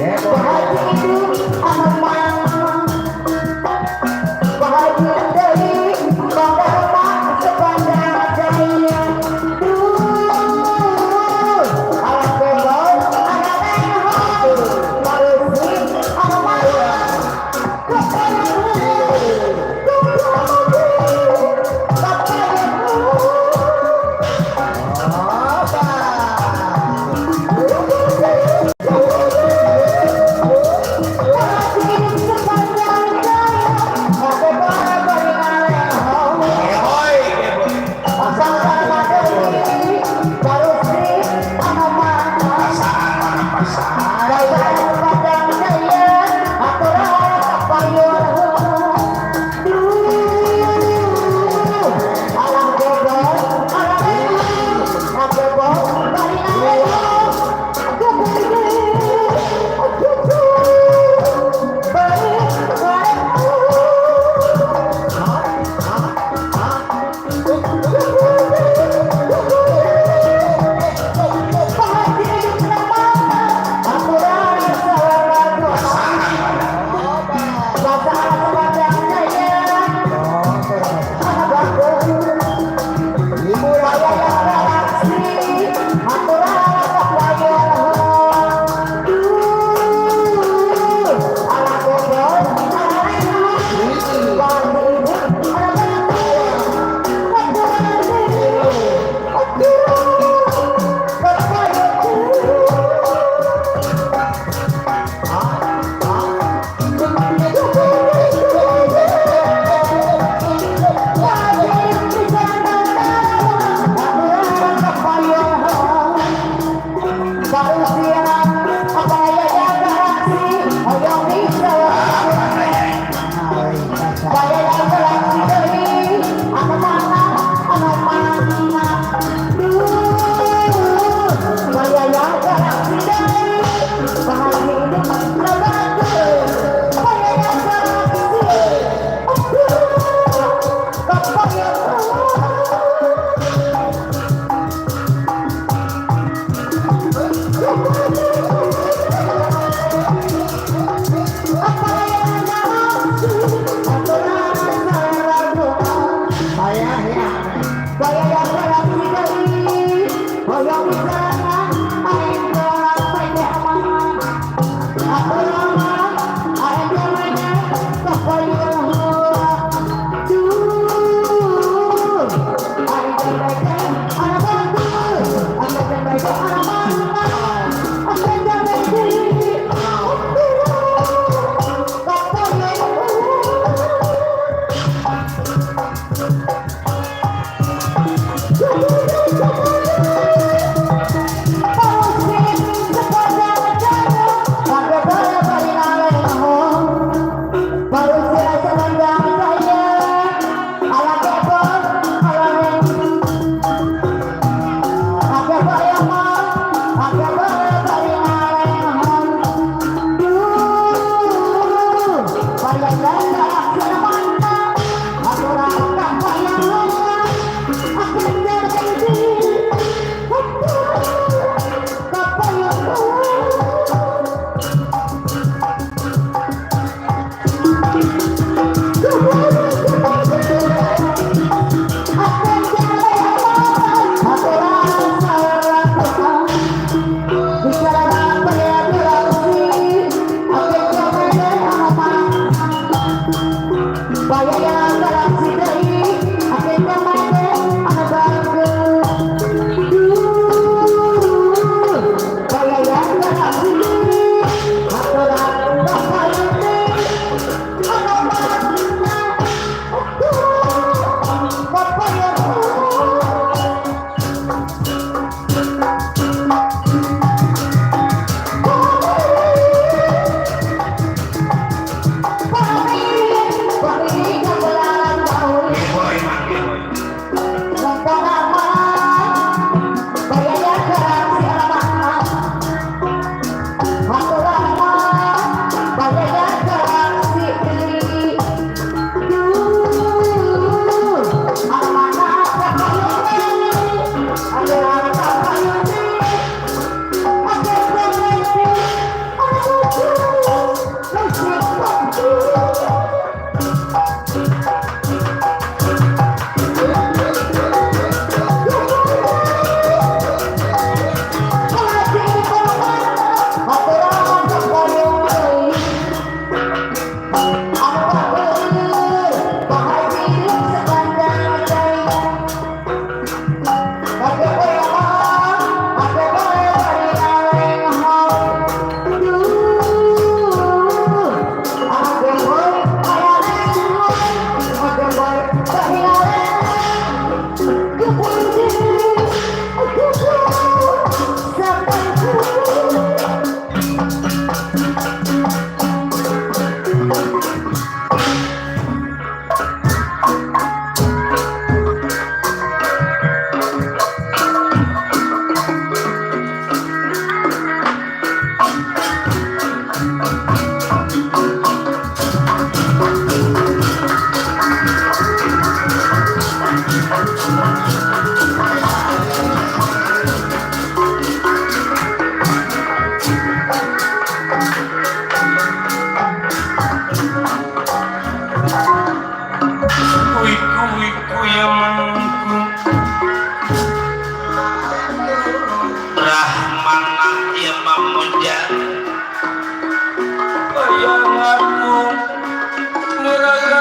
[SPEAKER 6] Thank you.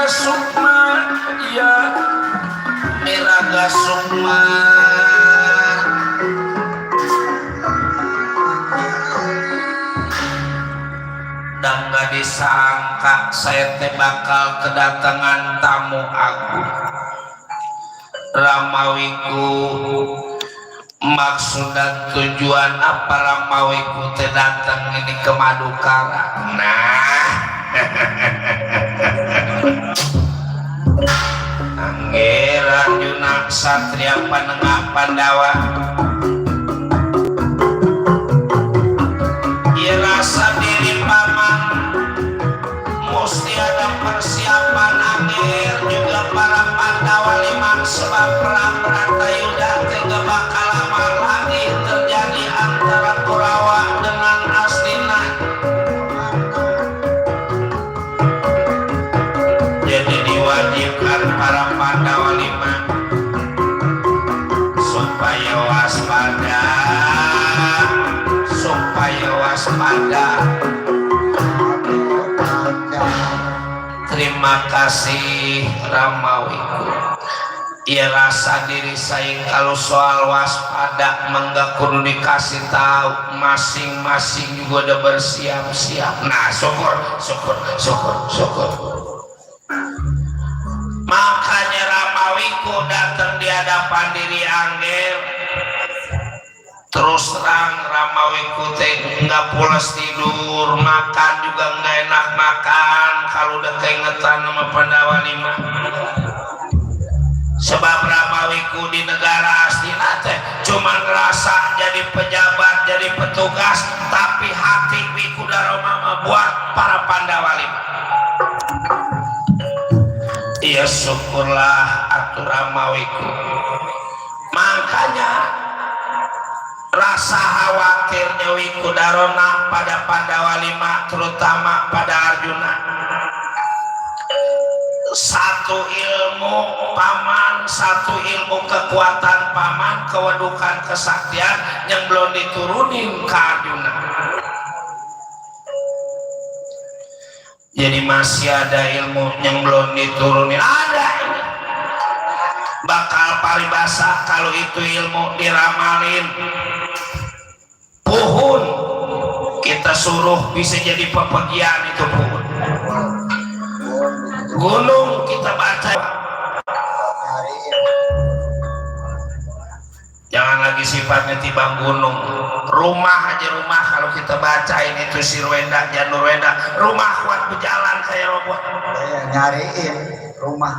[SPEAKER 1] Miraga Sukma ya Miraga Sukma dan gak disangka saya teh bakal kedatangan tamu agung Ramawiku. Maksud dan tujuan apa Ramawiku teh datang ini ke Madukara. Nah Angger Arjuna Satria Panengah Pandawa ia rasa diri paman mesti ada persiapan Angger juga para Pandawa lima sebab perang Bratayuda tidak bakal lama lagi terjadi antara Kurawa dengan Astina. Jadi diwajibkan para Pandawa lima supaya waspada, supaya waspada. Terima kasih Ramawiku. Ia rasa diri saya kalau soal waspada mangga kudu dikasih tahu masing-masing juga udah bersiap-siap. Nah syukur. Makanya Ramawiku datang di hadapan diri Angger. Terus terang Ramawiku teh nggak pulas tidur, makan juga nggak enak makan kalau udah keingetan sama Pandawa lima. Sebab Ramawiku di negara Astina teh cuma ngerasa jadi pejabat, jadi petugas, tapi hati wiku daroma buat para Pandawa lima. Iya syukurlah atuh Ramawiku. Makanya rasa khawatirnya wiku darona pada Pandawa lima, terutama pada Arjuna. Satu ilmu paman, satu ilmu kekuatan paman, kewadukan kesaktian yang belum diturunin ke Arjuna. Jadi masih ada ilmu yang belum diturunin. Ada ini bakal paribasa kalau itu ilmu diramalin. Puhun kita suruh bisa jadi pepegian itu puhun. Gunung kita baca, jangan lagi sifatnya tibang gunung. Rumah aja rumah kalau kita bacain itu Sirwenda, Janurwenda, rumah kuat berjalan kayak robot.
[SPEAKER 2] Nyariin rumah.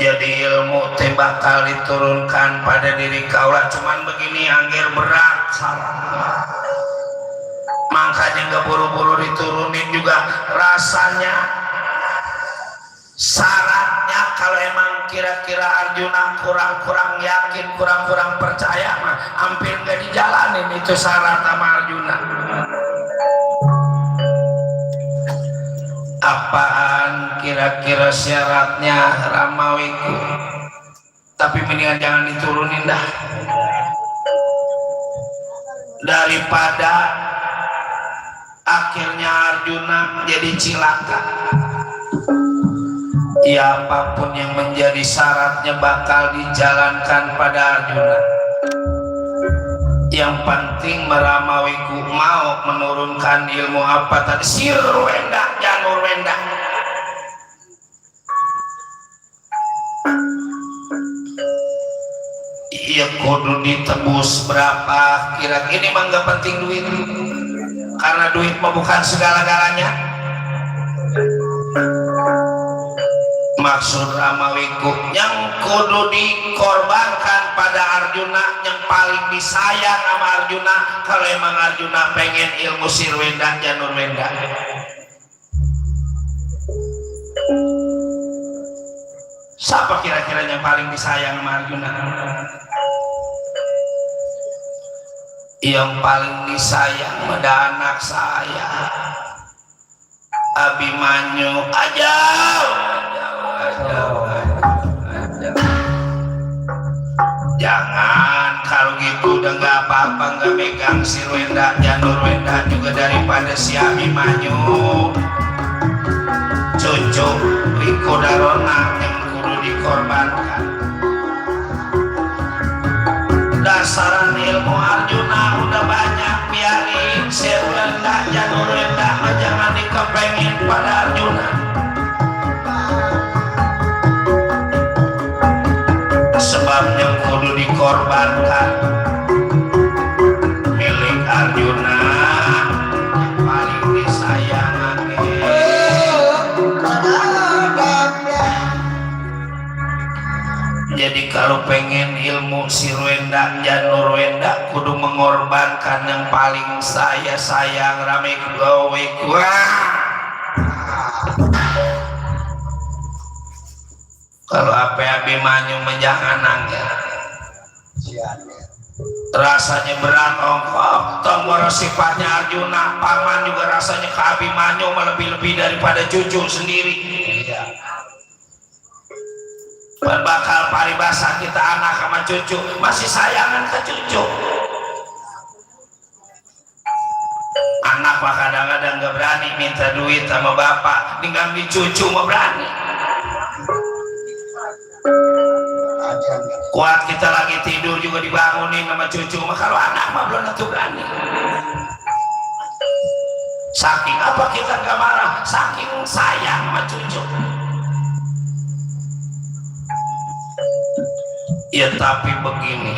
[SPEAKER 1] Jadi ilmu teh bakal diturunkan pada diri kaulah. Cuman begini Angger berat salah. Makanya nggak buru-buru diturunin juga rasanya. Syaratnya kalau emang kira-kira Arjuna kurang-kurang yakin, kurang-kurang percaya mah hampir nggak dijalanin itu syarat sama Arjuna. Apaan kira-kira syaratnya Ramawiku? Tapi mendingan jangan diturunin dah, daripada akhirnya Arjuna jadi cilaka. Ya apapun yang menjadi syaratnya bakal dijalankan pada Arjuna. Yang penting Ramawiku mau menurunkan ilmu apa tadi? Sirwenda, Janurwenda. Iya kudu ditebus berapa kira-kira. Ini mah nggak penting duit, karena duit mah bukan segala-galanya. Maksud Ramawiku yang kudu dikorbankan pada Arjuna, yang paling disayang sama Arjuna kalau emang Arjuna pengen ilmu Sirwenda, Janurwenda. Siapa kira-kira yang paling disayang sama Arjuna? Yang paling disayang pada anak saya Abimanyu. Aja jangan kalau gitu udah nggak apa-apa nggak megang Sirwenda, Janurwenda juga daripada si Abimanyu. cucu Wikudarona yang kudu dikorbankan. Dasaran ilmu Arjuna udah banyak, biarin Sirwenda Janurwenda jangan dikepengin pada Arjuna. Sebab yang kudu dikorbankan milik Arjuna paling disayang. Jadi kalau pengen ilmu Sirwenda Janurwenda kudu mengorbankan yang paling saya sayang, rame gawe kuah. Kalau apa Abimanyu menjanganang ya rasanya berat ongkok tonggoro sifatnya Arjuna. Paman juga rasanya ke Abimanyu lebih-lebih daripada cucu sendiri. Bakal paribasa kita anak sama cucu masih sayangan ke cucu. Anak mah kadang-kadang gak berani minta duit sama bapak, tinggal di cucu mah berani. Kuat kita lagi tidur juga dibangunin sama cucu mah, kalau anak mah belum tentu berani. Saking apa kita gak marah, saking sayang sama cucu. Ya tapi begini,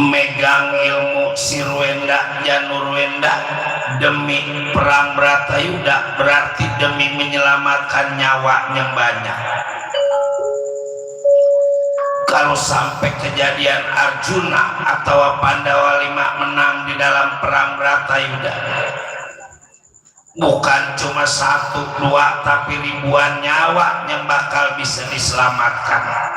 [SPEAKER 1] megang ilmu Sirwenda Janurwenda demi perang Bratayuda berarti demi menyelamatkan nyawa yang banyak. Kalau sampai kejadian Arjuna atau Pandawa 5 menang di dalam perang Bratayuda, bukan cuma 1, 2 tapi ribuan nyawa yang bakal bisa diselamatkan.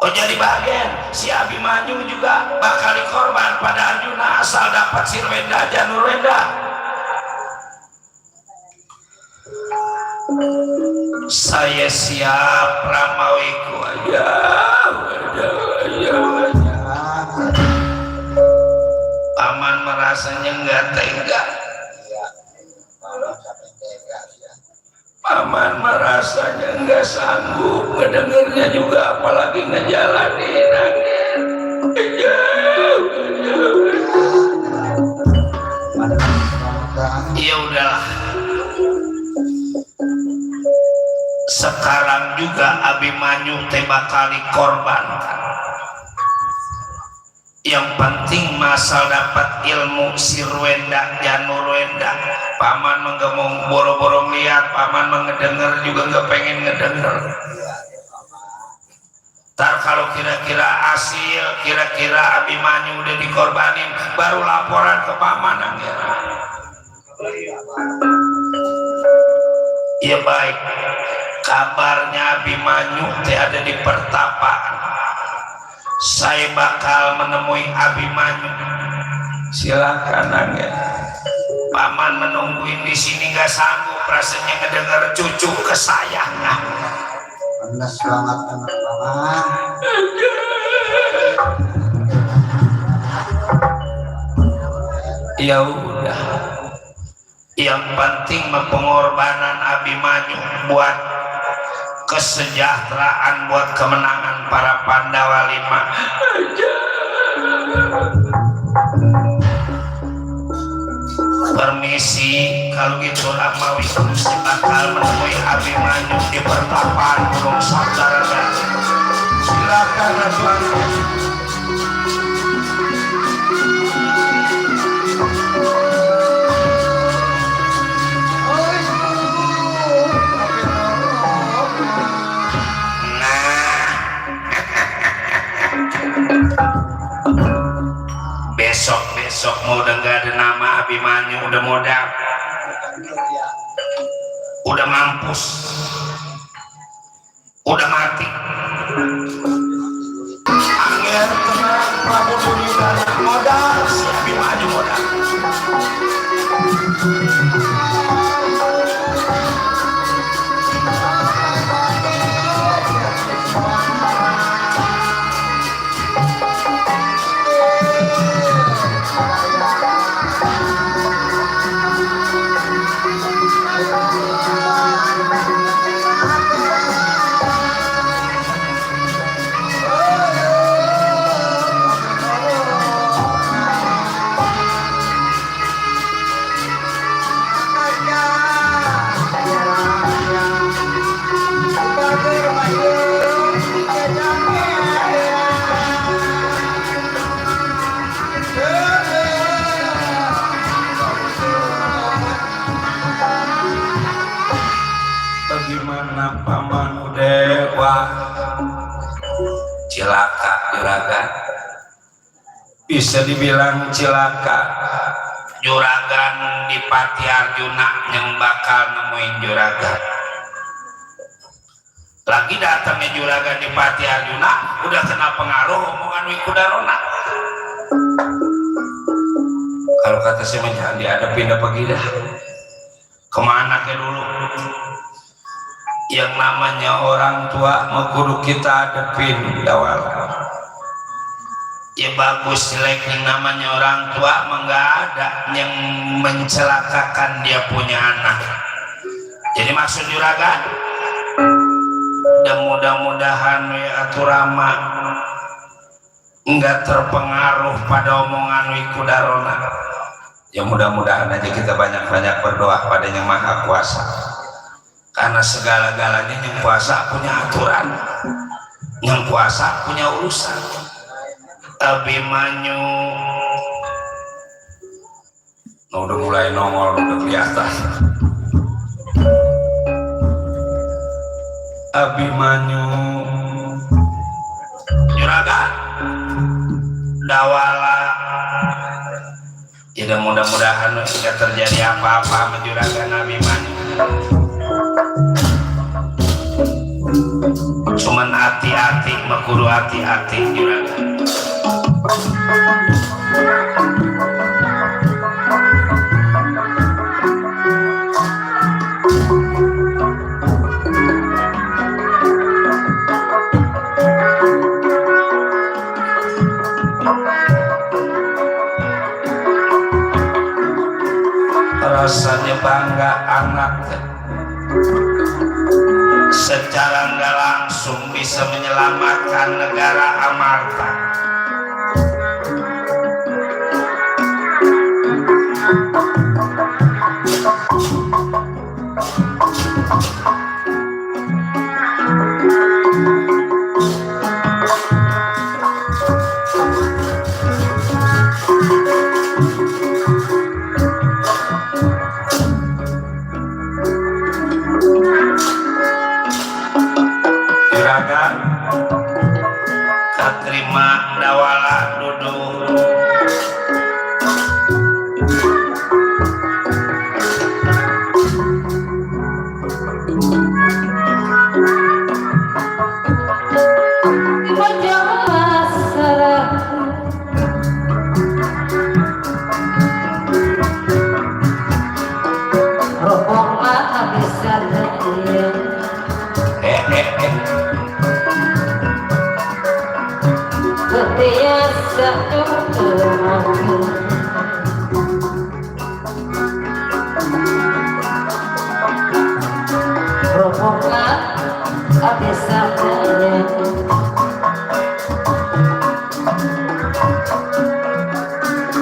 [SPEAKER 1] Oh jadi bagian si Abimanyu juga bakal dikorban pada Arjuna asal dapat Sirwenda Janurwenda. Saya siap Ramawiku aja. Paman merasanya nggak tega. Paman merasanya nggak sanggup ngedengernya juga, apalagi ngejalanin. Ya udahlah. Sekarang juga Abimanyu teh bakal dikorbankan. Yang penting masal dapat ilmu Sirwenda Janurwenda. Paman menggemung boro-boro lihat, paman mengedenger juga nggak pengen ngedenger. Ntar kalau kira-kira hasil, kira-kira Abimanyu udah dikorbanin, baru laporan ke paman ya. Ya baik, kabarnya Abimanyu ada di pertapaan. Saya bakal menemui Abimanyu. Silakan Angger. Paman menungguin di sini nggak sanggup rasanya ngedenger cucu kesayangan.
[SPEAKER 2] Anda selamat anak paman.
[SPEAKER 1] Ya udah. Yang penting pengorbanan Abimanyu buat kesejahteraan, buat kemenangan para Pandawa 5. Permisi, kalau gitu Ramawi bakal menemui Abimanyu di pertapaan Gunung Sabdaraga. Silakan Ramawi. Besok mau udah nggak ada nama Abimanyu, udah modal, udah mampus, udah mati. Angger tenang, Prabu Budidaya modal, si Abimanyu modal. bisa dibilang cilaka. Juragan di Pati Arjuna yang bakal nemuin juragan. Lagi datangnya juragan di Pati Arjuna udah kena pengaruh omongan Wikudarona. Kalau kata si jangan dihadapin apa gila. Kemana ke dulu? Yang namanya orang tua mau kudu kita hadapin awal. Ya bagus jelek yang namanya orang tua enggak ada yang mencelakakan dia punya anak. Jadi maksud juragan dan mudah-mudahan Aturama enggak terpengaruh pada omongan Wikudarona. Ya mudah-mudahan aja kita banyak-banyak berdoa pada Yang Maha Kuasa, karena segala-galanya Yang Kuasa punya aturan, Yang Kuasa punya urusan. Abimanyu udah mulai nongol, udah kelihatan. Abimanyu juragan dawala. Ya mudah-mudahan tidak terjadi apa-apa sama juragan Abimanyu. Cuman hati-hati, mekudu hati-hati juragan. Rasanya bangga anak secara nggak langsung bisa menyelamatkan negara Amarta. Terima dawala duduk.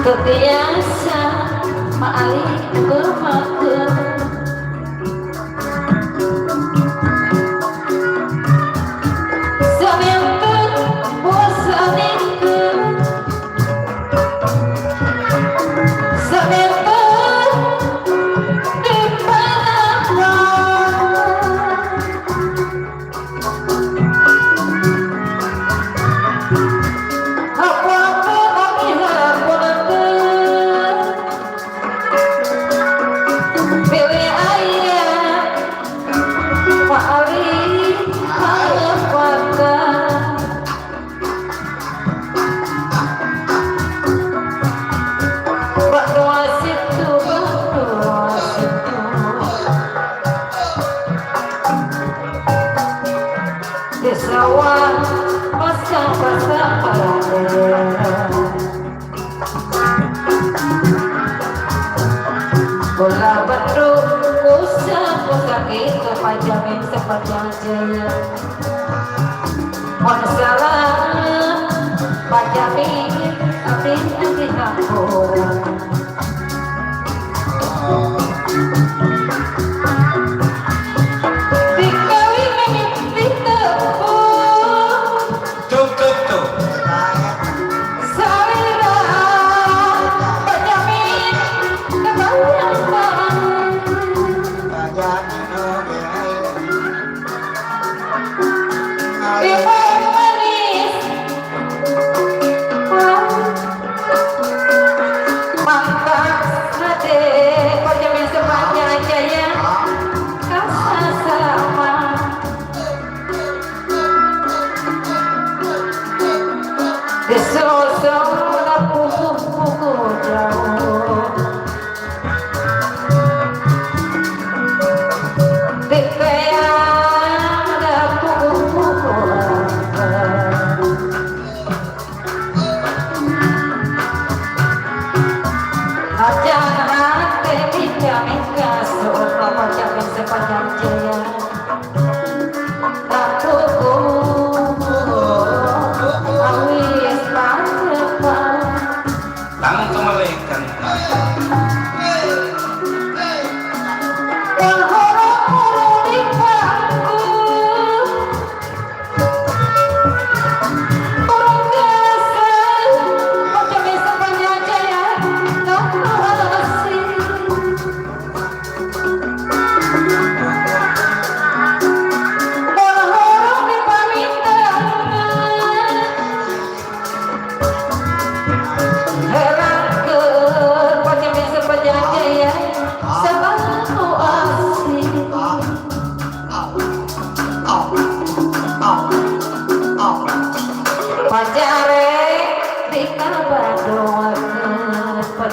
[SPEAKER 4] Kebiasa maali bermakan sampai bosan itu sampai di mana sawah pasang-pasang bola beduk usah itu pajamin sepanjang jaya masalah pajamin tapi hampura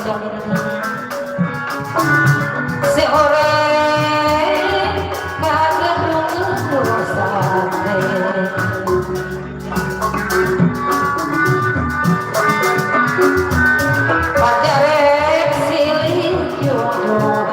[SPEAKER 4] sepanjang seorang kagak sate pacarek silih jodoh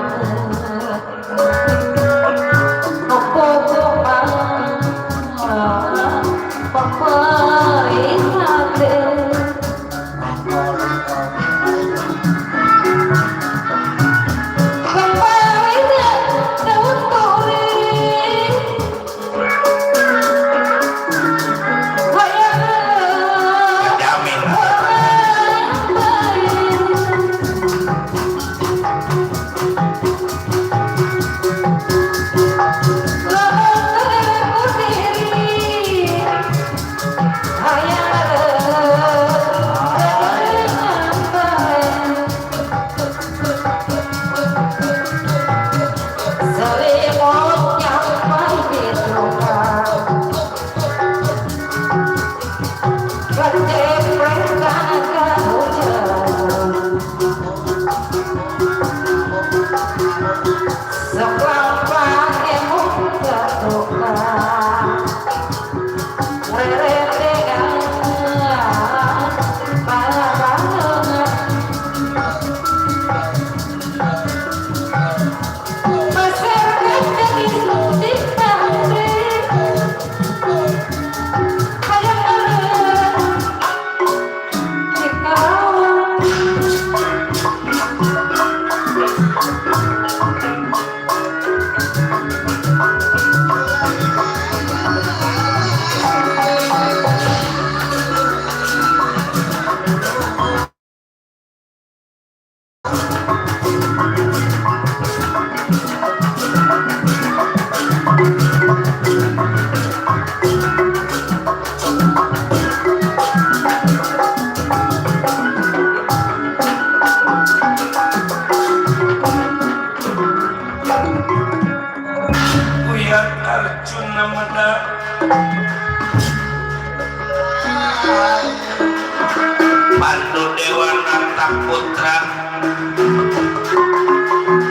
[SPEAKER 1] Pandu Dewa Nata Putra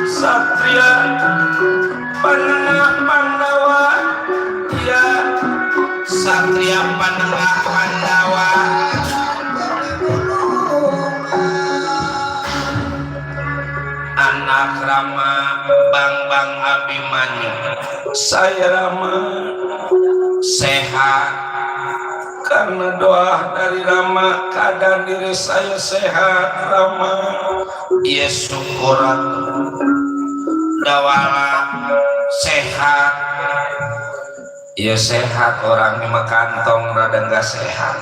[SPEAKER 1] Satria Panengah Pandawa ya Satria Panengah Pandawa anak Rama Bang Abimanyu saya Rama sehat karena doa dari Rama keadaan diri saya sehat Rama ya syukur dawala sehat ya sehat orang di kantong rada nggak sehat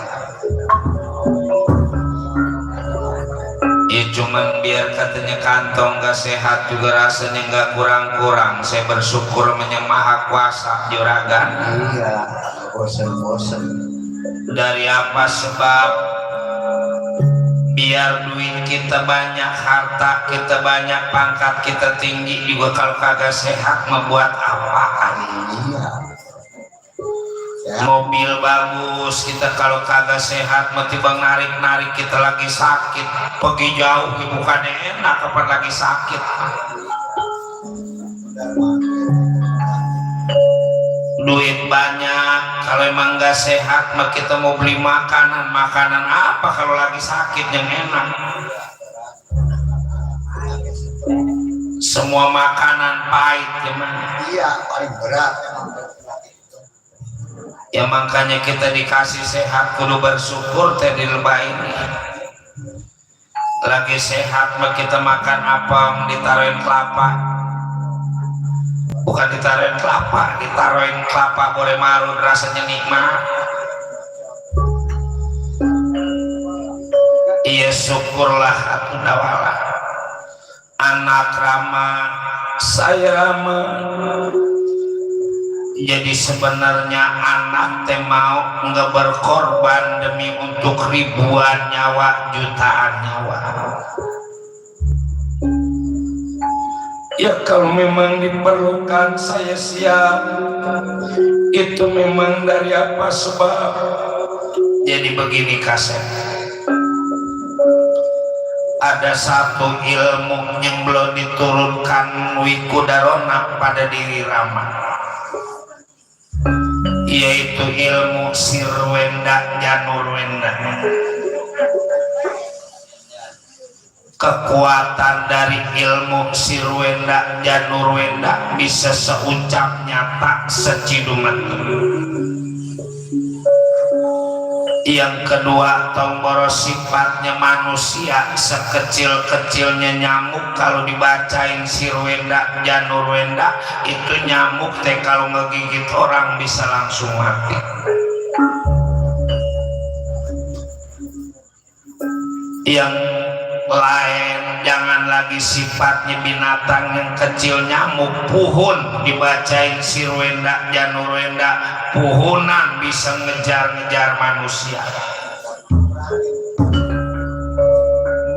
[SPEAKER 1] ya cuman biar katanya kantong nggak sehat juga rasanya nggak kurang-kurang saya bersyukur menyembah kuasa juragan
[SPEAKER 2] Iya, bosen-bosen.
[SPEAKER 1] dari apa sebab biar duit kita banyak harta kita banyak pangkat kita tinggi juga kalau kagak sehat membuat apaan
[SPEAKER 2] Iya. Ya.
[SPEAKER 1] mobil bagus kita kalau kagak sehat mesti bang narik kita lagi sakit pergi jauh bukannya enak kapan lagi sakit duit banyak kalau emang nggak sehat mah kita mau beli makanan apa kalau lagi sakit yang enak semua makanan pahit gimana
[SPEAKER 2] Iya, paling berat emang.
[SPEAKER 1] ya makanya kita dikasih sehat kudu bersyukur teh di lebah ini lagi sehat mah kita makan apa ditaruhin kelapa bukan ditaruhin kelapa ditaruhin kelapa boleh marun rasanya nikmat iya syukurlah atuh dawala anak Rama saya Rama jadi sebenarnya anak teh mau nggak berkorban demi untuk ribuan nyawa jutaan nyawa ya kalau memang diperlukan saya siap itu memang dari apa sebab jadi begini kaset ada satu ilmu yang belum diturunkan Wikudarona pada diri Rama, yaitu ilmu Sirwenda Janurwenda. Kekuatan dari ilmu Sirwenda Janurwenda bisa seucap nyata seciduman. Yang kedua, tomboro sifatnya manusia, sekecil-kecilnya nyamuk. Kalau dibacain Sirwenda Janurwenda, itu nyamuk teh kalau ngegigit orang bisa langsung mati. Yang lain, jangan lagi sifatnya binatang yang kecil, nyamuk, puhun, dibacain Sirwenda Janurwenda, puhunan bisa ngejar-ngejar manusia,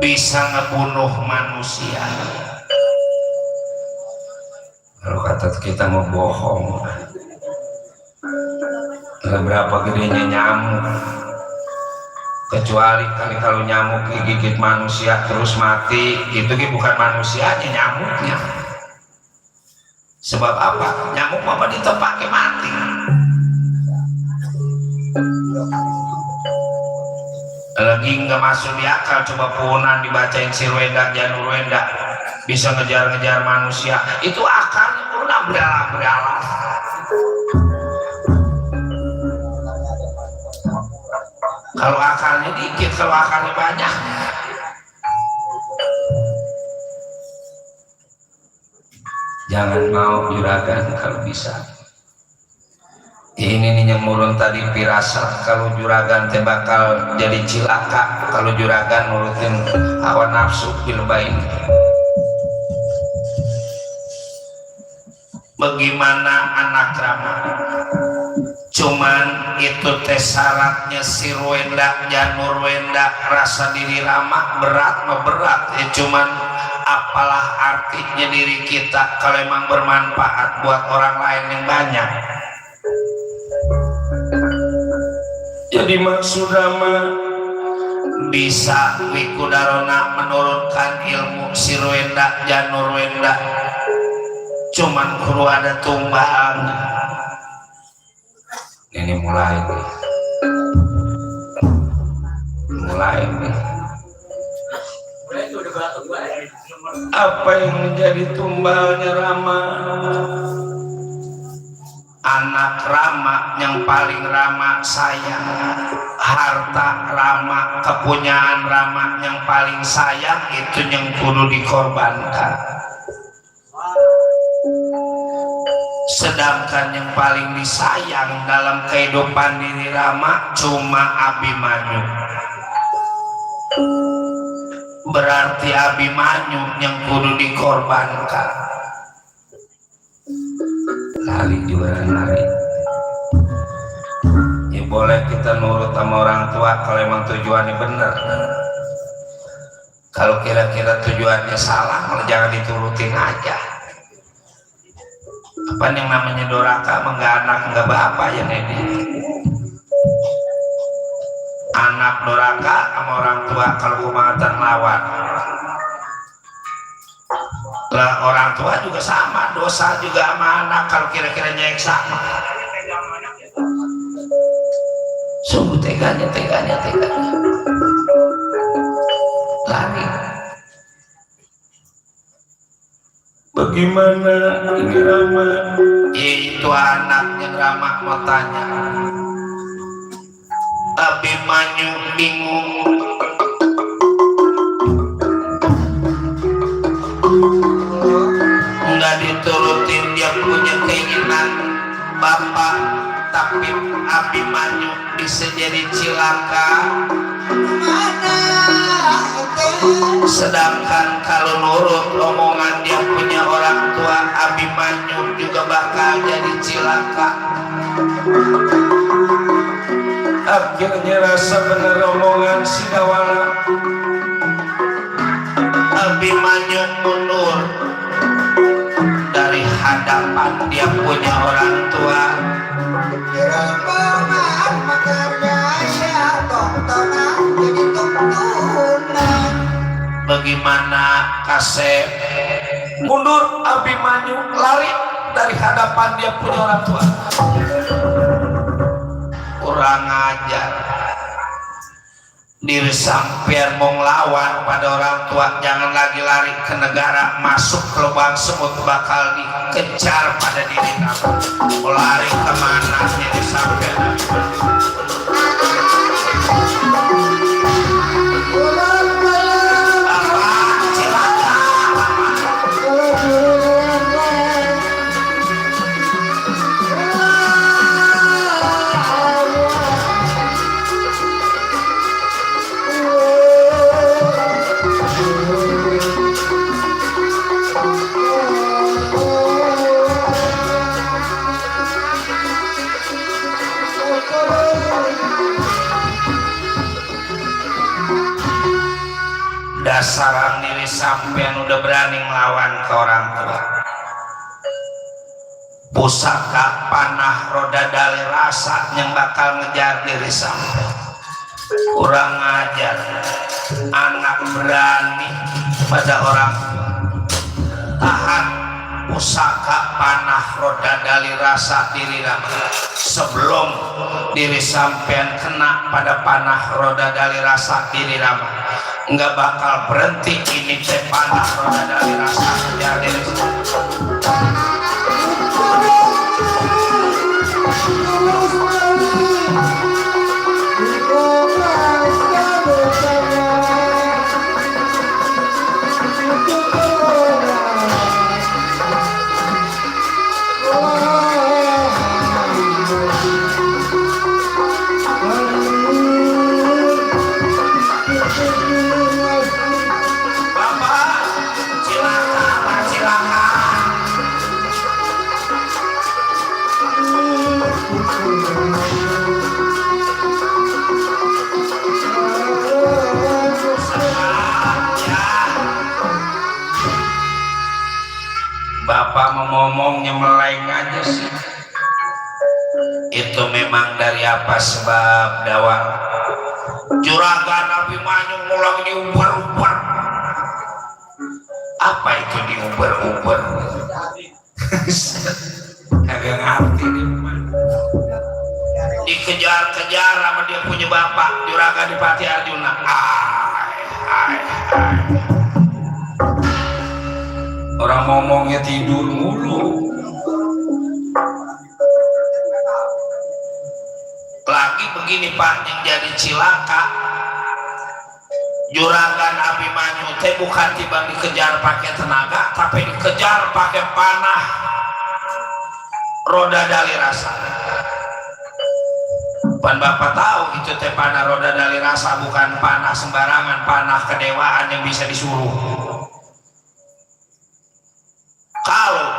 [SPEAKER 1] bisa ngebunuh manusia. Kalau kata kita mau bohong, berapa gedenya nyamuk, kecuali kali kalau nyamuk gigit manusia terus mati, itu bukan manusianya, nyamuknya. Sebab apa? Nyamuk apa ditepake mati. Lagi nggak masuk di akal, coba punan dibacain Sirwenda Janurwenda bisa ngejar-ngejar manusia, itu akalnya punan beralah-beralah. Kalau akalnya dikit, kalau akalnya banyak. Jangan mau juragan kalau bisa. Ini nih yang murun tadi pirasat, kalau juragan teh bakal jadi cilaka kalau juragan nurutin hawa nafsu bilbain. Bagaimana anak Rama? Cuman itu teh syaratnya Sirwenda Janurwenda, rasa diri Rama berat ya, cuman apalah artinya diri kita kalau emang bermanfaat buat orang lain yang banyak. Jadi maksud Rama bisa Wikudarona menurunkan ilmu Sirwenda Janurwenda, cuman kudu ada tumbalnya. Ini mulai nih, apa yang menjadi tumbalnya Rama? Anak Rama yang paling Rama sayang, harta Rama, kepunyaan Rama yang paling sayang, itu yang kudu dikorbankan. Sedangkan yang paling disayang dalam kehidupan diri Rama cuma Abimanyu. Berarti Abimanyu yang kudu dikorbankan. Lari juara lari. Ya boleh kita nurut sama orang tua kalau emang tujuannya benar. Kalau kira-kira tujuannya salah, malah jangan diturutin aja. Apa yang namanya doraka, enggak anak enggak bapak ya Nedi. Anak doraka sama orang tua kalau kumatan lawan. Lah orang tua juga sama, dosa juga sama anak kalau kira-kira nyek sama. Sungguh teganya. Lari. Bagaimana ini Rama? Itu anak yang Rama mau tanya. Abimanyu bingung. Nggak diturutin dia punya keinginan bapak, tapi Abimanyu bisa jadi cilaka. Sedangkan kalau nurut omongan dia punya orang tua, Abimanyu juga bakal jadi cilaka. Akhirnya rasa bener omongan si Dawala, Abimanyu mundur dari hadapan dia punya orang tua.
[SPEAKER 2] Rombongan makarya tontonan jadi tontonan.
[SPEAKER 6] bagaimana Kasep mundur Abimanyu lari dari hadapan dia punya orang tua. Kurang ajar, diri sampean mau ngelawan pada orang tua, jangan lagi lari ke negara, masuk ke lubang semut bakal dikejar pada diri kamu. Mau lari kemana diri sampean? Dasaran diri sampean udah berani melawan ke orang tua. Pusaka panah roda dalih rasa yang bakal ngejar diri sampean. Kurang ajar, anak berani pada orang tua. Tahan pusaka panah roda dalih rasa diri rama. Sebelum diri sampean kena pada panah roda dalih rasa diri rama, nggak bakal berhenti ini teh panah roda dari rasa jadi Bapak ngomongnya meleng aja sih. Itu memang dari apa sebab dawang juragan Abimanyu mulai diuber-uber. Apa itu diuber-uber? Kagak ngerti dia. Dikejar-kejar sama dia punya bapak juragan Dipati Arjuna. Orang ngomongnya tidur mulu. Lagi begini Pak, yang jadi cilaka juragan Abimanyu teh bukan tiba dikejar pakai tenaga, tapi dikejar pakai panah roda dalih rasa. Pan bapak tahu itu teh panah roda dalih rasa bukan panah sembarangan, panah kedewaan yang bisa disuruh. Kalau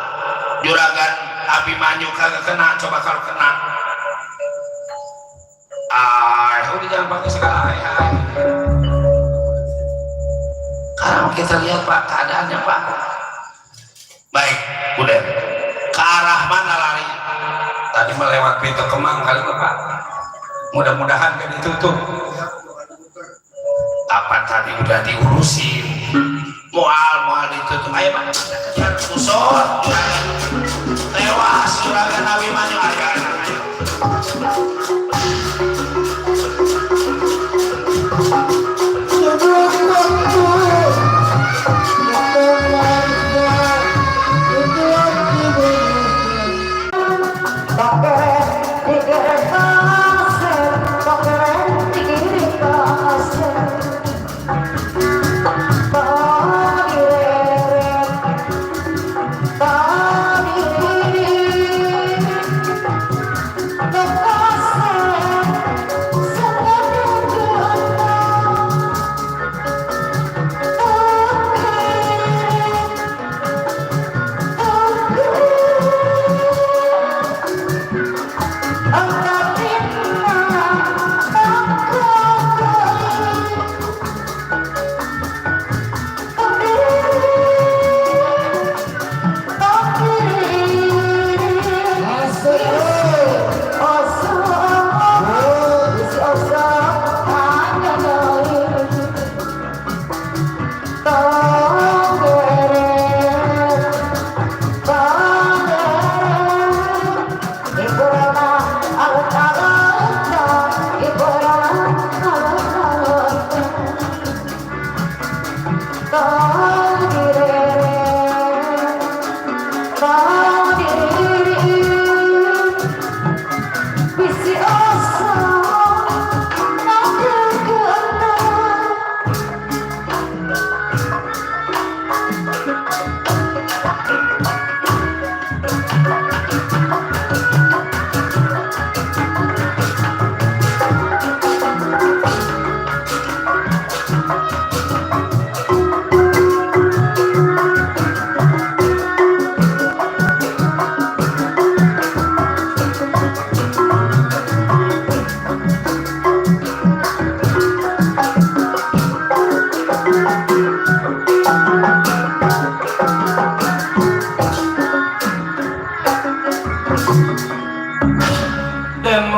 [SPEAKER 6] juragan Abimanyu kagak kena, coba kalau kena, udah jangan pakai segala hai. Sekarang kita lihat Pak keadaannya Pak. Baik, udah. Ke arah mana lari? Tadi melewat pintu Kemang kali Pak. Mudah-mudahan gak ditutup. Apa tadi udah diurusin? Mual ditutup. Ayo Pak, kejar susut. Tewas juragan Abimanyu. Ayo.
[SPEAKER 4] Bye.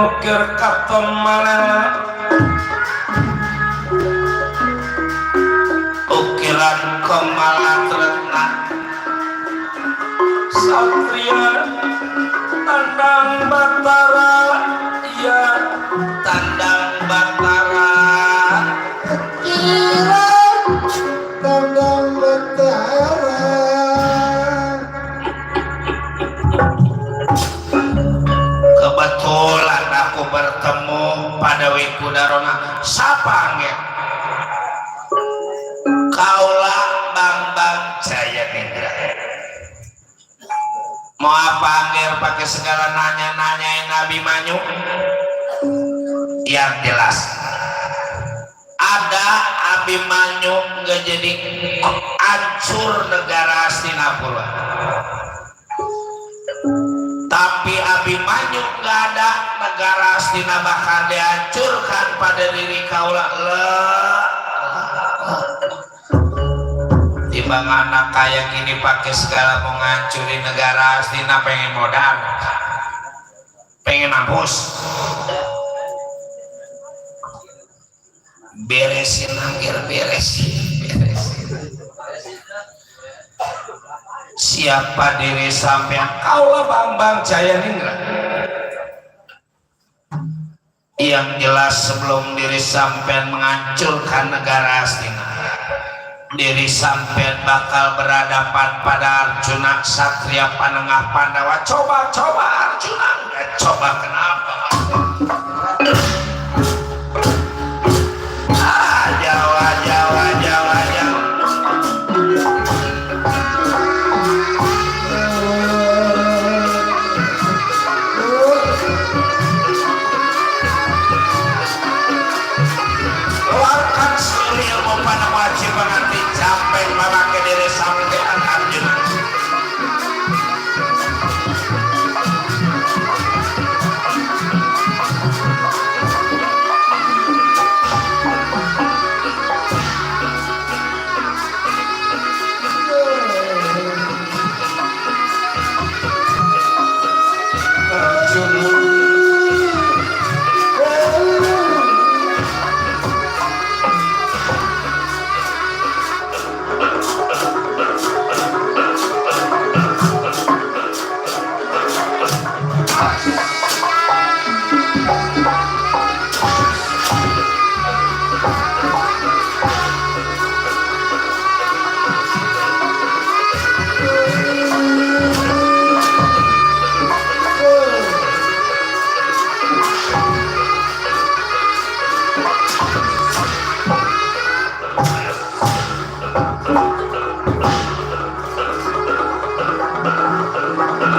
[SPEAKER 6] Ukir katon malela ukiran komalatretna satria tandang batara ya tandang batara
[SPEAKER 2] Kira tandang batara
[SPEAKER 6] kebetulan aku bertemu pada Wikudarona sapange kaula Bambang Jayanindra mau apa angger pakai segala nanya-nanyain Nabi Manyu yang jelas ada Abimanyu nggak jadi hancur negara Hastinapura tapi Abimanyu nggak ada negara Hastina bakal dihancurkan pada diri kaula timbang anak kayak gini pakai segala mau ngancurin negara Hastina pengen modal pengen mampus beresin angger beresin siapa diri sampean kaula Bambang Jayanindra yang jelas sebelum diri sampean menghancurkan negara Hastina diri sampean bakal berhadapan pada Arjuna Satria Panengah Pandawa coba Arjuna nggak coba kenapa Jawa keluarkan seluruh ilmu pada wajib mengerti sampai memakai diri sampean Arjuna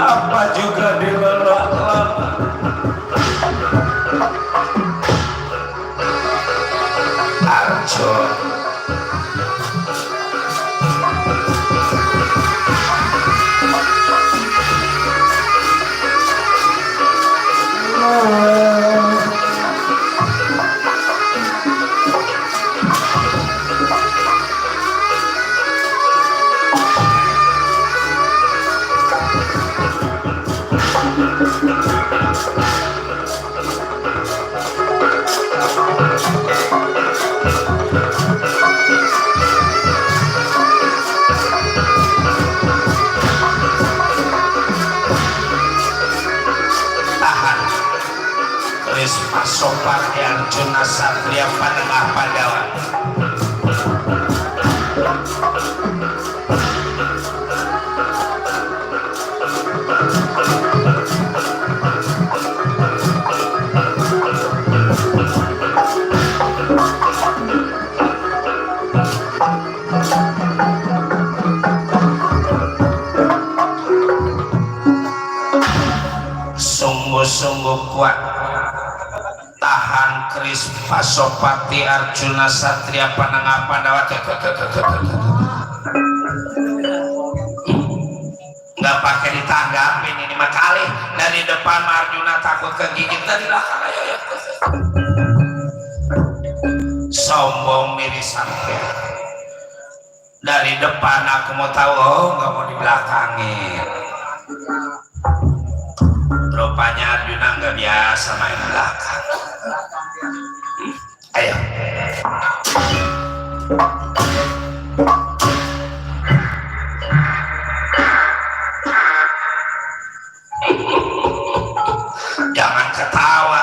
[SPEAKER 6] apa juga dilelak-lelak Arjuna Pasopati Arjuna Satria Panengah Pandawa Sungguh-sungguh kuat tahan keris Pasopati Arjuna Satria Panangga Pandawa. Nggak pakai ditanggapin ini mah kali dari depan Arjuna takut kegigit dari belakang. Ayo. Sombong diri sampai dari depan aku mau tahu, oh nggak mau dibelakangin. Rupanya Arjuna nggak biasa main belakang. Ayo. Jangan ketawa.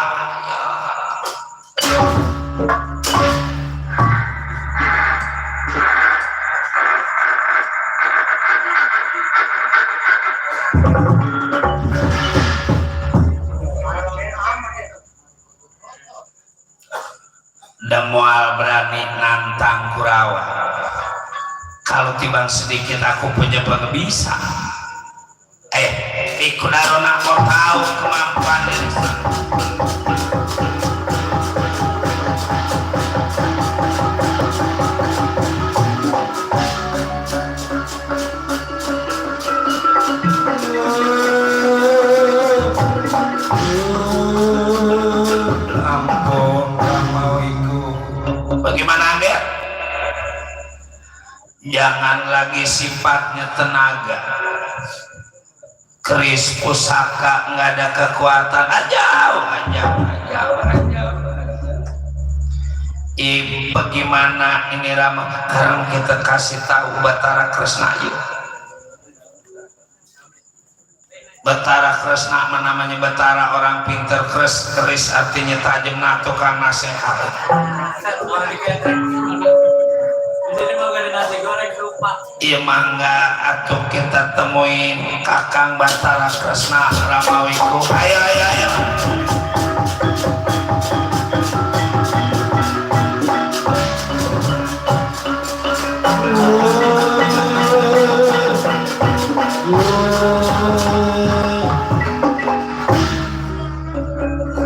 [SPEAKER 6] Dan moal berani nantang Kurawa. Kalau timbang sedikit aku punya pengebisa. Ikut nak mau tahu kemampuan diri. Bagaimana Anda? Jangan lagi sifatnya tenaga, keris pusaka nggak ada kekuatan, jauh. Bagaimana ini Rama? Sekarang kita kasih tahu Batara Kresna yuk. Batara Kresna namanya Batara, orang pinter. Keris artinya tajam, nah tukang nasihat.
[SPEAKER 3] Jadi mau gak nasi goreng lupa.
[SPEAKER 6] Iya mangga atuh kita temuin Kakang Batara Kresna Ramawiku. Ayo.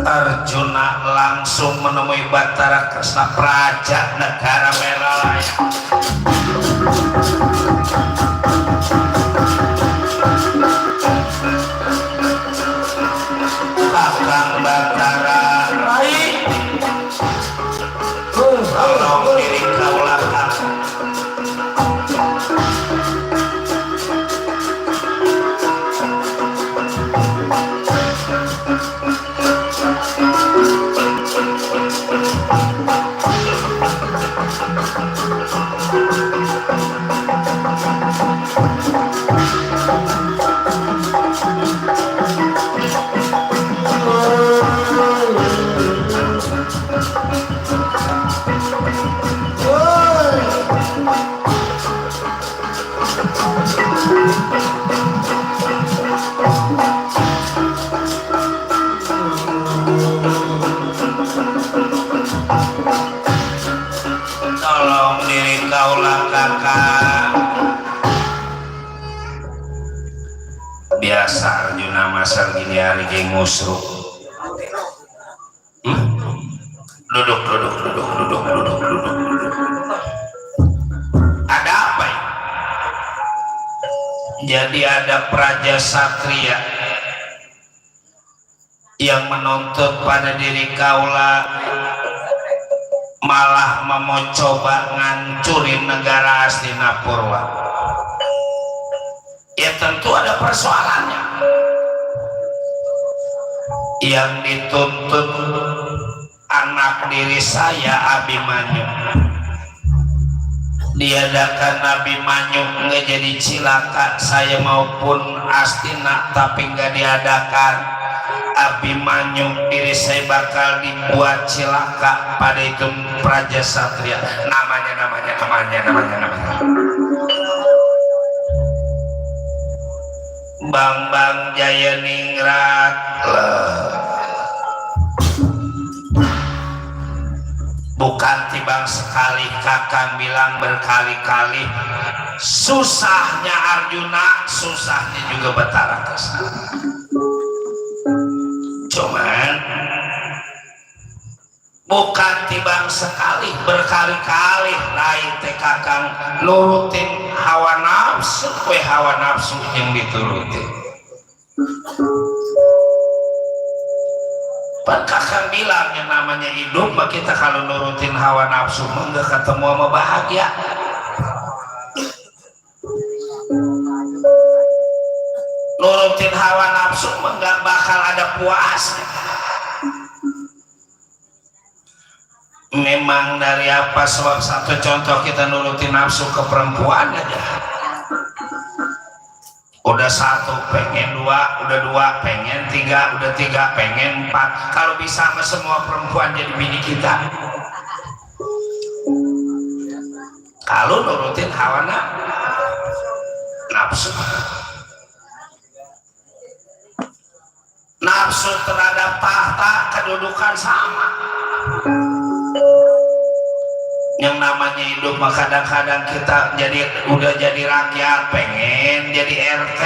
[SPEAKER 6] Arjuna langsung menemui Batara Kresna, Praja Negara Meralaya. Kakang Batara, tolong diri kaulah. Tolong diri kaulah kakak. Biasa Arjuna masal gini hari geng musruk. Duduk. Ada apa ya? Jadi ada praja satria yang menuntut pada diri kaulah, malah mau coba ngancurin negara Hastinapurwa. Ya tentu ada persoalannya. Yang dituntut anak diri saya Abimanyu. Diadakan Abimanyu nggak jadi cilaka saya maupun Astina, tapi nggak diadakan Abimanyu, diri saya bakal dibuat cilaka pada itu praja satria. Namanya Bang Jaya Ningrat bukan tibang sekali, Kakang bilang berkali-kali. Susahnya Arjuna, susahnya juga Batara Kresna. Cuman bukan tibang sekali, berkali-kali lain teh Kakang nurutin hawa nafsu, hawa nafsu yang diturutin. Pan Kakang bilang yang namanya hidup mah kita kalau nurutin hawa nafsu mah nggak ketemu sama bahagia. Nurutin hawa nafsu mah nggak bakal ada puasnya. Memang dari apa sebab? Satu contoh, kita nurutin nafsu ke perempuan aja. Udah satu pengen dua, udah dua pengen tiga, udah tiga pengen empat. Kalau bisa sama semua perempuan jadi bini kita. Kalau nurutin hawa nafsu, nafsu terhadap tahta kedudukan sama. Yang namanya hidup mah kadang-kadang kita udah jadi rakyat pengen jadi RT,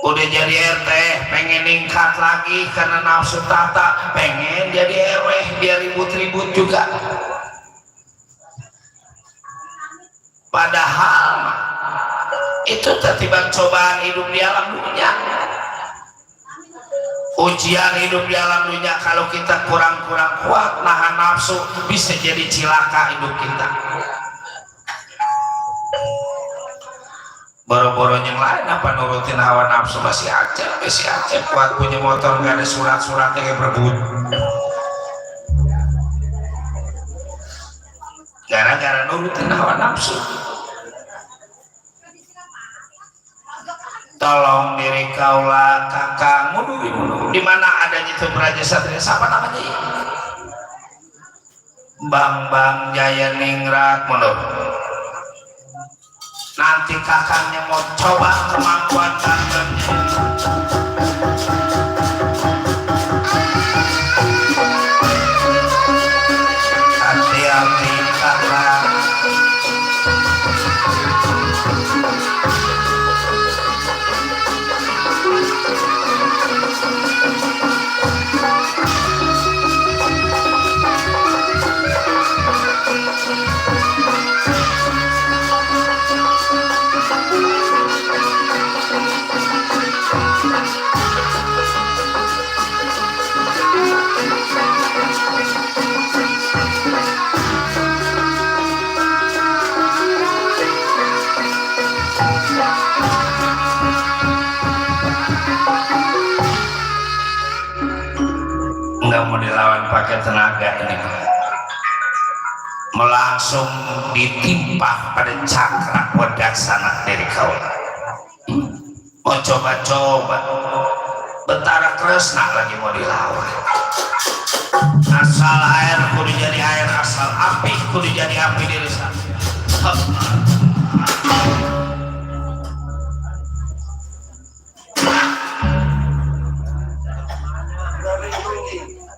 [SPEAKER 6] udah jadi RT pengen ningkat lagi karena nafsu tahta, pengen jadi RW biar ribut-ribut juga. Padahal itu tertibang cobaan hidup di alam dunia, ujian hidup di alam dunia. Kalau kita kurang-kurang kuat nahan nafsu, bisa jadi cilaka hidup kita. Boro-boro yang lain apa nurutin hawa nafsu masih aja kuat punya motor nggak ada surat-suratnya kayak berebut. Gara-gara nurutin hawa nafsu. Tolong diri kaulah Kakang mudu di mana adanya itu Braja Satria, siapa namanya? Bang Jaya Ningrat mundur. Nanti Kakangnya mau coba kemampuan tangannya. Hati-hati Kakang. Nggak mau dilawan pakai tenaga ini, melangsung ditimpa pada cakra wadaksana dari kau. Mau coba-coba Batara Kresna lagi mau dilawan. Asal air kudu jadi air, asal api kudu jadi api diri sana.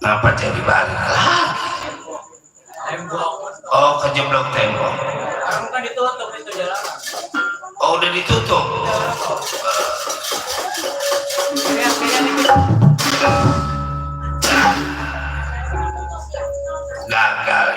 [SPEAKER 6] Kenapa jadi balik lagi?
[SPEAKER 3] Tembok.
[SPEAKER 6] Oh, kejeblok tembok.
[SPEAKER 3] Aku kan ditutup itu jalan.
[SPEAKER 6] Oh, udah ditutup. Gagal.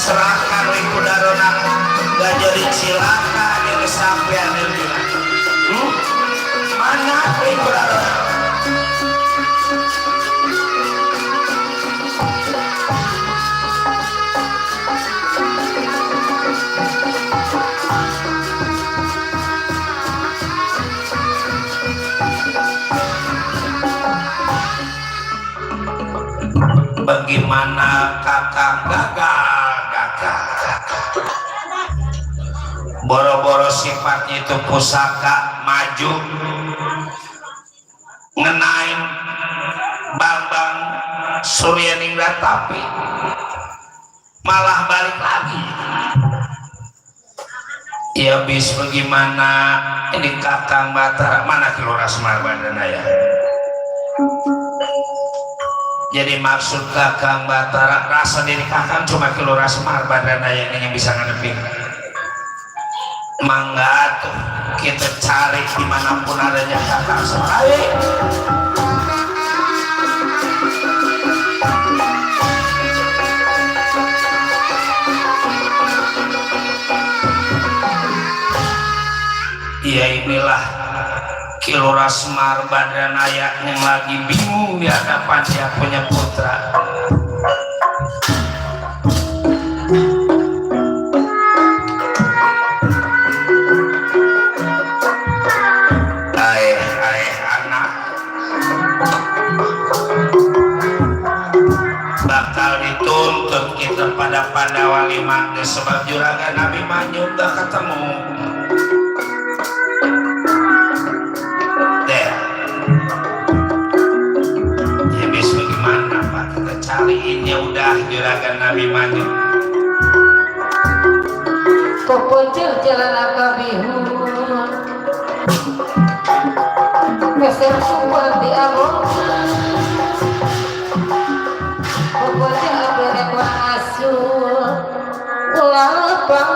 [SPEAKER 6] Serahkan Likudarona, gak jadi cilaka yang sampean bilang. Mana Likudarona? Bagaimana Kakang gagal. Boro-boro sifatnya itu pusaka, maju ngenain Bambang Suryaningrat tapi malah balik lagi. Ya bis bagaimana ini Kakang Batara mana Kilora Semar Badana ya. Jadi maksud Kakang Batara rasa diri Kakang cuma Kilora Semar Badana yang bisa ngadepin. Mangga tuh kita cari dimanapun adanya Kakang Semar. Ya inilah Kilora Semar Badranaya yang lagi bingung di hadapan dia punya putra. Anak bakal dituntut kita pada wali mangga sebab juragan Nabi Manyun udah ketemu. Cariinnya udah juragan Nabi Manyun.
[SPEAKER 4] Kopocil jalan akabihun keser sumpah di abon kopocil aberekwa asul lapang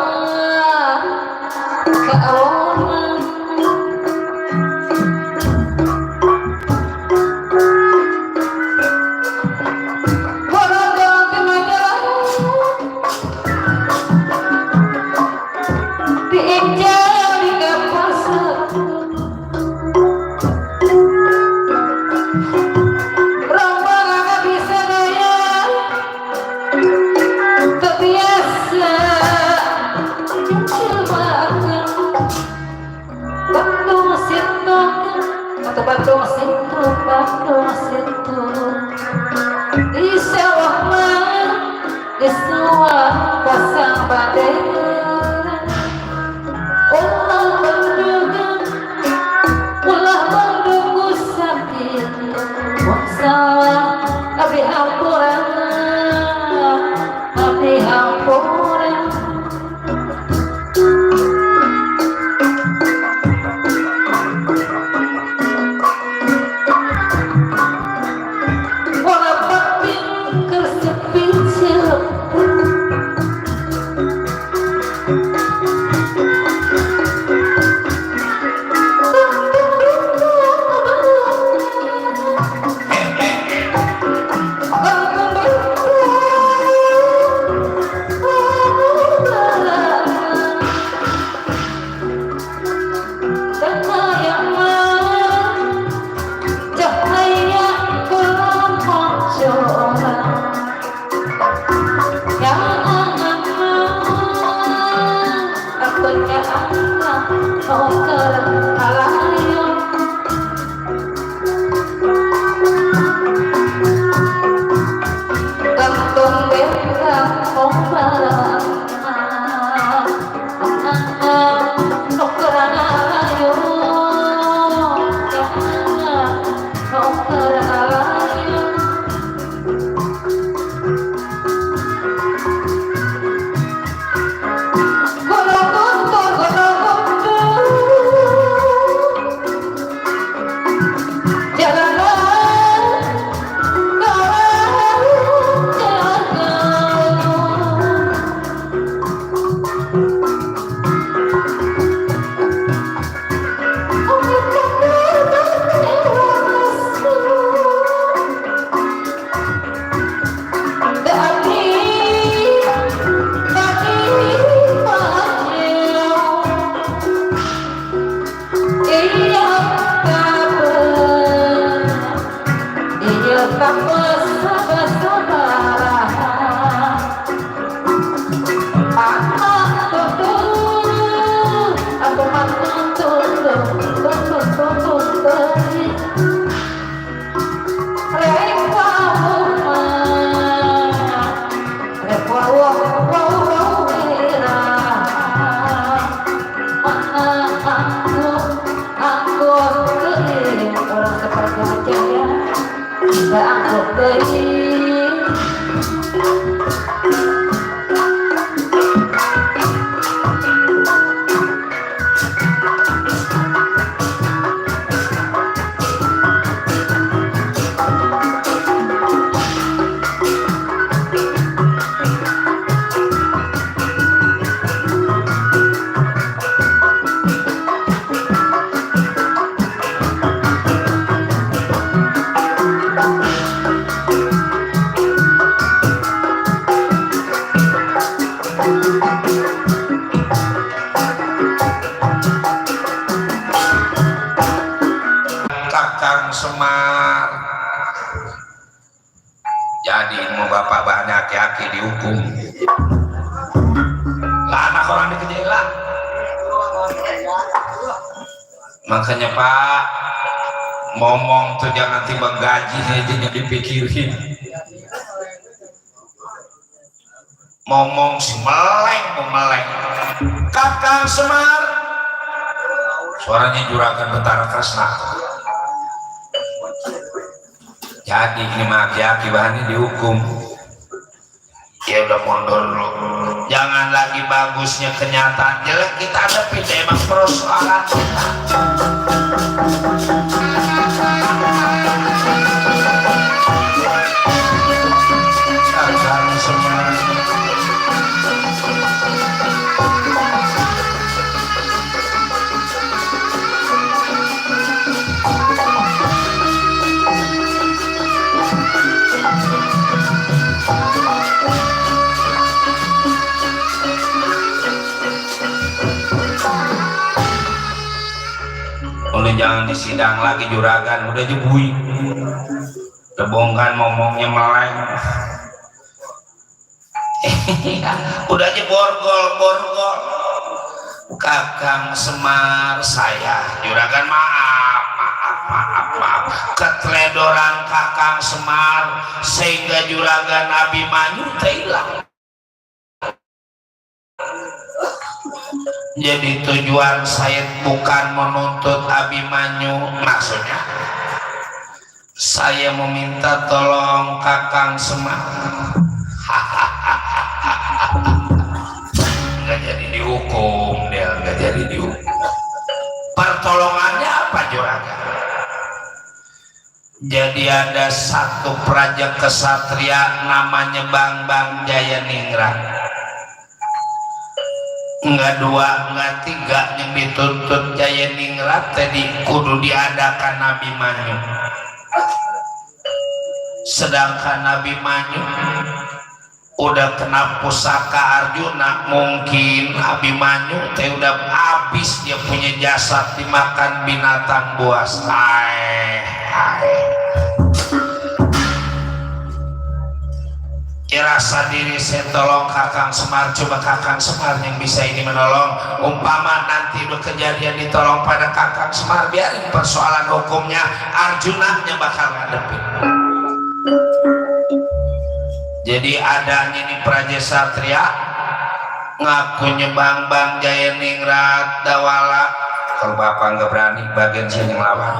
[SPEAKER 4] ke awon di sawah mana di sawah pasang badai ulah menunggu sakit sawah abdi hampuran angkut deui.
[SPEAKER 6] Kakang Semar jadi mau bapak banyak aki dihukum lah anak orang dikejela. Makanya Pak ngomong tuh jangan tiba gaji aja dipikirin, ngomong si meleng mau meleng. Kakang Semar suaranya juragan Betara Kresna. Jadi ini mah aki-aki bahannya dihukum. Ya udah mundur dulu. Jangan lagi bagusnya kenyataan jelek kita hadapi, emang persoalan kita. Kakang Semar. Udah jangan disidang lagi juragan, udah jebui tebongkan ngomongnya meleng. Udah aja borgol. Kakang Semar saya juragan maaf keteledoran Kakang Semar sehingga juragan Abimanyu hilang. Jadi tujuan saya bukan menuntut Abimanyu, maksudnya saya meminta tolong Kakang Semar. Nggak jadi dihukum dia, nggak jadi dihukum. Pertolongannya apa juragan? Jadi ada satu praja kesatria namanya Bang Jayaningrat. Enggak dua, enggak tiga yang dituntut Jayaningrat tadi kudu diadakan Abimanyu. Sedangkan Abimanyu udah kena pusaka Arjuna, mungkin Abimanyu teh udah habis dia punya jasad dimakan binatang buas. Rasa diri saya tolong Kakang Semar, coba Kakang Semar yang bisa ini menolong. Umpama nanti udah kejadian ditolong pada Kakang Semar, biarin persoalan hukumnya Arjuna yang bakal ngadepin. Jadi adanya ini praja satria ngakunya Bang Jayaningrat Dawala. Kalau bapak nggak berani bagian sini ngelawan,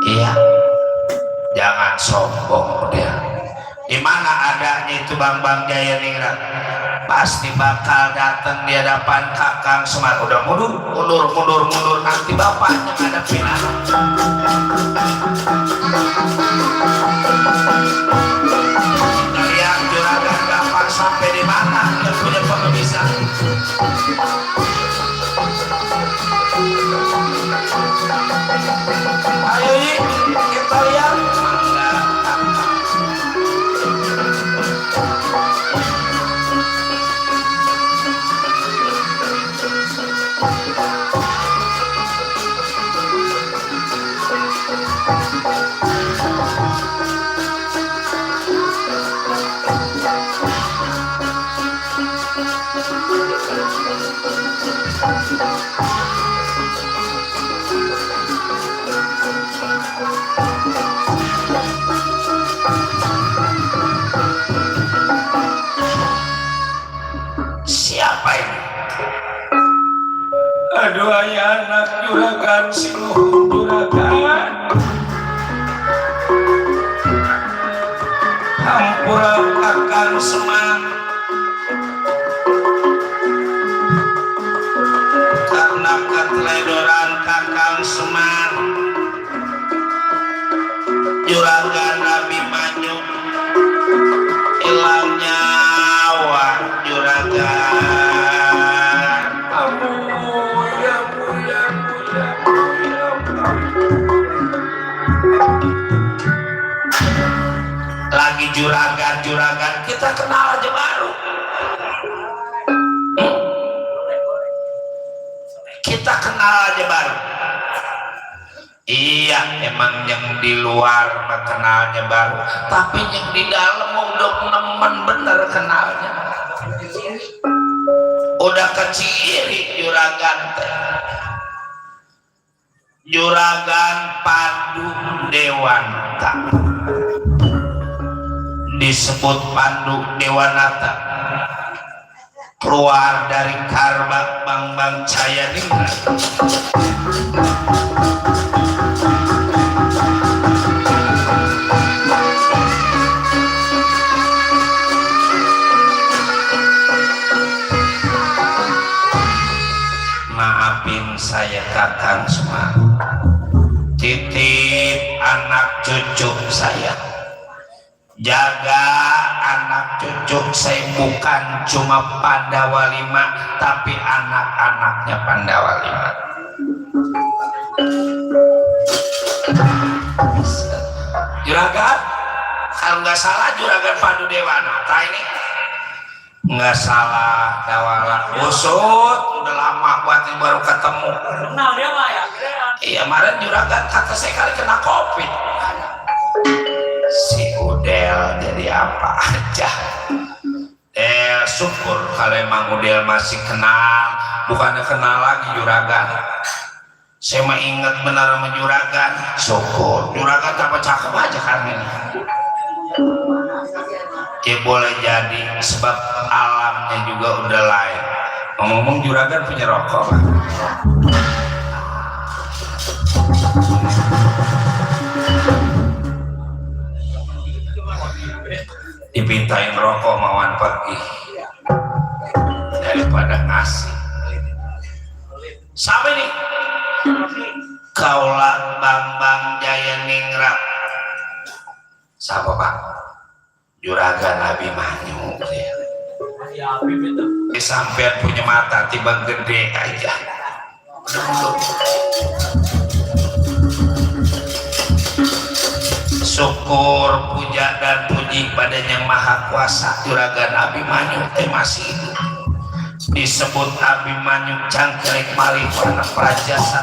[SPEAKER 6] iya jangan sombong dia. Di mana adanya itu Bang Jayaningrat, pasti bakal datang di hadapan Kakang Semar. Udah mundur, nanti bapaknya ngadepin anak. Lihat juragan bapak sampai di mana dia punya pengebisan. Ayo kita lihat. Siapa ini? Aduh ayah anak juragan si luhur juragan. urang Kakang Semar karena keteledoran Kakang Semar juragan Abimanyu hilang nyawa juragan lagi juragan kita kenal aja baru kita kenal aja baru iya emang yang di luar mah kenalnya baru tapi yang di dalam udah nemen bener kenalnya udah keciri juragan teh juragan Pandu Dewanata disebut Pandu Dewanata keluar dari Karba Bang Cayaningrat maafin saya Kakang Semar titip anak cucu saya jaga anak cucu saya bukan cuma Pandawa 5 tapi anak-anaknya Pandawa 5 juragan kalau nggak salah juragan Pandu Dewanata ini nggak salah dawala busut udah lama buat baru ketemu
[SPEAKER 3] Kenal dia mah ya?
[SPEAKER 6] iya kemarin juragan kata saya kali kena COVID si Udel jadi apa aja syukur kalau emang Udel masih kenal bukannya kenal lagi juragan saya mah inget benar sama juragan syukur juragan apa cakep aja kan ini ya boleh jadi sebab alamnya juga udah lain ngomong-ngomong juragan punya rokok kan? Dipintain rokok mawan pergi daripada ngasih sampai nih Kaula Bambang Jayaningrat siapa Pak? Juragan Abimanyu
[SPEAKER 3] Ya, Habib itu.
[SPEAKER 6] sampean punya mata tiba gede aja syukur puja dan puji pada Yang Maha Kuasa Juragan Abimanyu masih hidup disebut Abimanyu Cangkrik Malih Warna Prajasa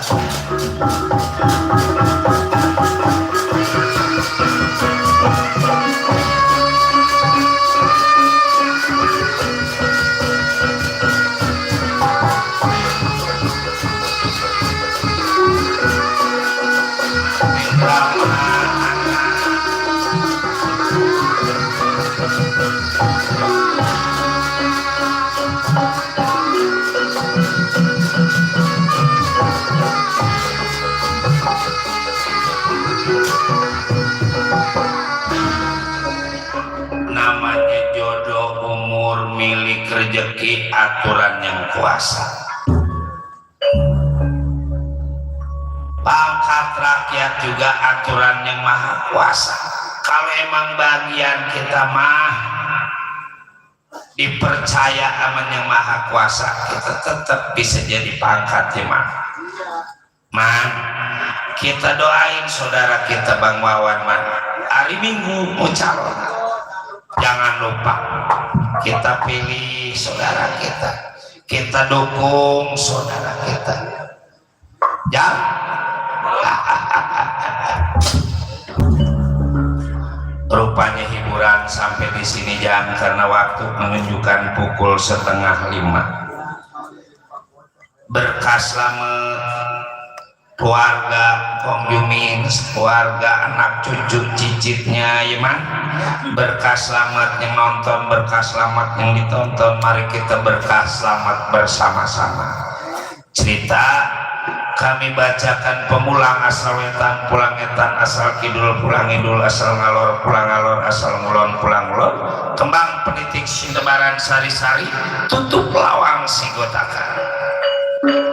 [SPEAKER 6] namanya jodoh umur milik rezeki aturan Yang Kuasa pangkat rakyat juga aturan Yang Maha Kuasa kalau emang bagian kita mah dipercaya sama Yang Maha Kuasa kita tetap bisa jadi pangkat ya man kita doain saudara kita Bang Wawan man hari Minggu mau calon jangan lupa kita pilih saudara kita dukung saudara kita jangan rupanya hiburan sampai di sini jam karena waktu menunjukkan pukul 4:30 berkah selamat keluarga Kong Yumin keluarga anak cucu cicitnya ya man berkah selamat yang nonton berkah selamat yang ditonton mari kita berkah selamat bersama-sama cerita kami bacakan pemulang asal wetan pulang etan asal kidul pulang idul asal ngalor pulang ngalor asal ngulon pulang ngulon kembang penitik sintebaran sari-sari tutup lawang si gotakan